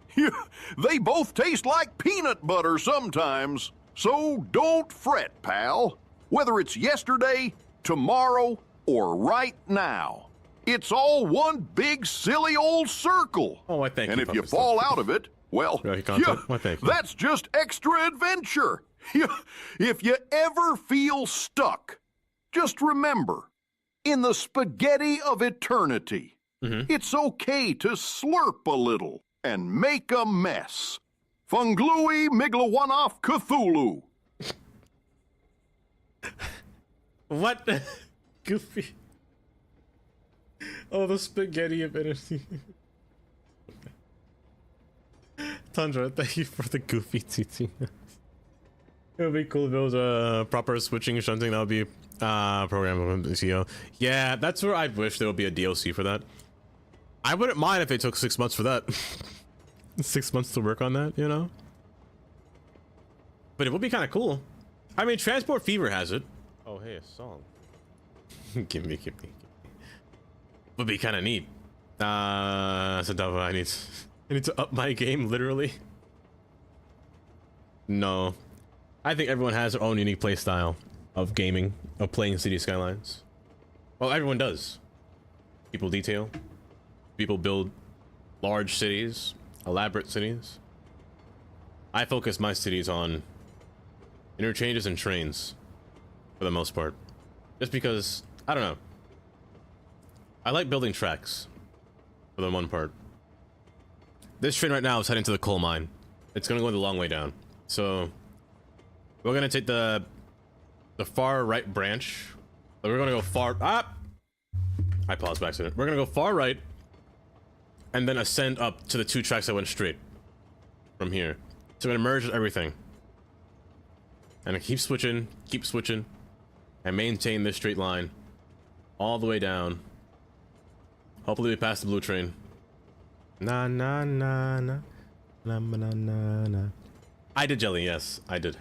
[SPEAKER 9] They both taste like peanut butter sometimes. So don't fret, pal. Whether it's yesterday, tomorrow, or right now. It's all one big silly old circle.
[SPEAKER 3] Oh, I thank you.
[SPEAKER 9] And if you fall out of it, well, that's just extra adventure. If you ever feel stuck, just remember, in the spaghetti of eternity, it's okay to slurp a little and make a mess. Funglui Miglawanoff Cthulhu.
[SPEAKER 3] What? Goofy. Oh, the spaghetti of energy. Tundra, thank you for the goofy TT. It would be cool if it was a proper switching or something. That would be Program CEO. Yeah, that's where I wish there would be a DLC for that. I wouldn't mind if they took 6 months for that. 6 months to work on that, you know? But it would be kind of cool. I mean, Transport Fever has it. Oh, hey, a song. give me. Would be kind of neat. So I need to up my game, literally. No. I think everyone has their own unique play style of gaming, of playing City Skylines. Well, everyone does. People detail. People build large cities, elaborate cities. I focus my cities on interchanges and trains, for the most part. Just because, I don't know. I like building tracks, for the one part. This train right now is heading to the coal mine. It's gonna go the long way down. So, we're gonna take the far right branch. But we're gonna go far, I paused by accident. We're gonna go far right, and then ascend up to the 2 tracks that went straight from here. So we're gonna merge everything. And keep switching, and maintain this straight line all the way down. Hopefully we pass the blue train. Na na na na na na na na. I did jelly, yes, I did.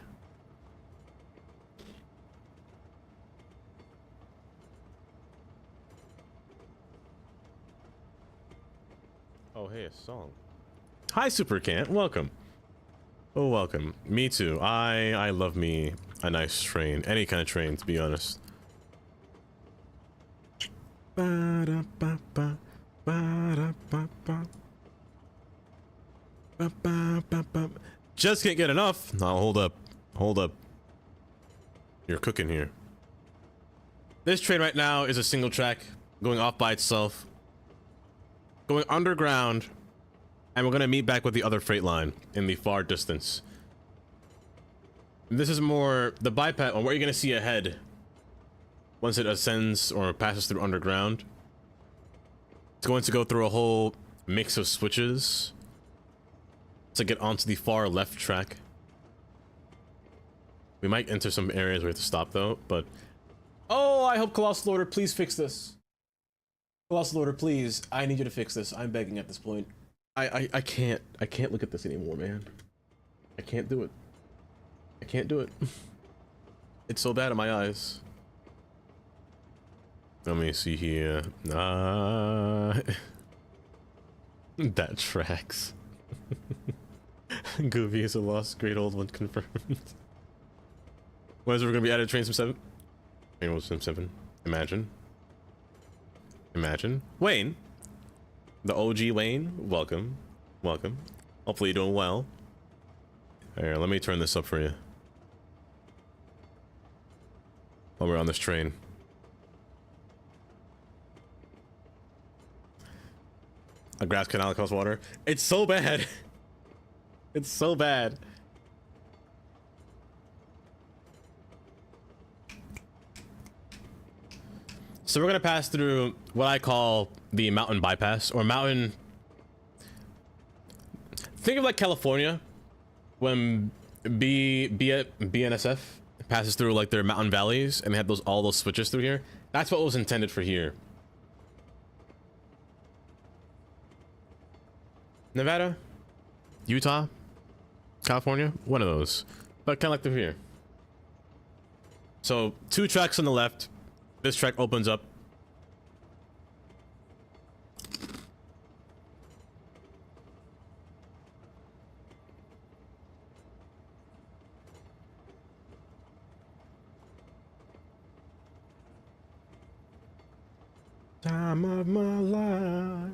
[SPEAKER 3] Oh, hey, a song. Hi, Super Cant. Welcome. Oh, welcome. Me too. I love me a nice train. Any kind of train, to be honest. Ba-da-ba-ba. Ba-da-ba-ba. Ba-ba-ba-ba. Just can't get enough. No, hold up. Hold up. You're cooking here. This train right now is a single track going off by itself, going underground, and we're gonna meet back with the other freight line in the far distance. This is more the bypass, or what you're gonna see ahead once it ascends or passes through underground. It's going to go through a whole mix of switches to get onto the far left track. We might enter some areas where we have to stop though, but oh, I hope Colossal Order, please fix this. Colossal Order, please, I need you to fix this. I'm begging at this point. I can't look at this anymore, man. I can't do it. I can't do it. It's so bad in my eyes. Let me see here. That tracks. Goofy is a lost great old one confirmed. When is it gonna be added? Train Sim 7? Train Sim 7. Imagine. Imagine. Wayne. The OG Wayne. Welcome. Welcome. Hopefully you're doing well. Here, let me turn this up for you. While we're on this train. A grass canal across water. It's so bad. It's so bad. So we're gonna pass through what I call the mountain bypass, or mountain. Think of like California, when BNSF passes through like their mountain valleys, and they have all those switches through here. That's what was intended for here. Nevada, Utah, California, one of those, but kind of like through here. So 2 tracks on the left. This track opens up. Time of my life.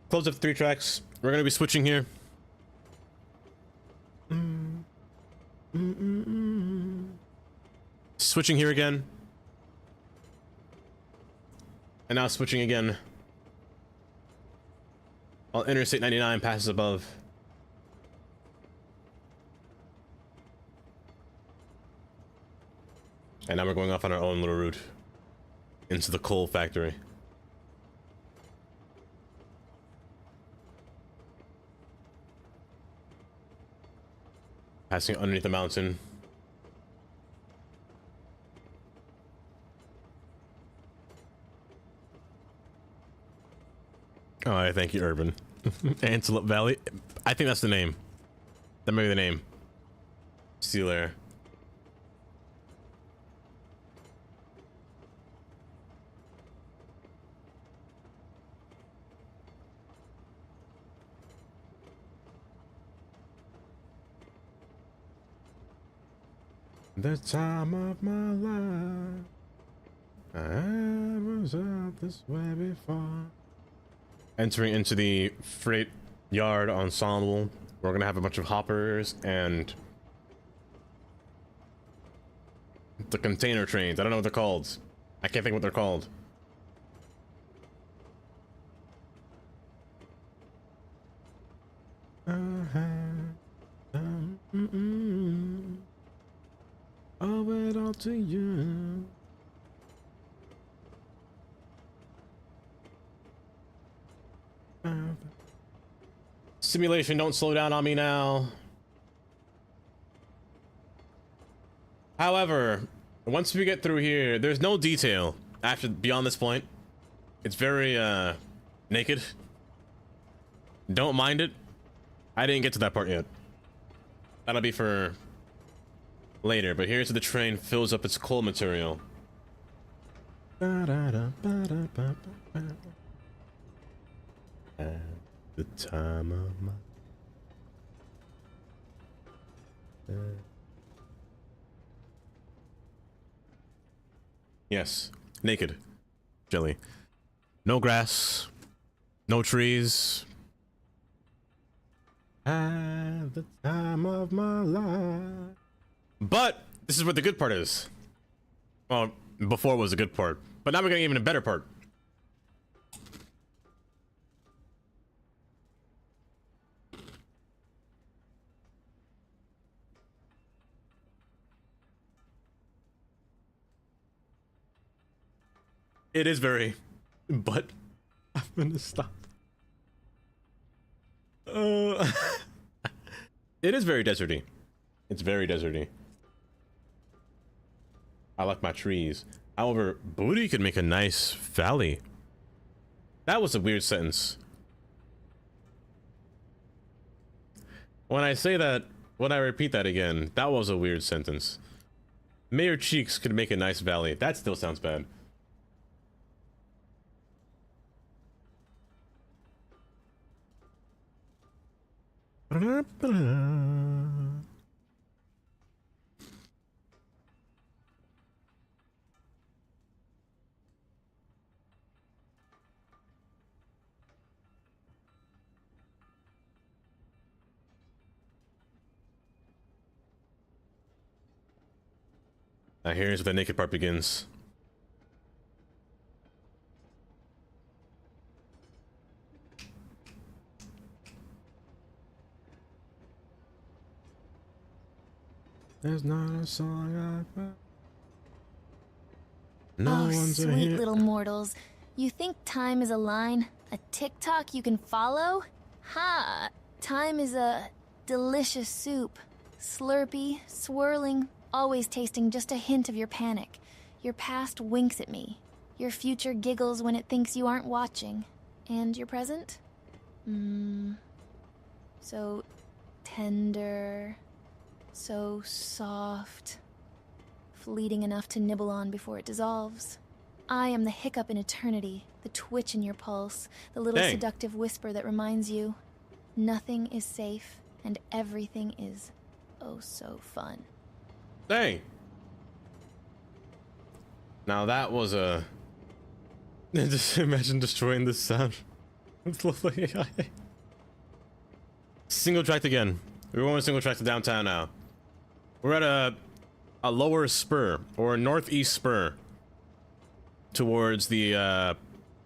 [SPEAKER 3] Close up 3 tracks. We're gonna be switching here. Switching here again. And now switching again. While Interstate 99 passes above. And now we're going off on our own little route into the coal factory. Passing underneath the mountain. All right, thank you, Urban. Antelope Valley. I think that's the name. That may be the name. Steel Air. The time of my life. I was out this way before. Entering into the freight yard ensemble. We're gonna have a bunch of hoppers and the container trains. I don't know what they're called. I can't think what they're called. Owe it all to you. Simulation, don't slow down on me now. However, once we get through here, there's no detail after beyond this point. It's very naked. Don't mind it. I didn't get to that part yet. That'll be for later, but here's where the train fills up its coal material. At the time of my... Yes, naked. Jelly. No grass. No trees. At the time of my life. But this is where the good part is. Well, before was the good part, but now we're getting even a better part. It is very, but I'm gonna stop. It is very deserty. It's very deserty. I like my trees. However, Booty could make a nice valley. That was a weird sentence. When I say that, when I repeat that again, that was a weird sentence. Mayor Cheeks could make a nice valley. That still sounds bad. Now here's where the naked part begins. There's not a song I've... No one's
[SPEAKER 11] sweet
[SPEAKER 3] here.
[SPEAKER 11] little mortals. You think time is a line? A TikTok you can follow? Ha! Time is a delicious soup. Slurpy, swirling, always tasting just a hint of your panic. Your past winks at me. Your future giggles when it thinks you aren't watching. And your present? So tender, so soft, fleeting enough to nibble on before it dissolves. I am the hiccup in eternity, the twitch in your pulse, the little seductive whisper that reminds you nothing is safe and everything is oh so fun.
[SPEAKER 3] Dang. Now that was a... Just imagine destroying this sound. It's lovely. Single tracked again. We're going single track to downtown now. We're at a lower spur, or a northeast spur, towards the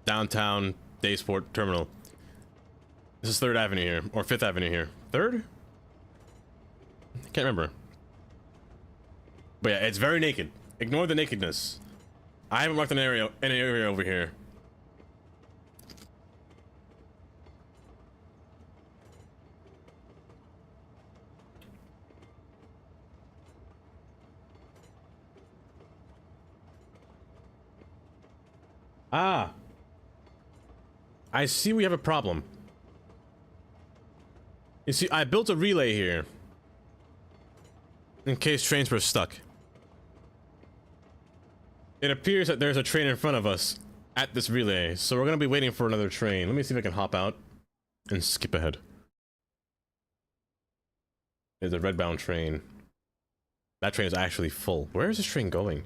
[SPEAKER 3] downtown Daysport terminal. This is 3rd Avenue here, or 5th Avenue here. 3rd? I can't remember. But yeah, it's very naked. Ignore the nakedness. I haven't marked an area over here. Ah. I see we have a problem. You see, I built a relay here in case trains were stuck. It appears that there's a train in front of us at this relay, so we're gonna be waiting for another train. Let me see if I can hop out and skip ahead. There's a redbound train. That train is actually full. Where is this train going?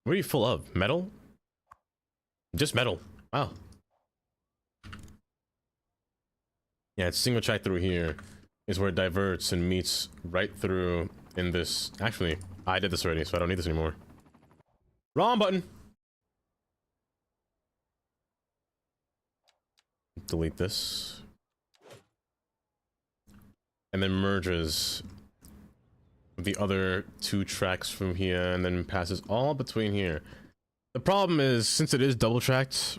[SPEAKER 3] What are you full of? Metal? Just metal. Wow. Yeah, it's single track through here is where it diverts and meets right through in this. Actually, I did this already, so I don't need this anymore. Wrong button. Delete this. And then merges the other 2 tracks from here and then passes all between here. The problem is, since it is double tracked,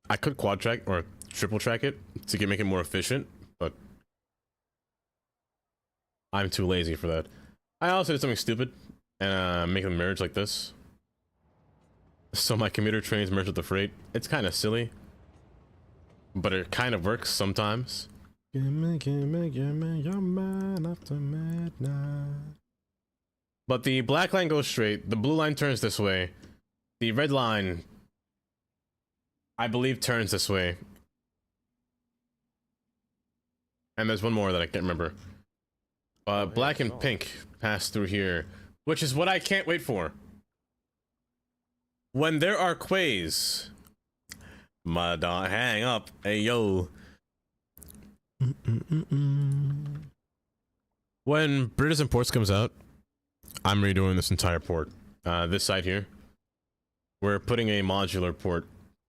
[SPEAKER 3] I could quad track or triple track it to make it more efficient, but I'm too lazy for that. I also did something stupid and make them merge like this. So my commuter trains merge with the freight. It's kind of silly, but it kind of works sometimes. Gimme your man after midnight. But the black line goes straight, the blue line turns this way, the red line, I believe, turns this way. And there's one more that I can't remember. Black and pink pass through here, which is what I can't wait for. When there are quays, my dog, hang up, hey yo. When British Imports comes out, I'm redoing this entire port. This side here. We're putting a modular port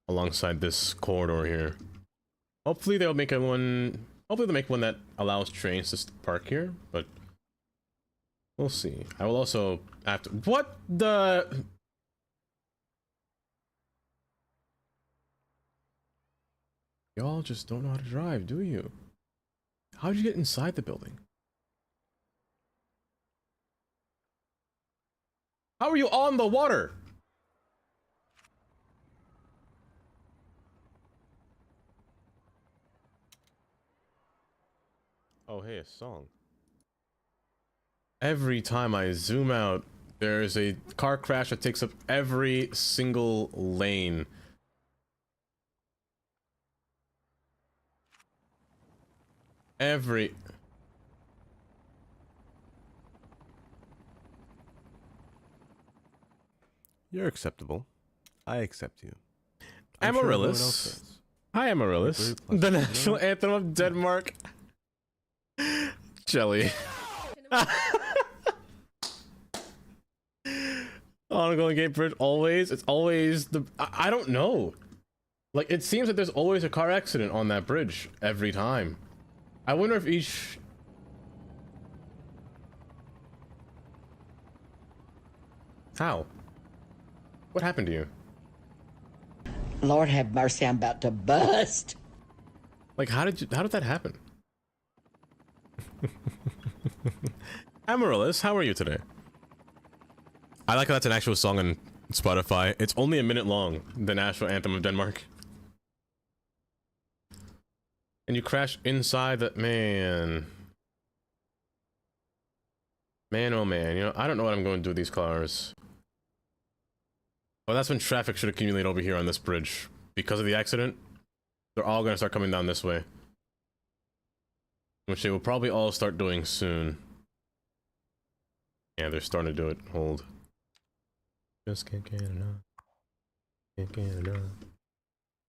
[SPEAKER 3] alongside this corridor here. Hopefully they'll make one. Hopefully they'll make one that allows trains to park here, but we'll see. I will also have to. What the? Y'all just don't know how to drive, do you? How'd you get inside the building? How are you on the water? Oh, hey, a song. Every time I zoom out, there's a car crash that takes up every single lane.
[SPEAKER 1] You're acceptable. I accept you.
[SPEAKER 3] Amaryllis. Hi, Amaryllis. The national anthem of Denmark. Jelly. Ongoing Gate Bridge, always. It's always the. I don't know. Like, it seems that there's always a car accident on that bridge every time. I wonder if each. How? What happened to you?
[SPEAKER 4] Lord have mercy, I'm about to bust.
[SPEAKER 3] Like, how did that happen? Amaryllis, how are you today? I like how that's an actual song on Spotify. It's only a minute long, the national anthem of Denmark. And you crash inside the... Man, oh man, you know, I don't know what I'm going to do with these cars. Well, that's when traffic should accumulate over here on this bridge. Because of the accident, they're all going to start coming down this way. Which they will probably all start doing soon. Yeah, they're starting to do it. Hold. Just can't get enough. Can't get enough.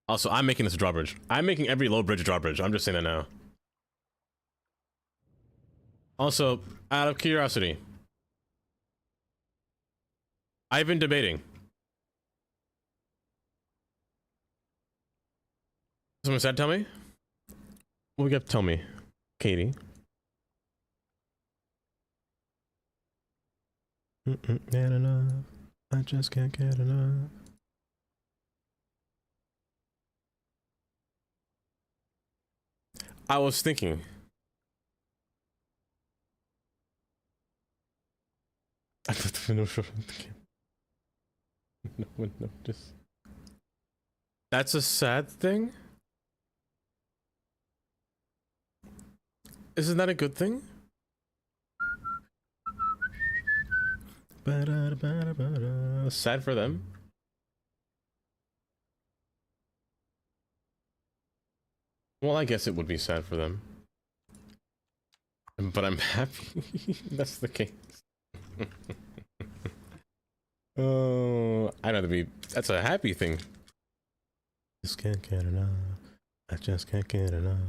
[SPEAKER 3] Also, I'm making this a drawbridge. I'm making every low bridge a drawbridge. I'm just saying that now. Also, out of curiosity, I've been debating. Someone said, tell me? What we got to tell me? Katie. Get enough. I just can't get enough. I was thinking. No, just. That's a sad thing. isn't that a good thing? Sad for them. Well, I guess it would be sad for them. But I'm happy that's the case. Oh, I'd rather be. That's a happy thing. Just can't get enough. I just can't get enough.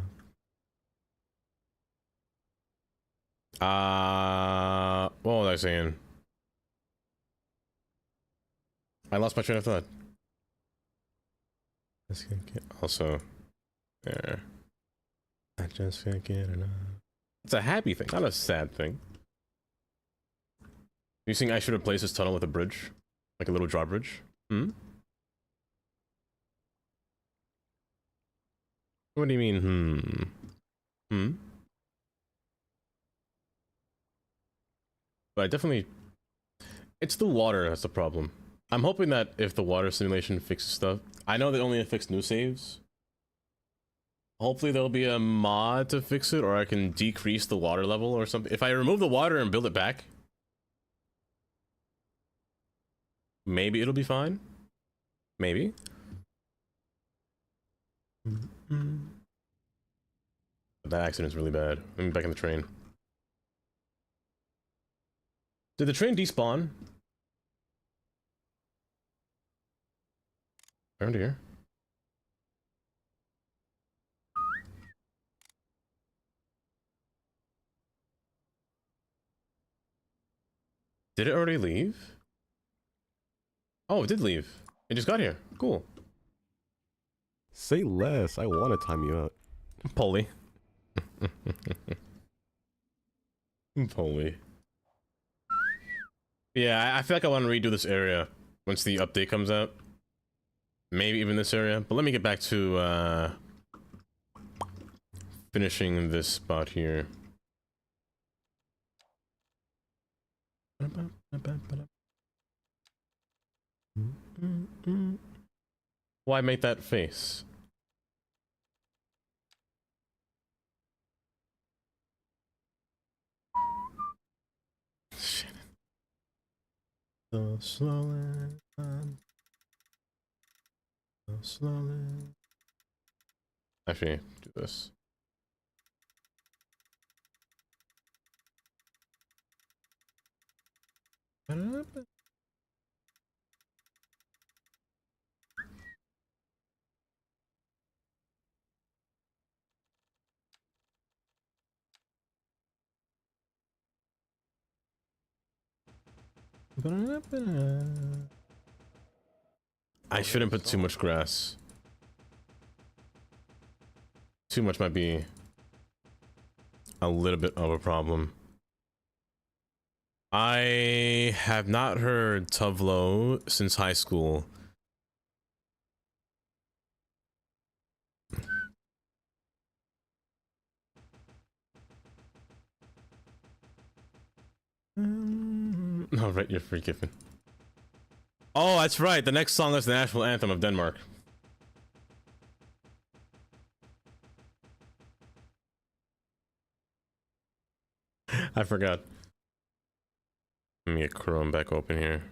[SPEAKER 3] What was I saying? I lost my train of thought. Just can't get. Also, there. I just can't get enough. It's a happy thing, not a sad thing. You think I should replace this tunnel with a bridge? Like a little drawbridge? Hmm? What do you mean, But I definitely... It's the water that's the problem. I'm hoping that if the water simulation fixes stuff... I know they only affix new saves. Hopefully there'll be a mod to fix it, or I can decrease the water level or something. If I remove the water and build it back... Maybe it'll be fine. Maybe. That accident's really bad. I'm back in the train. Did the train despawn? Around here. Did it already leave? Oh, it did leave. It just got here. Cool.
[SPEAKER 1] Say less. I want to time you out.
[SPEAKER 3] Polly. Polly. Yeah, I feel like I want to redo this area once the update comes out. Maybe even this area. But let me get back to finishing this spot here. Why make that face? Shit. So slowly, so slowly. Actually, do this. I shouldn't put too much grass. Too much might be a little bit of a problem. I have not heard Tuvlo since high school. All right, you're forgiven. Oh, that's right. The next song is the national anthem of Denmark. I forgot. Let me get Chrome back open here.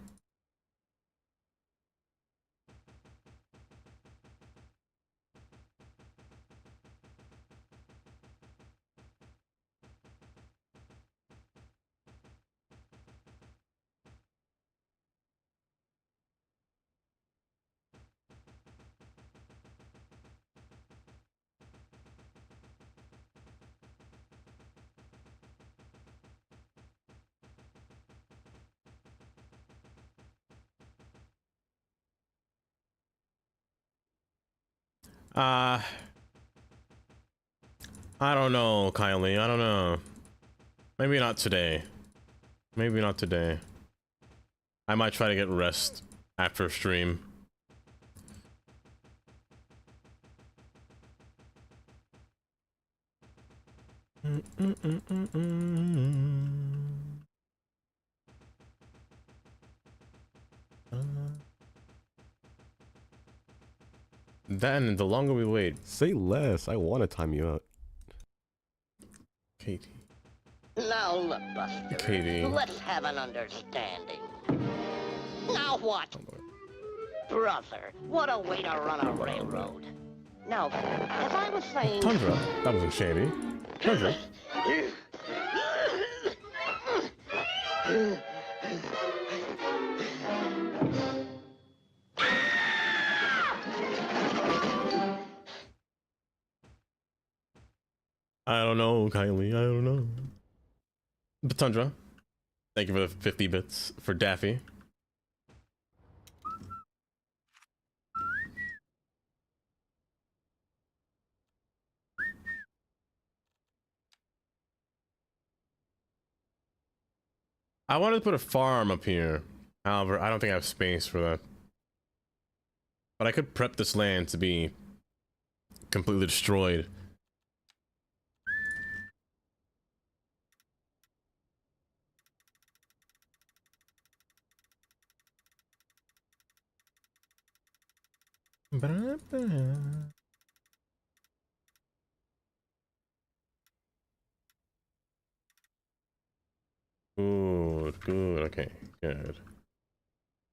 [SPEAKER 3] I don't know, Kylie. I don't know. Maybe not today. Maybe not today. I might try to get rest after stream. Then the longer we wait.
[SPEAKER 1] Say less. I want to time you out.
[SPEAKER 3] Katie.
[SPEAKER 4] Now look, Buster.
[SPEAKER 3] Katie.
[SPEAKER 4] Let's have an understanding. Now what? Brother, what a way to run a railroad. Now, as I was saying...
[SPEAKER 3] Tundra. That wasn't shady. Tundra. I don't know, Kylie. I don't know. But Tundra, thank you for the 50 bits for Daffy. I wanted to put a farm up here. However, I don't think I have space for that. But I could prep this land to be completely destroyed. Good, okay, good.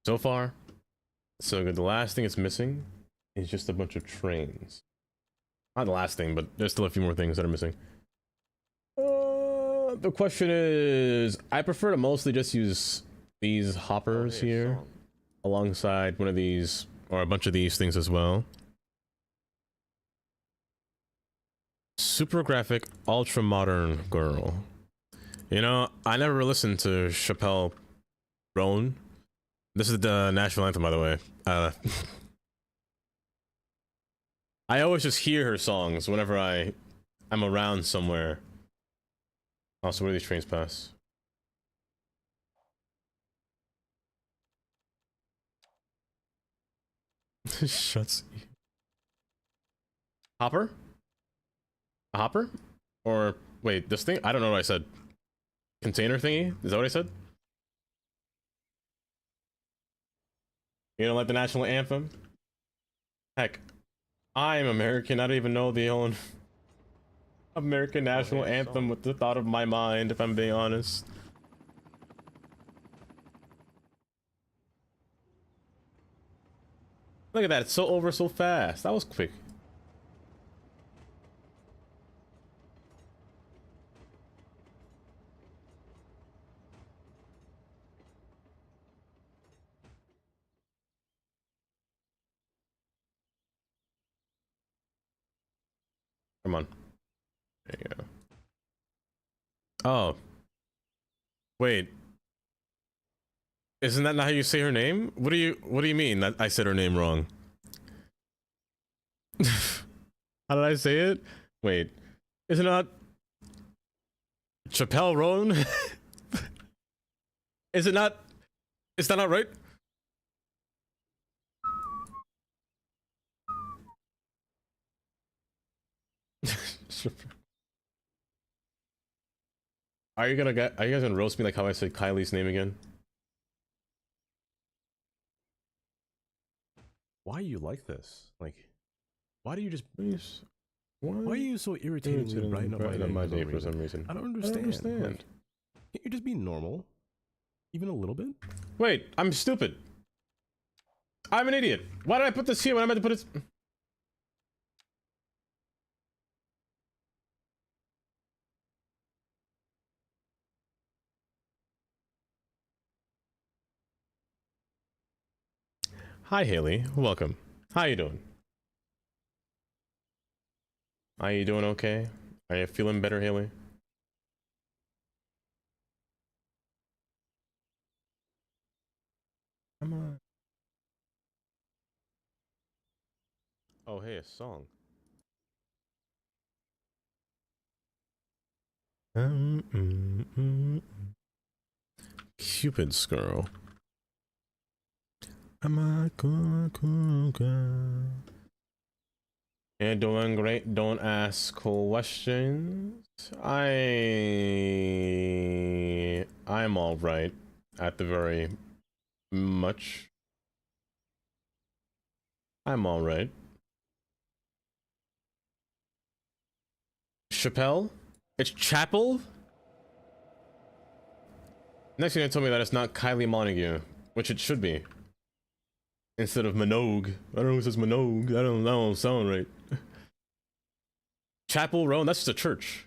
[SPEAKER 3] So far, so good. The last thing it's missing is just a bunch of trains. Not the last thing, but there's still a few more things that are missing. The question is, I prefer to mostly just use these hoppers here alongside one of these, or a bunch of these things as well. Super graphic, ultra modern girl. You know, I never listened to Chappelle Roan. This is the national anthem, by the way. I always just hear her songs whenever I'm around somewhere. Oh, so where do these trains pass? Shuts. Hopper? A hopper? Or wait, this thing? I don't know what I said. Container thingy? Is that what I said? You don't like the national anthem? Heck, I'm American. I don't even know the whole American national anthem with the thought of my mind, if I'm being honest. Look at that, it's so over so fast. That was quick. Come on. There you go. Oh. Wait. Isn't that not how you say her name? What do you mean that I said her name wrong? How did I say it? Wait. Is it not Chappelle Roan? Is it not? Is that not right? Are you guys gonna roast me like how I said Kylie's name again?
[SPEAKER 1] Why are you like this? Like, why do you just... Why are you so irritated to brighten up my day for some reason? I don't understand. Like, can't you just be normal? Even a little bit?
[SPEAKER 3] Wait, I'm stupid. I'm an idiot. Why did I put this here when I meant to put it... Hi, Haley. Welcome. How you doing? Are you doing okay? Are you feeling better, Haley? Come on. Oh, hey, a song. Cupid's girl. I'm a cool girl. Yeah, doing great. Don't ask questions. I'm all right at the very much. I'm all right. Chappelle, It's Chapel? Next thing they told me that it's not Kylie Montague, which it should be. Instead of Minogue. I don't know who says Minogue. That don't sound right. Chapel Road? That's just a church.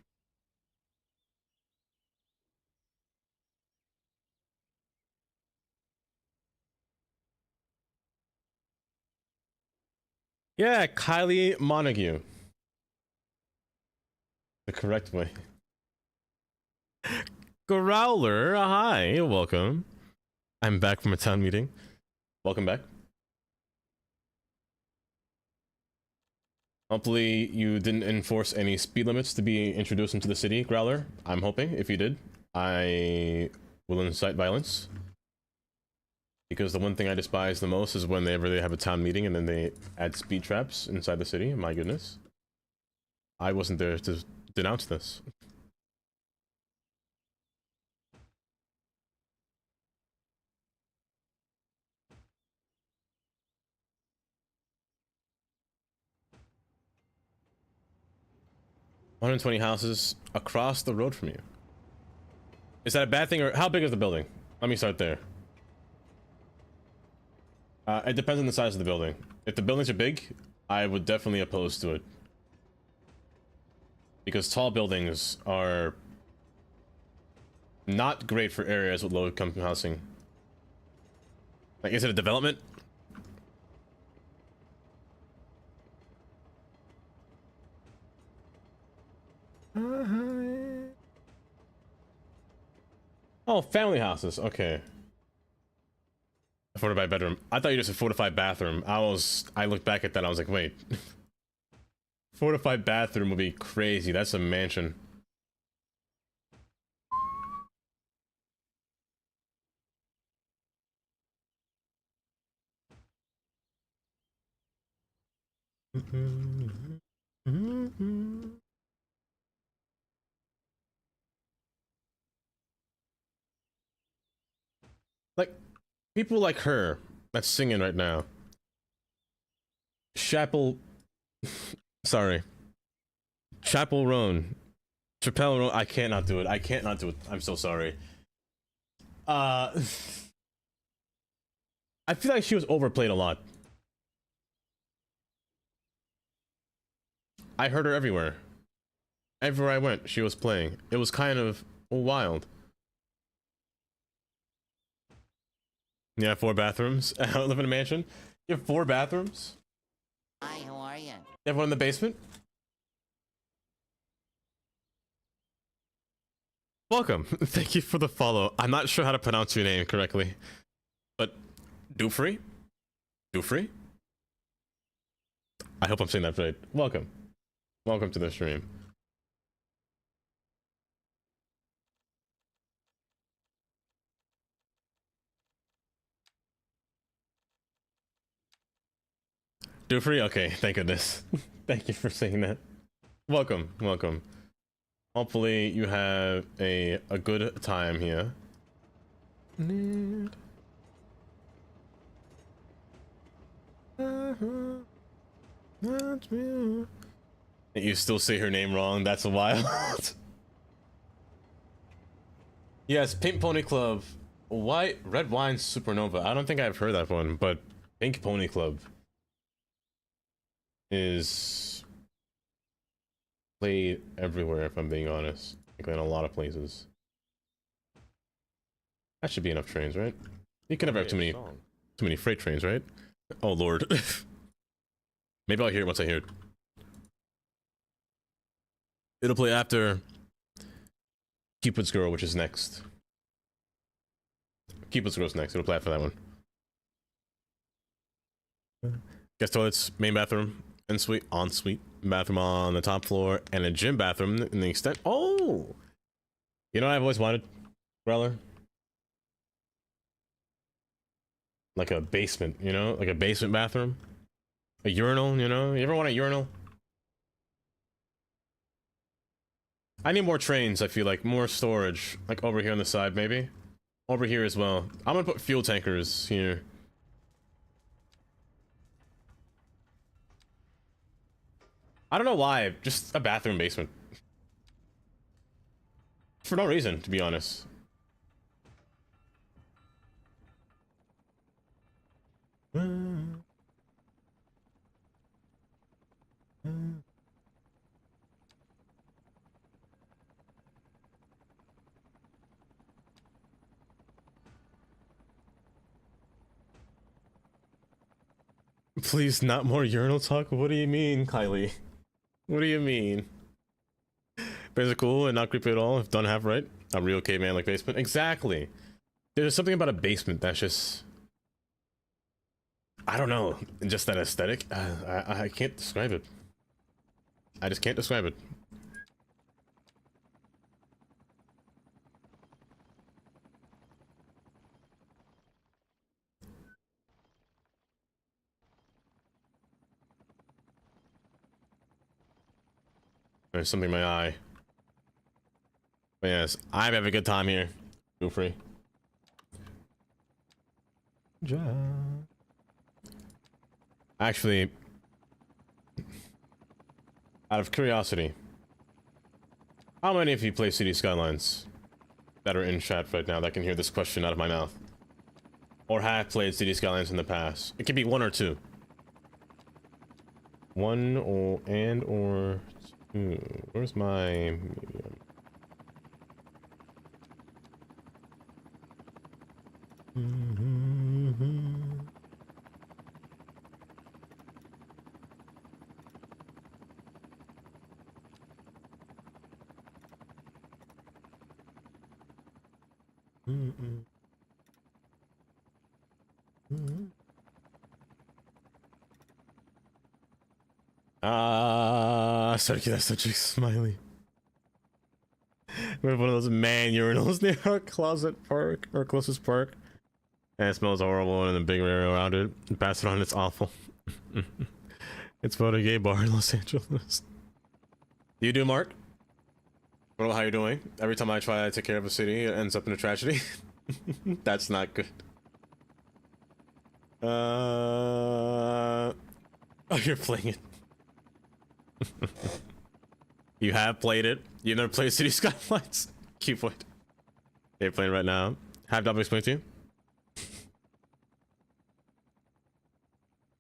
[SPEAKER 3] Yeah, Kylie Montague. The correct way. Growler, hi, welcome. I'm back from a town meeting. Welcome back. Hopefully you didn't enforce any speed limits to be introduced into the city, Growler. I'm hoping. If you did, I will incite violence. Because the one thing I despise the most is whenever they have a town meeting and then they add speed traps inside the city. My goodness. I wasn't there to denounce this. $120 houses across the road from you. Is that a bad thing, or how big is the building? Let me start there. It depends on the size of the building. If the buildings are big, I would definitely oppose to it. Because tall buildings are not great for areas with low-income housing. Like, is it a development? Oh, family houses. Okay. A fortified bedroom. I thought you just said fortified bathroom. I looked back at that. I was like, wait. Fortified bathroom would be crazy. That's a mansion. Like, people like her that's singing right now. Chapel. Sorry. Chapel Roan. Chappelle Roan. I can't not do it. I can't not do it. I'm so sorry. I feel like she was overplayed a lot. I heard her everywhere. Everywhere I went, she was playing. It was kind of wild. Yeah, 4 bathrooms. I don't live in a mansion. You have 4 bathrooms?
[SPEAKER 4] Hi, how are you?
[SPEAKER 3] Everyone in the basement? Welcome. Thank you for the follow. I'm not sure how to pronounce your name correctly. But Dufree? Dufree? I hope I'm saying that right. Welcome. Welcome to the stream. Dufree? Okay, thank goodness. Thank you for saying that. Welcome, welcome. Hopefully you have a good time here. You still say her name wrong, that's wild. Yes, Pink Pony Club. White Red Wine Supernova. I don't think I've heard that one, but Pink Pony Club is played everywhere, if I'm being honest. Like in a lot of places. That should be enough trains, right? You can never have too many freight trains, right? Oh lord. Maybe I'll hear it once I hear it. It'll play after Cupid's Girl, which is next. Cupid's Girl's next. It'll play after that one. Guest toilets, main bathroom, ensuite, ensuite, bathroom on the top floor, and a gym bathroom in the extent. Oh! You know what I've always wanted, Growler? Like a basement, you know? Like a basement bathroom? A urinal, you know? You ever want a urinal? I need more trains, I feel like. More storage. Like over here on the side, maybe? Over here as well. I'm gonna put fuel tankers here. I don't know why. Just a bathroom basement. For no reason, to be honest. Please, not more urinal talk? What do you mean, Kylie? What do you mean? Is it cool and not creepy at all if done half right? A real caveman like basement? Exactly. There's something about a basement that's just... I don't know. Just that aesthetic. I can't describe it. I just can't describe it. There's something in my eye. But yes, I'm having a good time here. Feel free. Actually, out of curiosity, how many of you play City Skylines that are in chat right now that can hear this question out of my mouth? Or have played City Skylines in the past? It could be one or two. One or two. Where's my medium? Sorry, that's such a smiley. We have one of those man urinals near our closet park, or closest park. And it smells horrible and the big area around it. And pass it on, it's awful. It's about a gay bar in Los Angeles. Do you do, Mark? I don't know how you're doing. Every time I try to take care of a city, it ends up in a tragedy. That's not good. Oh, you're playing it. You have played it. You never played City Skylines. Keep it. They're playing right now. Have Double explained to you?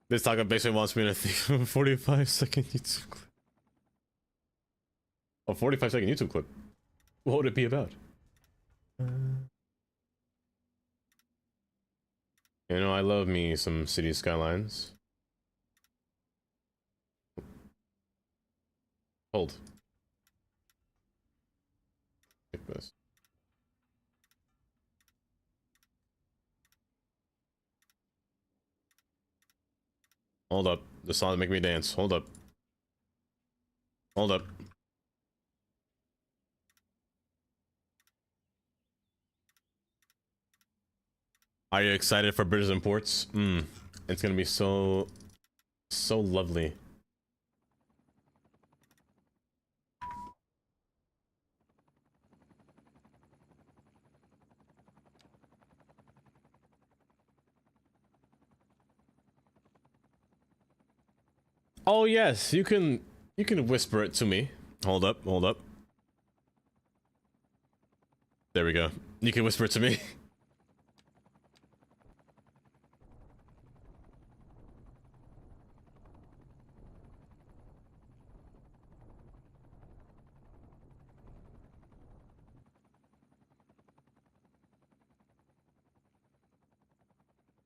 [SPEAKER 3] This talk basically wants me to think of a 45-second YouTube clip. A 45-second YouTube clip? What would it be about? You know, I love me some City Skylines. Hold. Like this. Hold up. The song make me dance. Hold up. Hold up. Are you excited for British imports? It's gonna be so lovely. Oh yes, you can whisper it to me. Hold up, hold up. There we go. You can whisper it to me.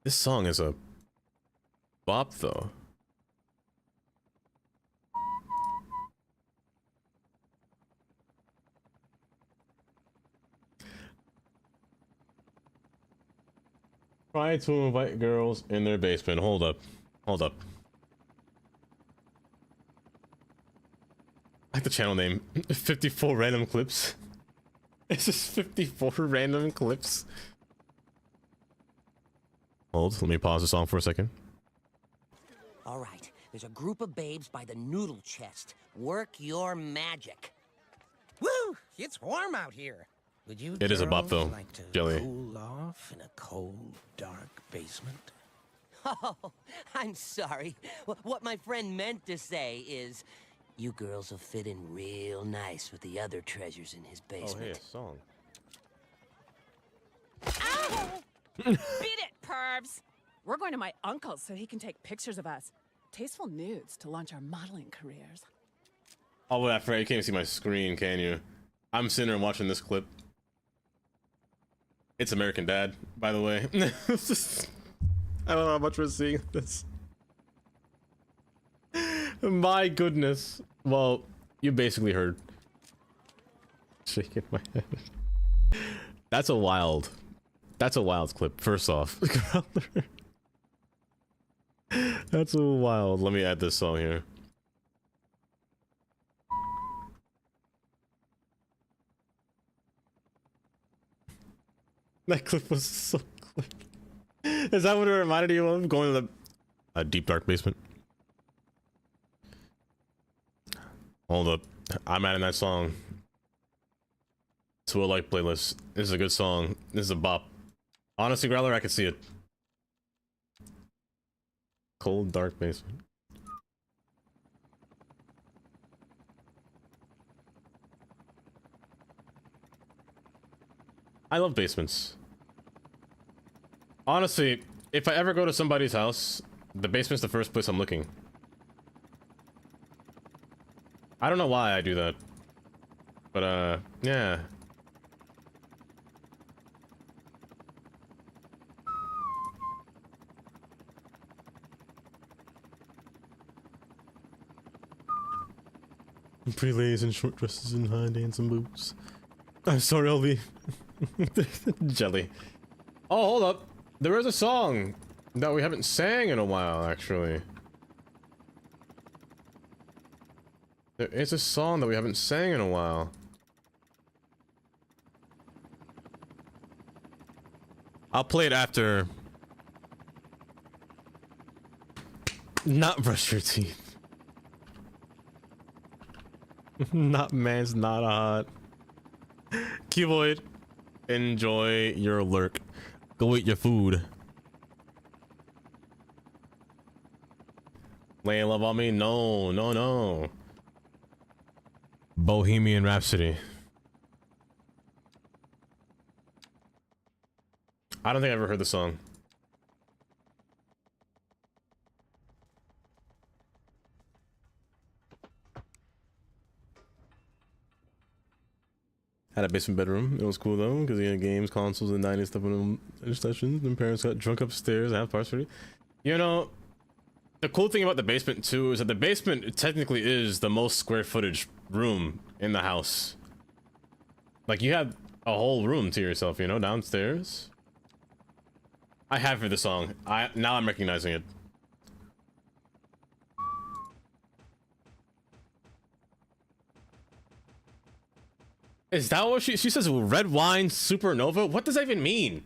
[SPEAKER 3] This song is a bop though. Try to invite girls in their basement. Hold up. Hold up. I like the channel name. 54 random clips. It's just 54 random clips. Hold. Let me pause the song for a second.
[SPEAKER 12] All right. There's a group of babes by the noodle chest. Work your magic. Woo! It's warm out here. Would you
[SPEAKER 3] It is a bop though,
[SPEAKER 12] like to
[SPEAKER 3] Jelly.
[SPEAKER 12] cool off in a cold, dark basement? Oh, I'm sorry. What my friend meant to say is, You girls will fit in real nice with the other treasures in his
[SPEAKER 3] Oh, hey,
[SPEAKER 12] basement.
[SPEAKER 3] a song.
[SPEAKER 13] Ow! Beat it, pervs! We're going to my uncle's so he can take pictures of us. Tasteful nudes to launch our modeling careers.
[SPEAKER 3] Oh, wait, I forgot. You can't see my screen, can you? I'm sitting there watching this clip. It's American Dad, by the way. I don't know how much we're seeing this. My goodness. Well, you basically heard. Shaking my head. That's a wild clip, first off. That's a wild. Let me add this song here. That clip was so quick. Is that what it reminded you of? Going to a deep dark basement? Hold up. I'm adding that song to a like playlist. This is a good song. This is a bop. Honestly, Growler, I can see it. Cold dark basement. I love basements. Honestly, if I ever go to somebody's house, the basement's the first place I'm looking. I don't know why I do that. But, yeah. Pretty ladies in short dresses and high dancing boots. I'm sorry, LV. Jelly. Oh, hold up. There is a song that we haven't sang in a while, actually. There is a song that we haven't sang in a while. I'll play it after. Not brush your teeth. Not man's not hot. Cuboid, enjoy your lurk. Go eat your food. Laying love on me? No, no, no. Bohemian Rhapsody. I don't think I ever heard the song. Had a basement bedroom. It was cool though, because he had games, consoles, and 90s stuff in sessions. And parents got drunk upstairs and have party party. You know, the cool thing about the basement too is that the basement technically is the most square footage room in the house. Like you have a whole room to yourself, you know, downstairs. I have heard the song. Now I'm recognizing it. Is that what she says? Red wine supernova? What does that even mean?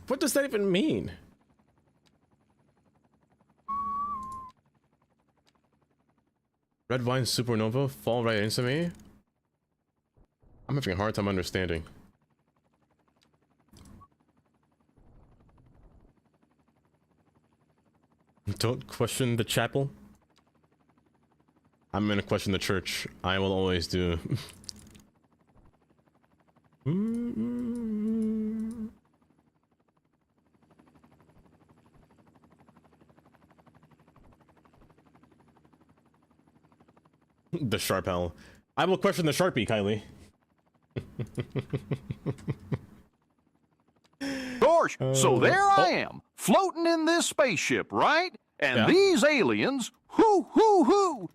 [SPEAKER 3] What does that even mean? Red wine supernova fall right into me? I'm having a hard time understanding. Don't question the chapel. I'm gonna question the church. I will always do. The sharp owl. I will question the Sharpie, Kylie.
[SPEAKER 9] Gosh, so there I am, floating in this spaceship, right? And these aliens,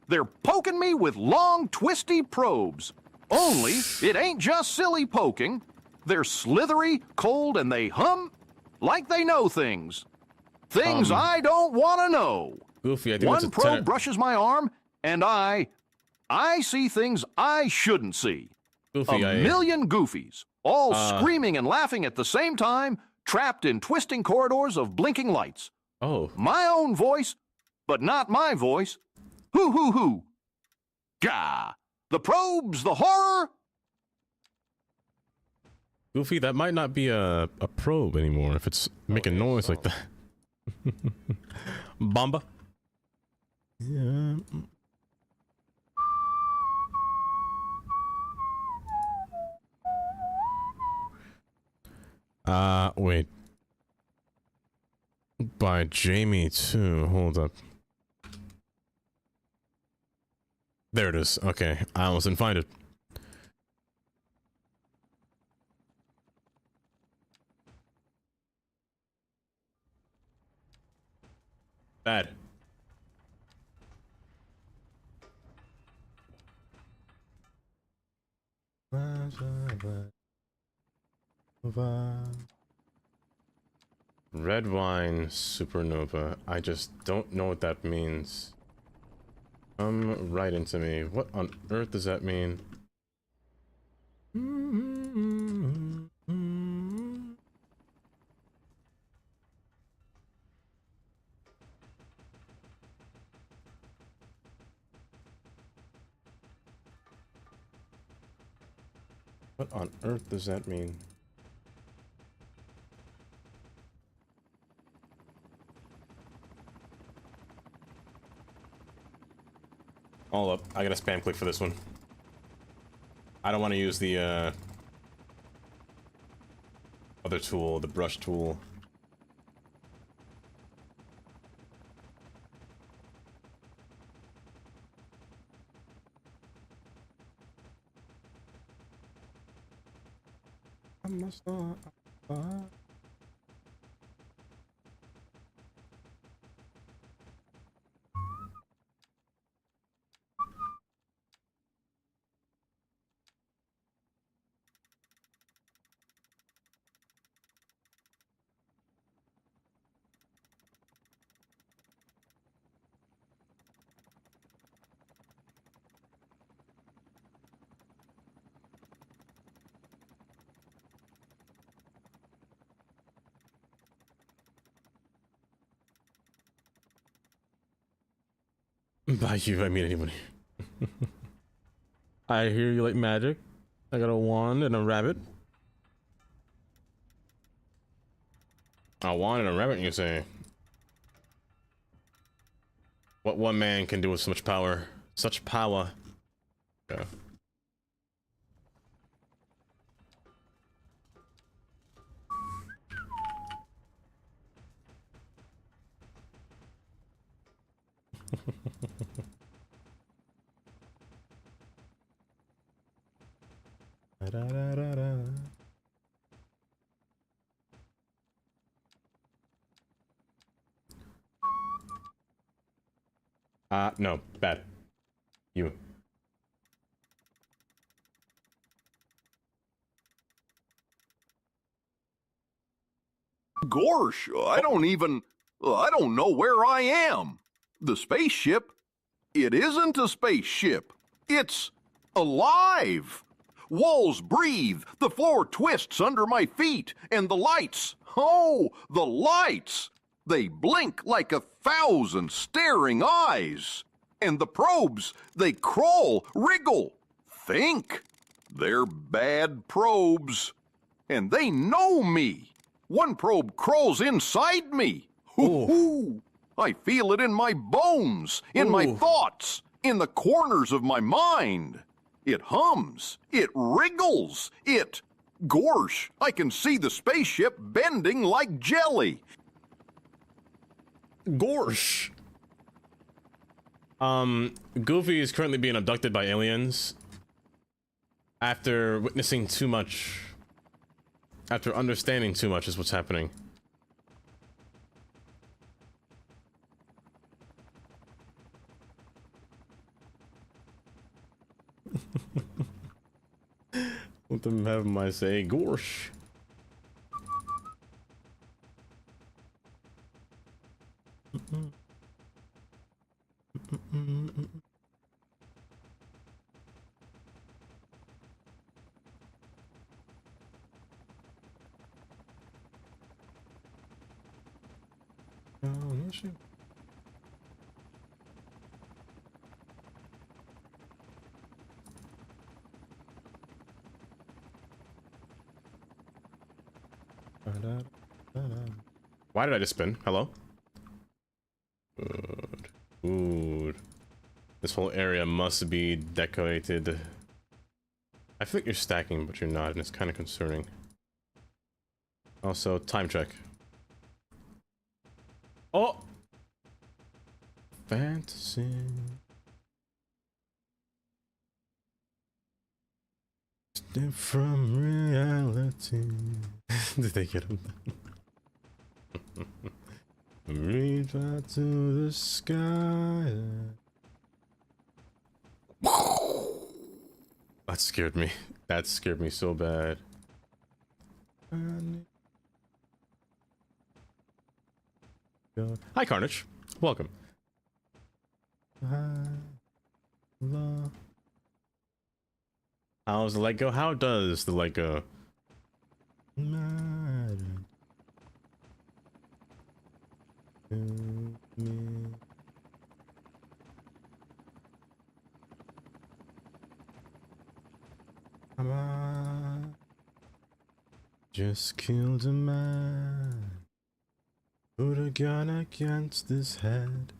[SPEAKER 9] they're poking me with long, twisty probes. Only, it ain't just silly poking. They're slithery, cold, and they hum like they know things. Things I don't want to know.
[SPEAKER 3] Goofy, I think
[SPEAKER 9] One probe brushes my arm, and I see things I shouldn't see.
[SPEAKER 3] Goofy,
[SPEAKER 9] a million goofies, all screaming and laughing at the same time, trapped in twisting corridors of blinking lights.
[SPEAKER 3] Oh.
[SPEAKER 9] My own voice, but not my voice. Hoo. Gah! The probes, the horror!
[SPEAKER 3] Goofy, that might not be a probe anymore if it's making noise like that. Bomba. Yeah. Wait. By Jamie too. Hold up. There it is. Okay, I almost didn't find it. Bad. Red wine supernova. I just don't know what that means. Come right into me. What on earth does that mean? What on earth does that mean? Hold up, I gotta spam click for this one. I don't want to use the other tool, the brush tool. By you, I mean anybody. I hear you like magic. I got a wand and a rabbit. A wand and a rabbit, you say? What one man can do with so much power? Such power. Yeah. No, bad. You.
[SPEAKER 9] Gorsh, I don't know where I am. The spaceship, it isn't a spaceship. It's alive. Walls breathe, the floor twists under my feet, and the lights, oh, the lights. They blink like 1,000 staring eyes. And the probes, they crawl, wriggle, think. They're bad probes. And they know me. One probe crawls inside me. Hoo-hoo. I feel it in my bones, in my thoughts, in the corners of my mind. It hums, it wriggles, Gorsh, I can see the spaceship bending like jelly.
[SPEAKER 3] Gorsh. Goofy is currently being abducted by aliens after witnessing too much. After understanding too much is what's happening. Let them have my say, Gorsh. Why did I just spin? Hello? Ooh. This whole area must be decorated. I feel like you're stacking, but you're not, and it's kind of concerning. Also, time check. Oh! Fantasy. Step from reality. Did they get him? Reach out to the sky. That scared me. That scared me so bad. Hi, Carnage. Welcome. How's the light go? How does the light go? Just killed a man. Put a gun against his head.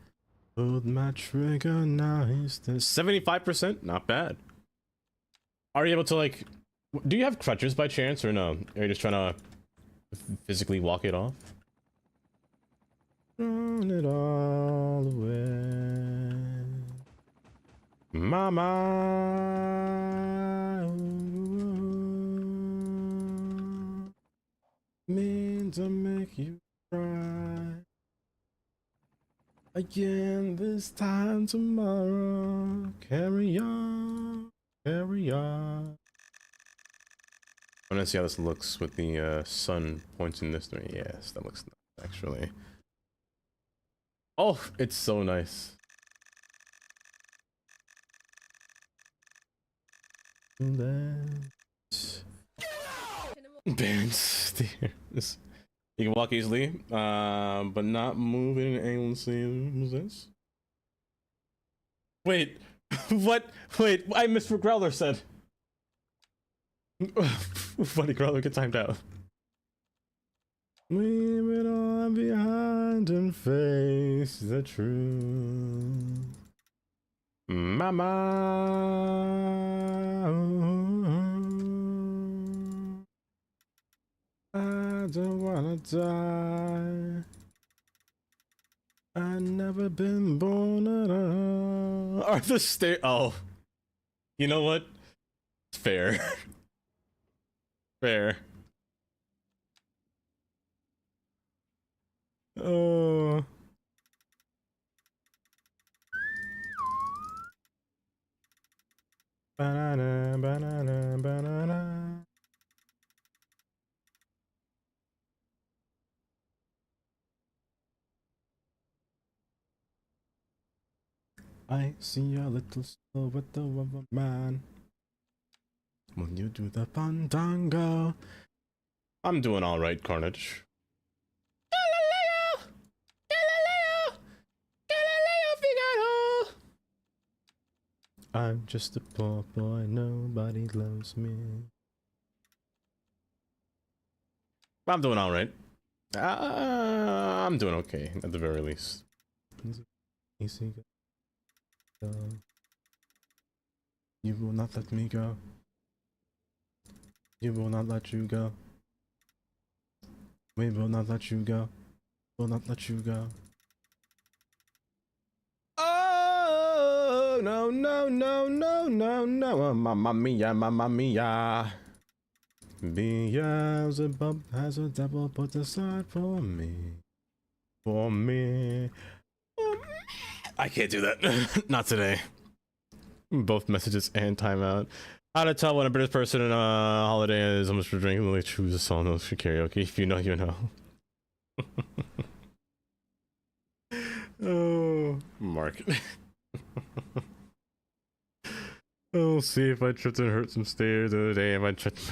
[SPEAKER 3] Pulled my trigger, now he's dead. 75%? Not bad. Are you able to, like... Do you have crutches by chance, or no? Are you just trying to physically walk it off? Run it all away. Mama. Mean to make you cry. Again this time tomorrow. Carry on. Carry on. I want to see how this looks with the sun pointing this way. Yes, that looks nice, actually. Oh, it's so nice. Band stairs. You can walk easily, but not moving aimlessly. What's this? Wait, what? Wait, I missed what Growler said. Funny, Growler get timed out. Leave it all behind and face the truth. Mama. I don't wanna die. I never been born at all. Are the stairs? Oh, you know what? Fair. Fair. Oh. Banana, banana, banana. I see a little silhouette of a man when you do the fandango. I'm doing all right, Carnage. Galileo! Galileo! Galileo Figaro! I'm just a poor boy, nobody loves me. I'm doing all right. I'm doing okay, at the very least. Easy go. You will not let me go. You will not let you go. We will not let you go. Will not let you go. Oh no no no no no no! Mamma mia, mamma mia! Beelzebub has a devil put aside for me. For me. I can't do that. Not today. Both messages and timeout. How to tell when a British person in a holiday is almost for drinking? Really choose a song for karaoke. If you know, you know. Oh, Mark. We'll see if I tripped and hurt some stairs the other day. If I tripped,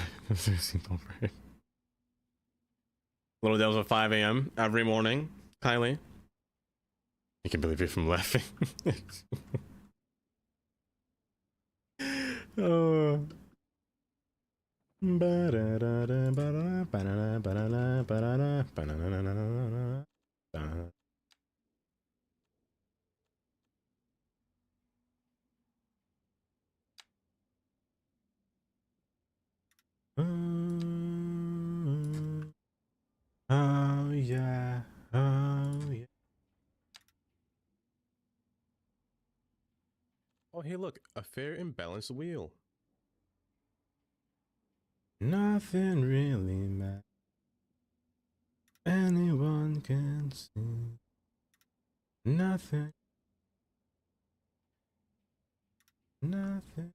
[SPEAKER 3] Little Devils at 5 a.m. every morning. Kylie. You can believe it from laughing. Oh. Oh yeah, oh yeah. Oh hey, look, a fair and balanced wheel. Nothing really matters. Anyone can see. Nothing. Nothing.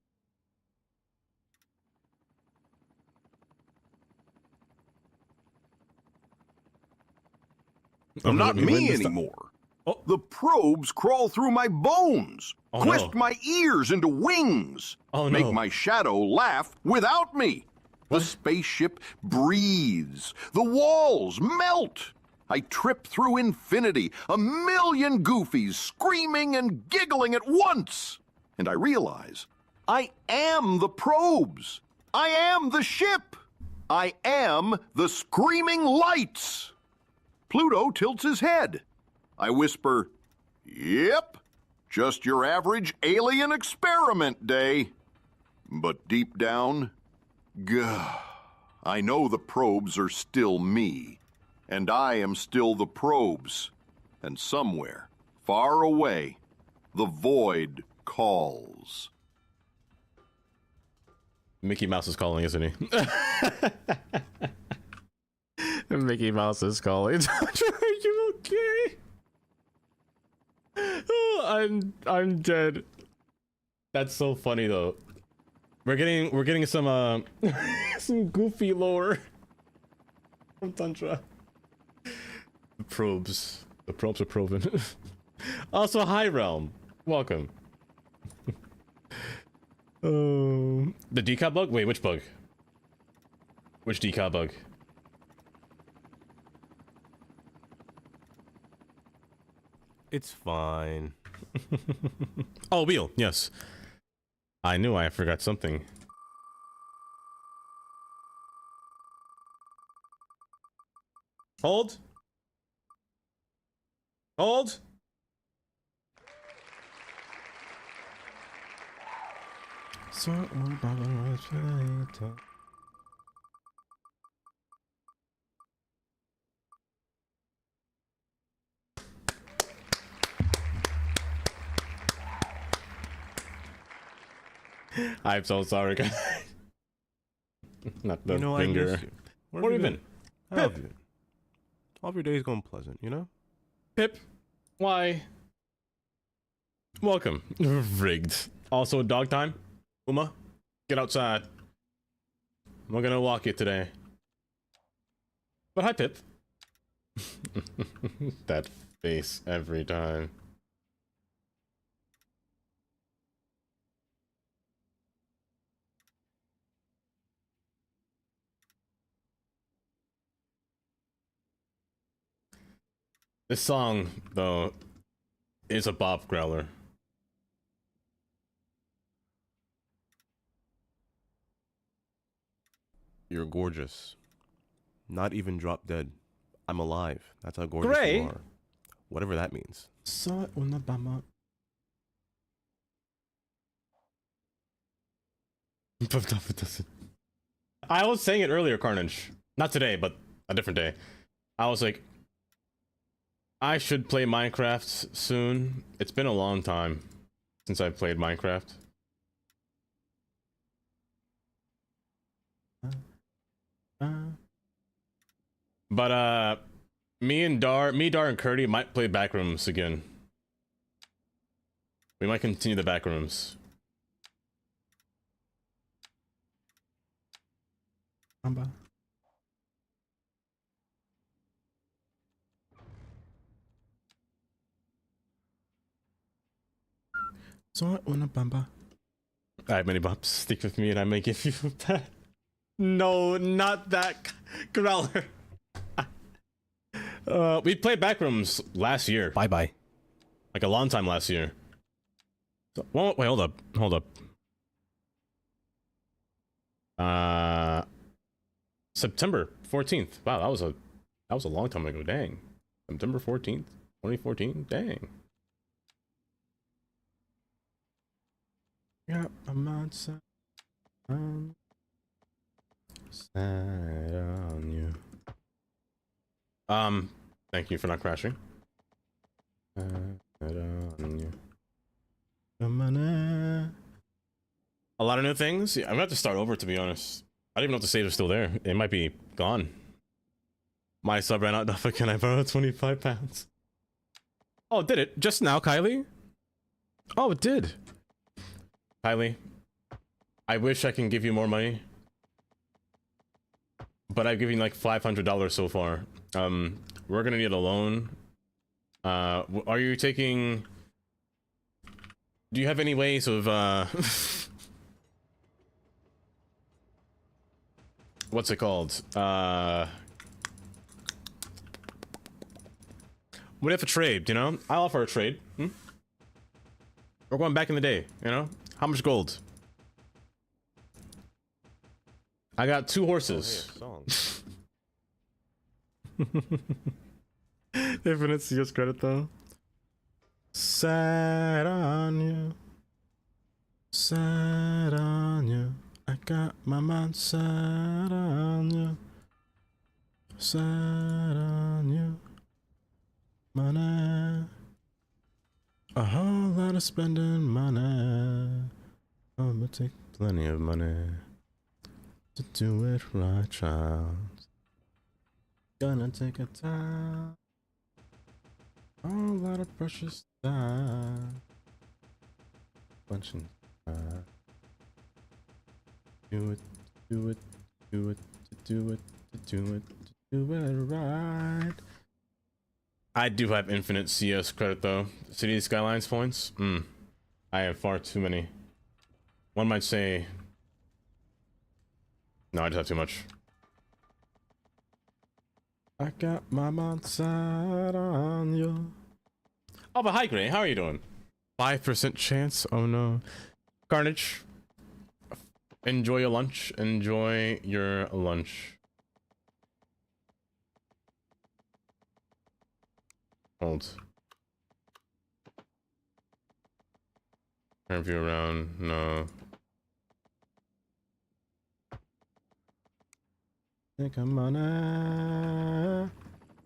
[SPEAKER 9] Not me anymore.
[SPEAKER 3] Oh.
[SPEAKER 9] The probes crawl through my bones,
[SPEAKER 3] Oh,
[SPEAKER 9] twist
[SPEAKER 3] no.
[SPEAKER 9] my ears into wings,
[SPEAKER 3] Oh,
[SPEAKER 9] make
[SPEAKER 3] no.
[SPEAKER 9] my shadow laugh without me. The spaceship breathes. The walls melt. I trip through infinity, a million goofies screaming and giggling at once. And I realize I am the probes. I am the ship. I am the screaming lights. Pluto tilts his head. I whisper, "Yep, just your average alien experiment day." But deep down, gah, I know the probes are still me, and I am still the probes. And somewhere, far away, the void calls.
[SPEAKER 3] Mickey Mouse is calling, isn't he? Mickey Mouse is calling. Are you okay? Oh, I'm dead. That's so funny though. We're getting some some goofy lore from Tantra. The probes are proven. Also, High Realm, welcome. The decal bug? Wait, which bug? Which decal bug?
[SPEAKER 1] It's fine.
[SPEAKER 3] Oh, wheel, yes. I knew I forgot something. Hold. Hold. I'm so sorry, guys. Not the
[SPEAKER 1] I
[SPEAKER 3] finger.
[SPEAKER 1] miss you.
[SPEAKER 3] Where have you been?
[SPEAKER 1] How have you been? All of your days going pleasant, you know?
[SPEAKER 3] Pip, why? Welcome. Rigged. Also, dog time. Uma, get outside. I'm gonna walk you today. But hi, Pip. That face every time. This song, though, is a bop growler.
[SPEAKER 1] You're gorgeous. Not even drop dead. I'm alive. That's how gorgeous
[SPEAKER 3] Gray?
[SPEAKER 1] you are. Whatever that means.
[SPEAKER 3] Saw una bama. I was saying it earlier, Carnage. Not today, but a different day. I was like, I should play Minecraft soon. It's been a long time since I've played Minecraft. But me, Dar, and Curdy might play Backrooms again. We might continue the Backrooms. So una bamba. Alright, mini bops, stick with me and I may give you that. No, not that growler. We played Backrooms last year.
[SPEAKER 1] Bye bye.
[SPEAKER 3] Like a long time last year. So, well, wait, hold up. September 14th. Wow, that was a long time ago. Dang. September 14th, 2014. Dang. Yeah, I'm outside. Sad on you. Thank you for not crashing. Sad on you. The money. A lot of new things. Yeah, I'm gonna have to start over, to be honest. I don't even know if the saves are still there. It might be gone. My sub ran out. Can I borrow 25 pounds? Oh, did it? Just now, Kylie? Oh, it did. Kylie, I wish I can give you more money, but I've given you like $500 so far. We're gonna need a loan. Are you taking... Do you have any ways of, what's it called? What if a trade, you know? I'll offer a trade. We're going back in the day, you know? How much gold? I got 2 horses.
[SPEAKER 1] Oh, hey,
[SPEAKER 3] Infinite CS credit though. Sad on you. Sad on you. I got my mind sad on you. Sad on you. Money. A whole lot of spending money. I'm gonna take plenty of money to do it right, child. Gonna take a time. A whole lot of precious time. Bunch of time. Do it, do it, do it, to do it, to do it, to do it right. I do have infinite CS credit though. City Skylines points? I have far too many. One might say... No, I just have too much. I got my mind set on you. Oh, but hi Gray, how are you doing? 5% chance? Oh no. Carnage. Enjoy your lunch. Enjoy your lunch. Hold. Turn view around. No. Think of money.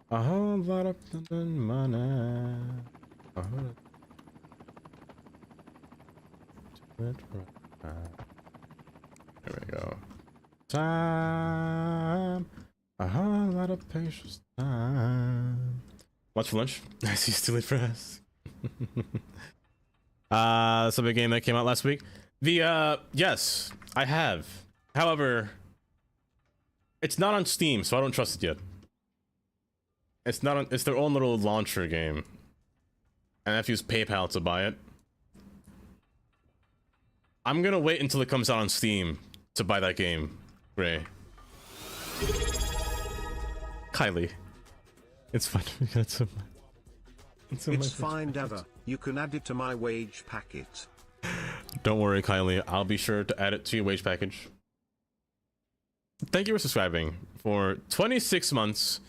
[SPEAKER 3] A whole lot of money. A whole lot. There we go. Time. A whole lot of patience. Time. What's for lunch? I see it's too late for us. Some big game that came out last week. Yes, I have. However, it's not on Steam, so I don't trust it yet. It's not on, it's their own little launcher game. And I have to use PayPal to buy it. I'm gonna wait until it comes out on Steam to buy that game, Ray. Kylie. It's fine.
[SPEAKER 14] It's fine, Deva. You can add it to my wage packet.
[SPEAKER 3] Don't worry, Kylie. I'll be sure to add it to your wage package. Thank you for subscribing for 26 months.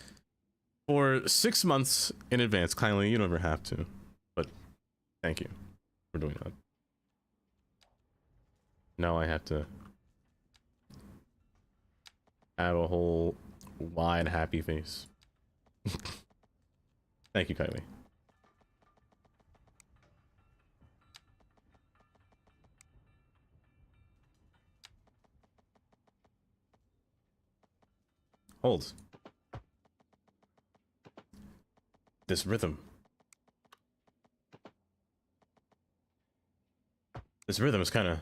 [SPEAKER 3] For 6 months in advance. Kylie, you don't ever have to. But thank you for doing that. Now I have to have a whole wide happy face. Thank you, Kylie. Hold. This rhythm. This rhythm is kind of...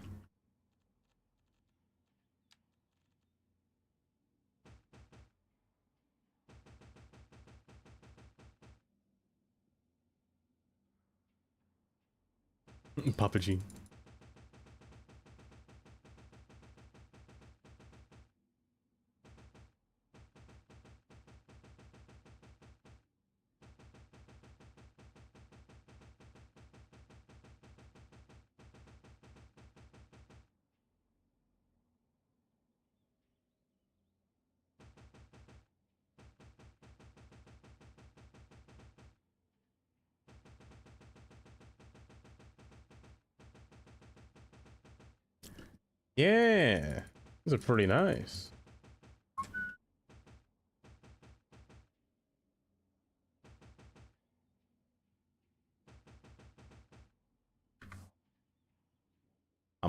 [SPEAKER 3] Papa G. Yeah, these are pretty nice.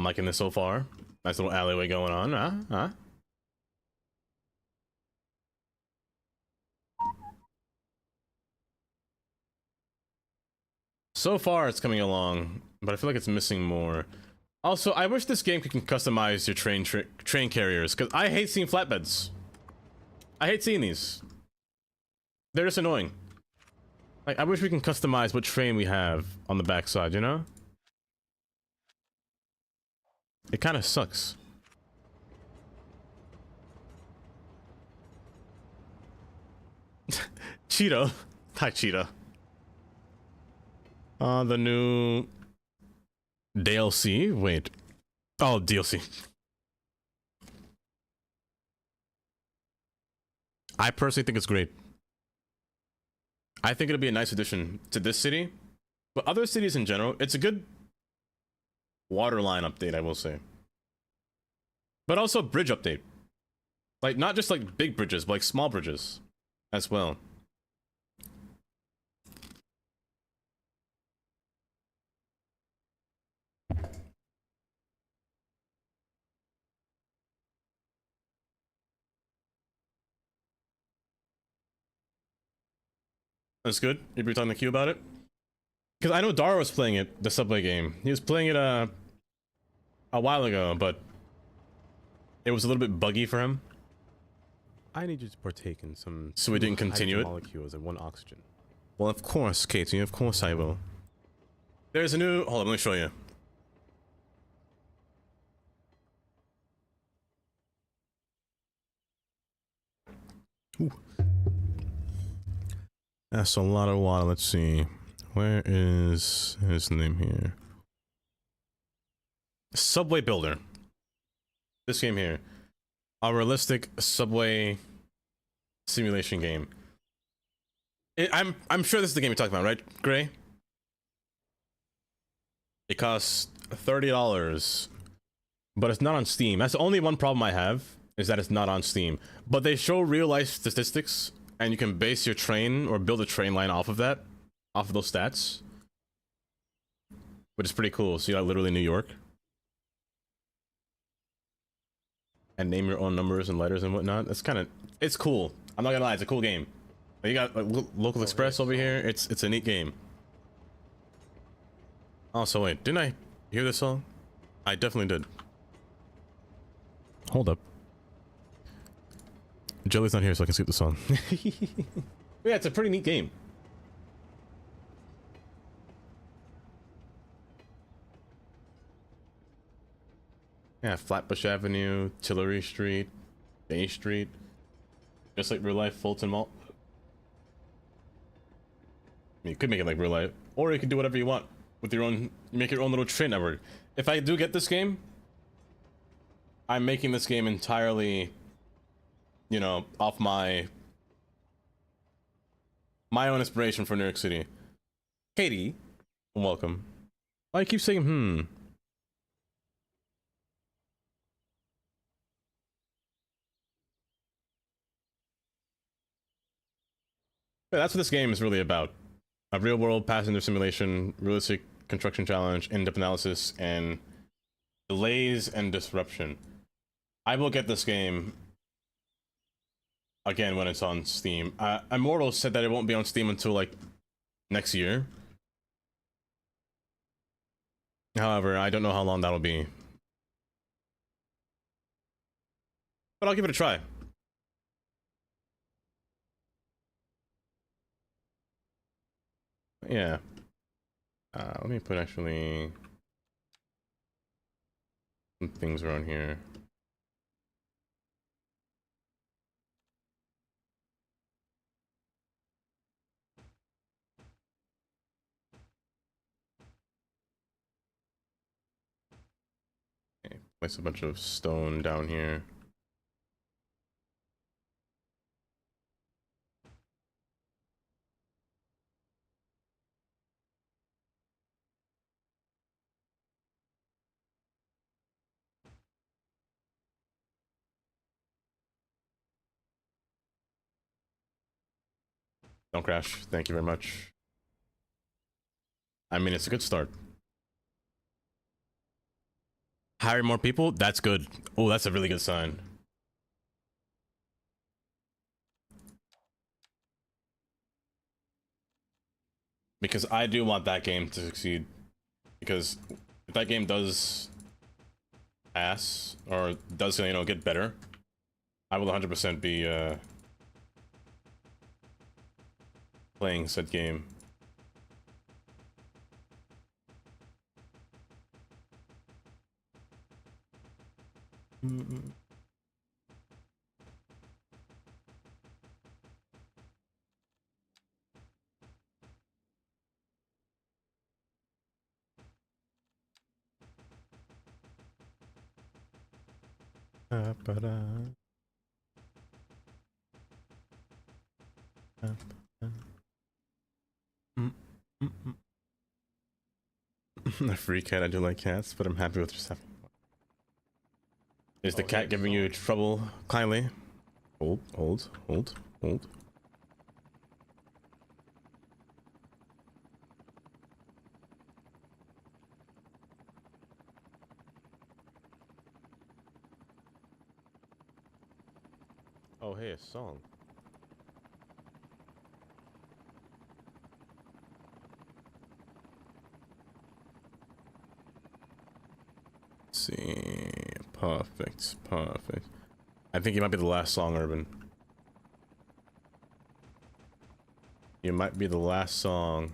[SPEAKER 3] liking this so far. Nice little alleyway going on. So far, it's coming along, but I feel like it's missing more. Also, I wish this game could customize your train carriers, because I hate seeing flatbeds. I hate seeing these. They're just annoying. Like, I wish we can customize what train we have on the backside, you know? It kind of sucks. Cheeto. Hi, Cheetah. The new DLC? Wait. Oh, DLC. I personally think it's great. I think it'll be a nice addition to this city, but other cities in general, it's a good waterline update, I will say. But also bridge update. Like, not just like big bridges, but like small bridges as well. That's good. You'd be talking to Q about it? Because I know Dara was playing it, the Subway game. He was playing it a while ago, but it was a little bit buggy for him.
[SPEAKER 1] I need you to partake in some.
[SPEAKER 3] So we didn't continue it?
[SPEAKER 1] Molecules and 1 oxygen.
[SPEAKER 3] Well, of course, Katie. Of course I will. There's a new... Hold on, let me show you. Ooh. That's a lot of water. Let's see. Where is his name here? Subway Builder. This game here. A realistic subway simulation game. I'm sure this is the game you're talking about, right, Gray? It costs $30, but it's not on Steam. That's the only one problem I have, is that it's not on Steam. But they show real life statistics, and you can base your train or build a train line off of that, off of those stats, which is pretty cool. So you got literally New York, and name your own numbers and letters and whatnot. That's kind of, it's cool. I'm not gonna lie, it's a cool game. You got like Local Express over here. It's a neat game. Also, wait, didn't I hear this song? I definitely did. Hold up. Jelly's not here, so I can skip the song. Yeah, it's a pretty neat game. Yeah, Flatbush Avenue, Tillery Street, Bay Street. Just like real life Fulton Mall. I mean, you could make it like real life, or you could do whatever you want with your own, make your own little train network. If I do get this game, I'm making this game entirely, you know, off my own inspiration for New York City. Katie, welcome. Why do you keep saying Yeah, that's what this game is really about. A real-world passenger simulation, realistic construction challenge, in-depth analysis, and delays and disruption. I will get this game again when it's on Steam. Immortal said that it won't be on Steam until like next year. However, I don't know how long that'll be. But I'll give it a try. Yeah. Let me put actually some things around here. Okay, place a bunch of stone down here. Don't crash. Thank you very much. I mean, it's a good start. hire more people, that's good. Oh, that's a really good sign. Because I do want that game to succeed. Because if that game does pass, or does, you know, get better, I will 100% be playing said game. A free cat, I do like cats, but I'm happy with just having one. Is the cat giving you trouble, kindly? Hold. Oh, hey, a song. Let's see. Perfect. I think you might be the last song, Urban. You might be the last song.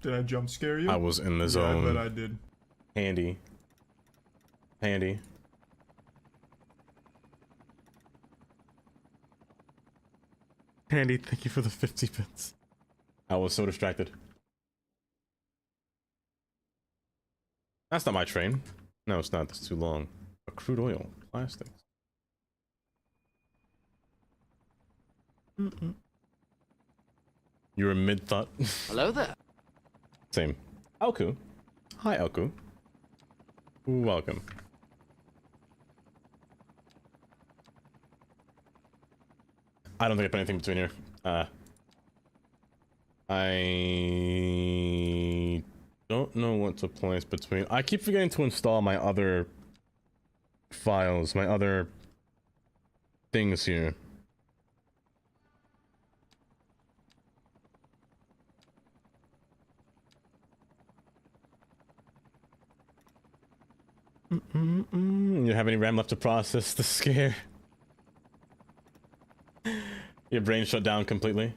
[SPEAKER 10] Did I jump scare you?
[SPEAKER 3] I was in the zone.
[SPEAKER 10] Yeah, I bet I did.
[SPEAKER 3] Handy. Handy, thank you for the 50 bits. I was so distracted. That's not my train. No, it's not. That's too long. A crude oil. Plastics. You were mid-thought.
[SPEAKER 5] Hello there.
[SPEAKER 3] Same. Elku. Hi, Elku. Welcome. I don't think I put anything between here. I don't know what to place between. I keep forgetting to install my other files, my other things here. You have any RAM left to process the scare? Your brain shut down completely?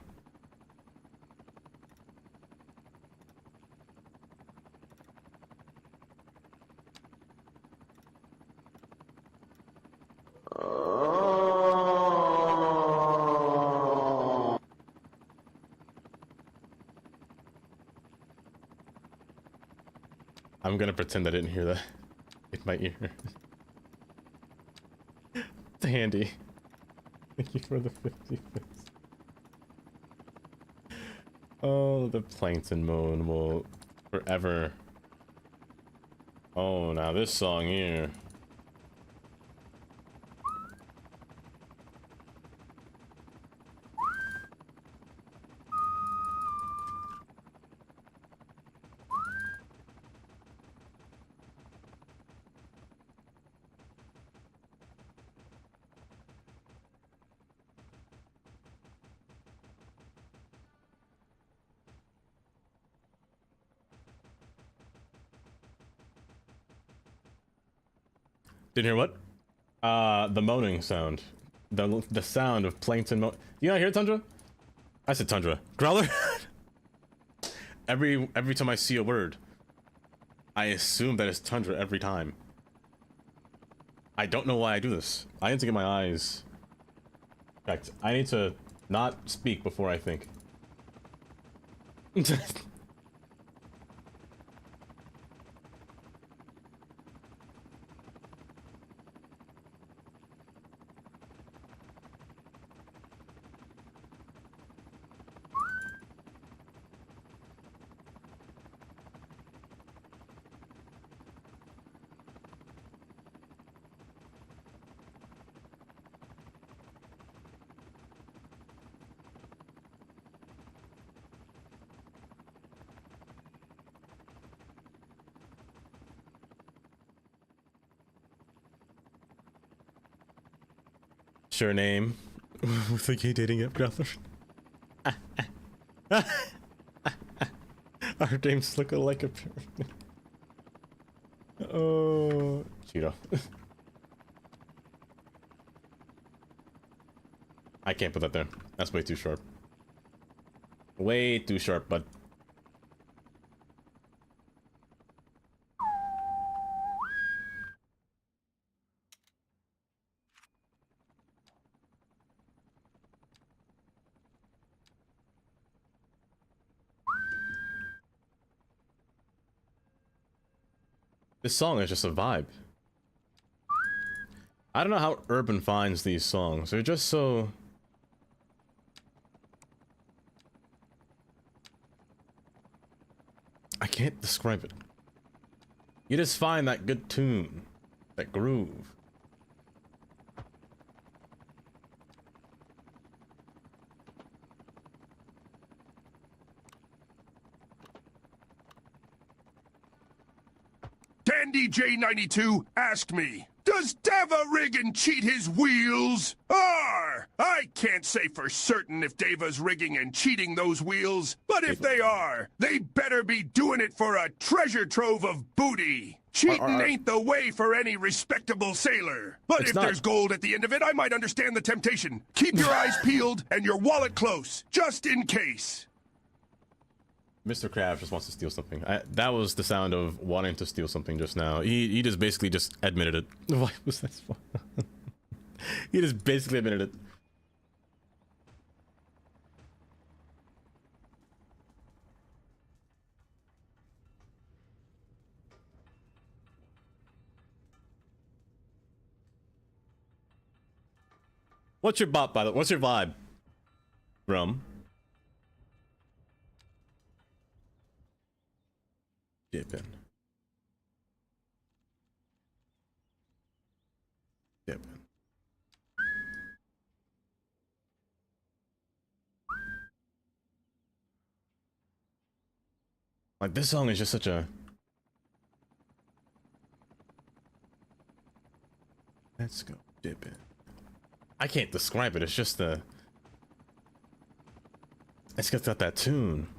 [SPEAKER 3] I'm gonna pretend I didn't hear that in my ear. It's handy. Thank you for the 50 bits. Oh, the plankton mode will forever. Oh, now this song here. Didn't hear what? The moaning sound. The sound of plankton You not hear Tundra? I said Tundra. Growler? every time I see a word, I assume that it's Tundra every time. I don't know why I do this. I need to get my eyes checked. I need to not speak before I think. Sure name with the gay dating app growler. Our names look alike apparently. Oh, Cheeto. I can't put that there. That's way too sharp. Way too sharp, bud. This song is just a vibe. I don't know how Urban finds these songs. They're just so... I can't describe it. You just find that good tune, that groove.
[SPEAKER 15] Dandy J92 asked me, does Dava rig and cheat his wheels? I can't say for certain if Dava's rigging and cheating those wheels, but if they are, they better be doing it for a treasure trove of booty. Cheating ain't the way for any respectable sailor. But if there's gold at the end of it, I might understand the temptation. Keep your eyes peeled and your wallet close, just in case.
[SPEAKER 3] Mr. Crab just wants to steal something. That was the sound of wanting to steal something just now. He just basically just admitted it. Why was that fun? He just basically admitted it. What's your bop, by the way? What's your vibe? Rum. Dippin'. Dippin'. Like, this song is just such a... Let's go dippin'. I can't describe it, it's just the... It's just got that tune.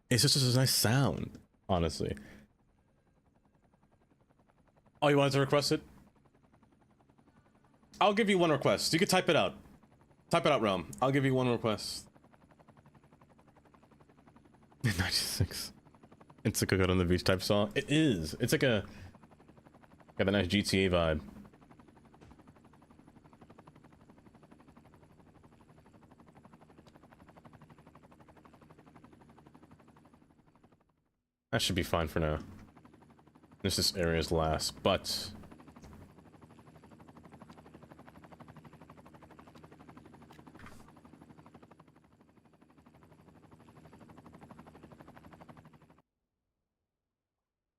[SPEAKER 3] It's just a nice sound, honestly. Oh, you wanted to request it? I'll give you one request. You can type it out. Type it out, Realm. I'll give you one request. 96. It's like a good on the beach type song. It is. It's like a... Got a nice GTA vibe. That should be fine for now. This area's last, but...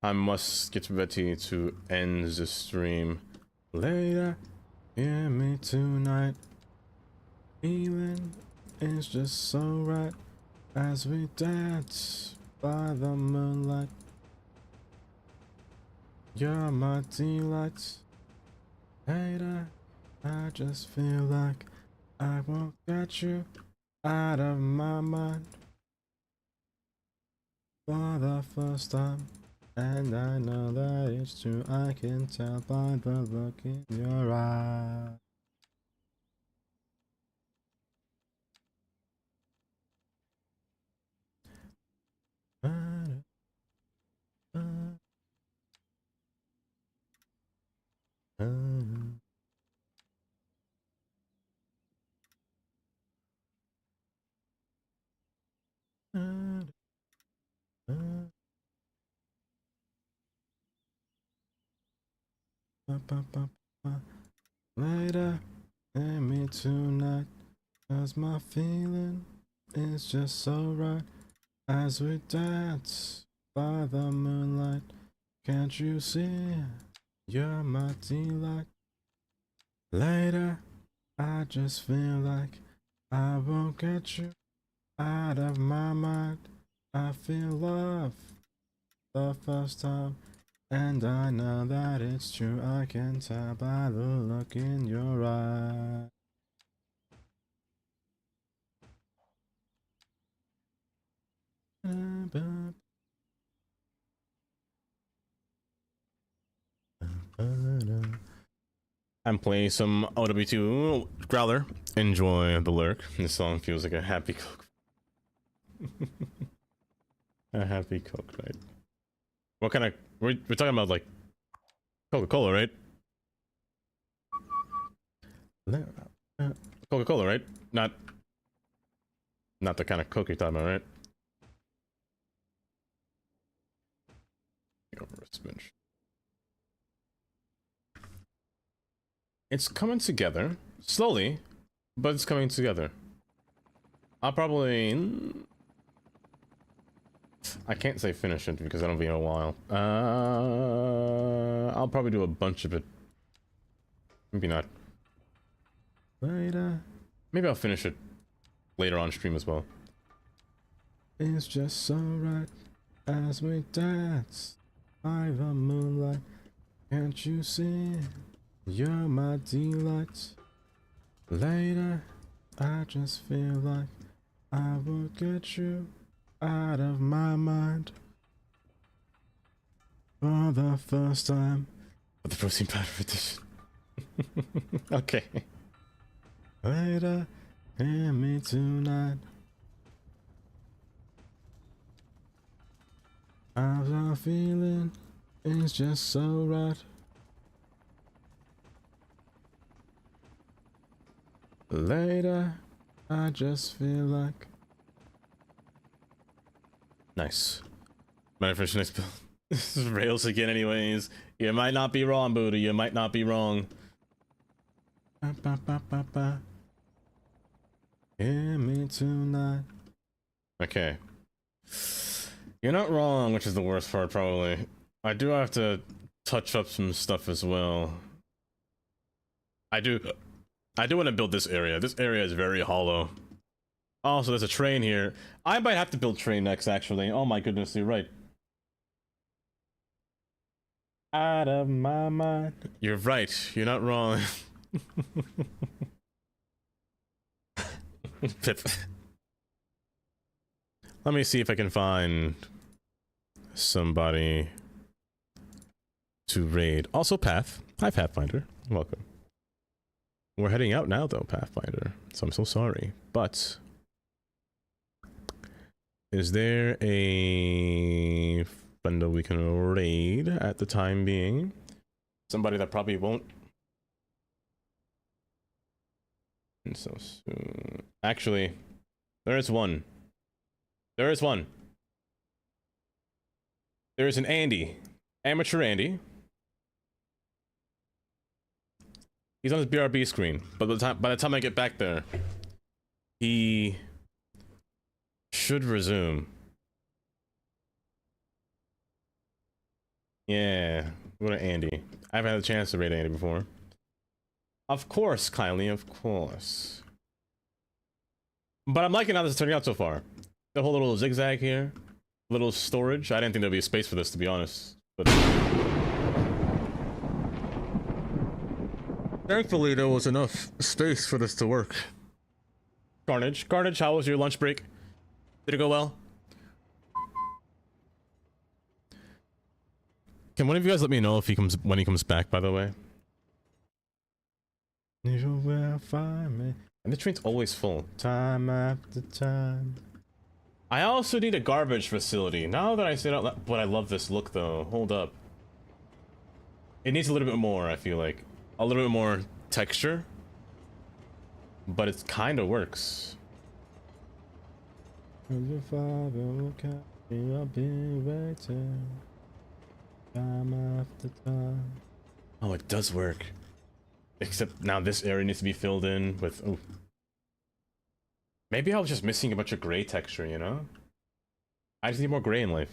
[SPEAKER 3] I must get ready to end the stream. Later, hear me tonight. Feeling is just so right as we dance. by the moonlight. You're my delight. Later, I just feel like I won't get you out of my mind for the first time. And I know that it's true, I can tell by the look in your eye. Later, and me tonight, 'cause my feeling is just so right as we dance by the moonlight. Can't you see? You're my delight. Later, I just feel like I won't get you out of my mind. I feel love the first time, and I know that it's true. I can tell by the look in your eye. I'm playing some OW2 Growler. Enjoy the lurk. This song feels like a happy cook. A happy cook, right? What kind of... We're talking about, like, Coca-Cola, right? Coca-Cola, right? Not the kind of Coke you're talking about, right? Over a smidge. It's coming together. Slowly, but it's coming together. I'll probably... I can't say finish it because I don't be in a while. I'll probably do a bunch of it. Maybe not. Later. Maybe I'll finish it later on stream as well. It's just so right as we dance by the moonlight. Can't you see? You're my delight. Later, I just feel like I will get you out of my mind for the first time. For the protein powder edition. Okay. Later, hear me tonight. How's our feeling? It's just so right. Later, I just feel like... Nice. My first next build. This is Rails again anyways. You might not be wrong, Buddha. You might not be wrong. Hear me tonight. Okay. You're not wrong, which is the worst part, probably. I do have to touch up some stuff as well. I do want to build this area. This area is very hollow. Also, there's a train here. I might have to build train next, actually. Oh my goodness, you're right. Out of my mind. You're right. You're not wrong. Pip. Let me see if I can find somebody to raid. Also, Path. Hi, Pathfinder. Welcome. We're heading out now, though, Pathfinder. So I'm so sorry. But is there a friend that we can raid at the time being? Somebody that probably won't. And so soon. Actually, there is one. There is one. There is an Andy. Amateur Andy. He's on his BRB screen, but by the time I get back there, he should resume. Yeah, what an Andy. I haven't had a chance to raid Andy before. Of course, Kylie, of course. But I'm liking how this is turning out so far. The whole little zigzag here. little storage. I didn't think there'd be a space for this, to be honest. But thankfully, there was enough space for this to work. Carnage, how was your lunch break? Did it go well? Can one of you guys let me know if when he comes back, by the way? And the train's always full. Time after time. I also need a garbage facility. Now that I say that, but I love this look though. Hold up. It needs a little bit more, I feel like. A little bit more texture. But it kind of works. Time after time. Oh, it does work. Except now this area needs to be filled in with... Ooh. Maybe I was just missing a bunch of gray texture, you know? I just need more gray in life.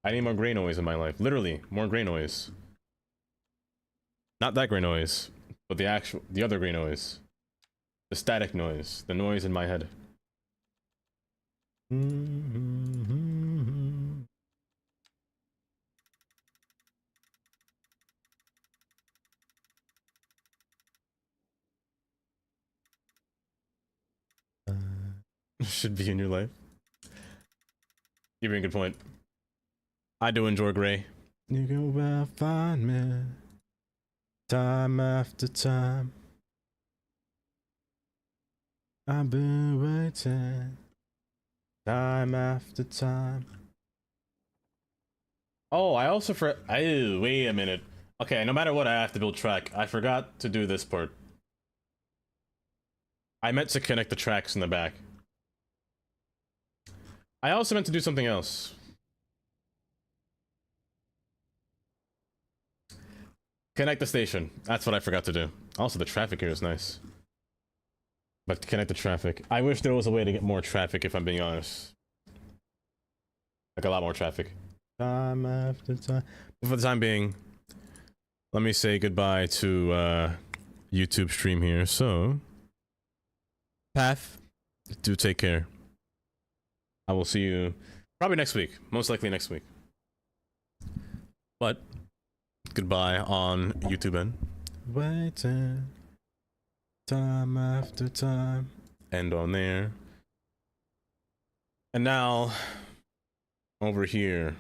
[SPEAKER 3] I need more gray noise in my life. Literally, more gray noise. Not that gray noise, but the other gray noise. The static noise. The noise in my head. Should be in your life. You bring a good point. I do enjoy gray. You can well find me time after time. I've been waiting time after time. Oh, I also wait a minute. Okay, no matter what, I have to build track. I forgot to do this part. I meant to connect the tracks in the back. I also meant to do something else. Connect the station. That's what I forgot to do. Also, the traffic here is nice. But to connect the traffic. I wish there was a way to get more traffic, if I'm being honest. Like a lot more traffic. Time after time. But for the time being, let me say goodbye to YouTube stream here. So, Path, do take care. I will see you probably next week. Most likely next week. But goodbye on YouTube and waiting time after time. End on there. And now over here